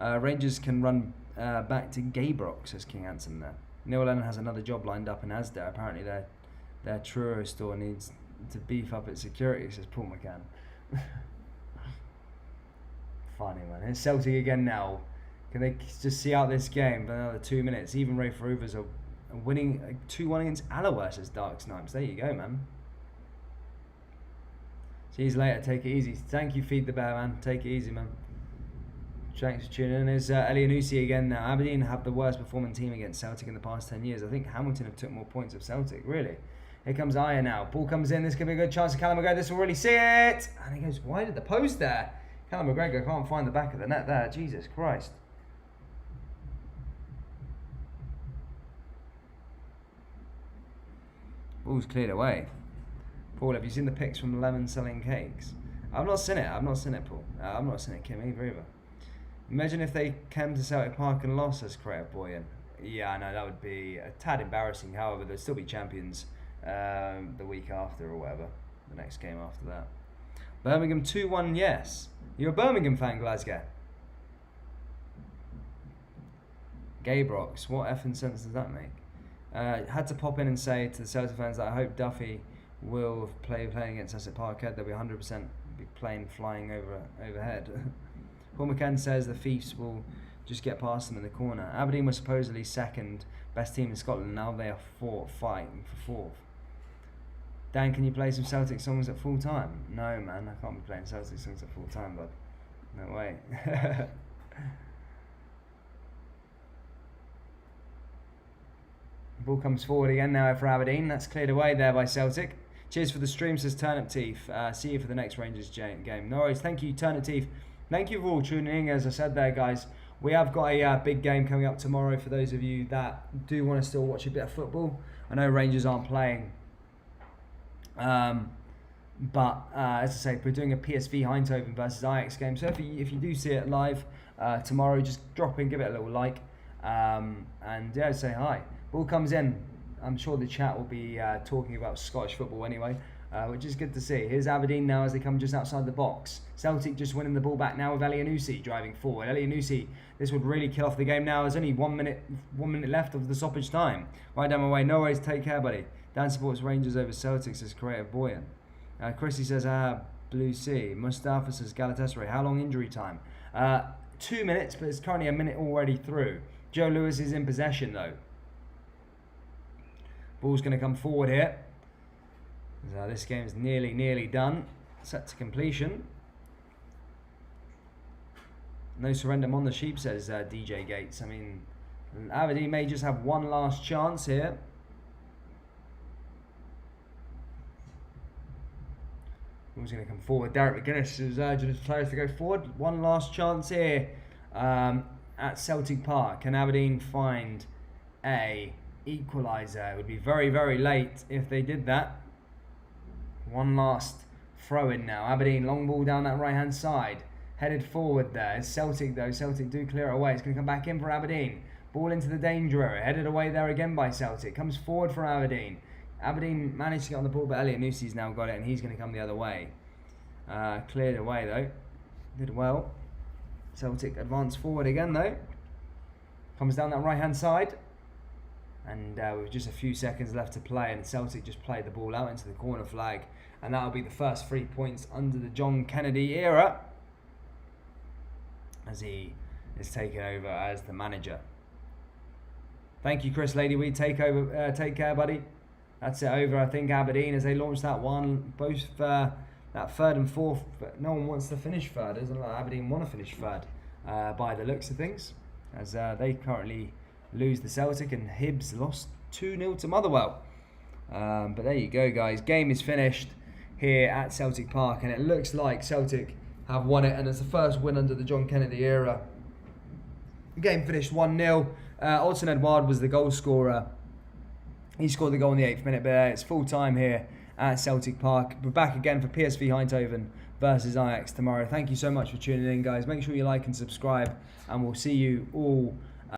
Rangers can run back to Gaybrook, says King Hansen there. Neil Lennon has another job lined up in Asda. Apparently their Truro store needs to beef up its security, says Paul McCann. Funny, man. It's Celtic again now. Can they just see out this game for another 2 minutes? Even Rafe Rovers are winning 2-1 against Alloware, says Dark Snipes. There you go, man. See you later. Take it easy. Thank you, Feed the Bear, man. Take it easy, man. Thanks for tuning in. There's Elianusi again now. Aberdeen have the worst performing team against Celtic in the past 10 years. I think Hamilton have took more points of Celtic, really. Here comes Aya now. Ball comes in. This could be a good chance for Callum McGregor. This will really see it. And he goes wide at the post there. Callum McGregor can't find the back of the net there. Jesus Christ. Ball's cleared away. Paul, have you seen the pics from Lemon selling cakes? I've not seen it. Paul. I've not seen it, Kim, either. Imagine if they came to Celtic Park and lost, as Creative Boy. Yeah, I know, that would be a tad embarrassing. However, they'll still be champions the week after or whatever. The next game after that. Birmingham 2-1, yes. You're a Birmingham fan, Glasgow. Gaybrox, what effing sense does that make? Had to pop in and say to the Celtic fans that I hope Duffy will playing against us at Parkhead. They'll be 100% be playing flying overhead. Paul McCann says the Thieves will just get past them in the corner. Aberdeen was supposedly second best team in Scotland. Now they are fighting for fourth. Dan, can you play some Celtic songs at full time? No, man, I can't be playing Celtic songs at full time, bud. No way. Ball comes forward again now for Aberdeen. That's cleared away there by Celtic. Cheers for the stream, says Turnip Teeth. See you for the next Rangers game. No worries. Thank you, Turnip Teeth. Thank you for all tuning in. As I said there, guys, we have got a big game coming up tomorrow for those of you that do want to still watch a bit of football. I know Rangers aren't playing. But as I say, we're doing a PSV Eindhoven versus Ajax game. So if you do see it live tomorrow, just drop in, give it a little like. And yeah, say hi. Ball comes in. I'm sure the chat will be talking about Scottish football anyway, which is good to see. Here's Aberdeen now as they come just outside the box. Celtic just winning the ball back now with Elianusi driving forward. Elianusi, this would really kill off the game now. There's only 1 minute left of the stoppage time. Right down my way. No worries. Take care, buddy. Dan supports Rangers over Celtic, says Creative Boyan. Chrissy says, Blue Sea. Mustafa says Galatasaray. How long injury time? 2 minutes, but it's currently a minute already through. Joe Lewis is in possession though. Ball's going to come forward here. So this game is nearly done. Set to completion. No surrender on the sheep, says DJ Gates. I mean, Aberdeen may just have one last chance here. Ball's going to come forward. Derek McGuinness is urging his players to go forward. One last chance here at Celtic Park. Can Aberdeen find a equaliser? It would be very, very late if they did that. One last throw in now. Aberdeen, long ball down that right hand side. Headed forward there. It's Celtic though. Celtic do clear it away. It's going to come back in for Aberdeen. Ball into the danger area. Headed away there again by Celtic. Comes forward for Aberdeen. Aberdeen managed to get on the ball, but Elianusi's now got it and he's going to come the other way. Cleared away though. Did well. Celtic advance forward again though. Comes down that right hand side. And with just a few seconds left to play, and Celtic just played the ball out into the corner flag, and that'll be the first 3 points under the John Kennedy era as he is taken over as the manager. Thank you, Chris Ladyweed. Take care, buddy. That's it over, I think, Aberdeen, as they launched that one. Both that third and fourth, but no one wants to finish third, isn't it? Aberdeen want to finish third by the looks of things, as they currently lose the Celtic, and Hibs lost 2-0 to Motherwell. But there you go, guys. Game is finished here at Celtic Park, and it looks like Celtic have won it, and it's the first win under the John Kennedy era. The game finished 1-0. Alton Edouard was the goal scorer. He scored the goal in the 8th minute, but it's full time here at Celtic Park. We're back again for PSV Eindhoven versus Ajax tomorrow. Thank you so much for tuning in, guys. Make sure you like and subscribe, and we'll see you all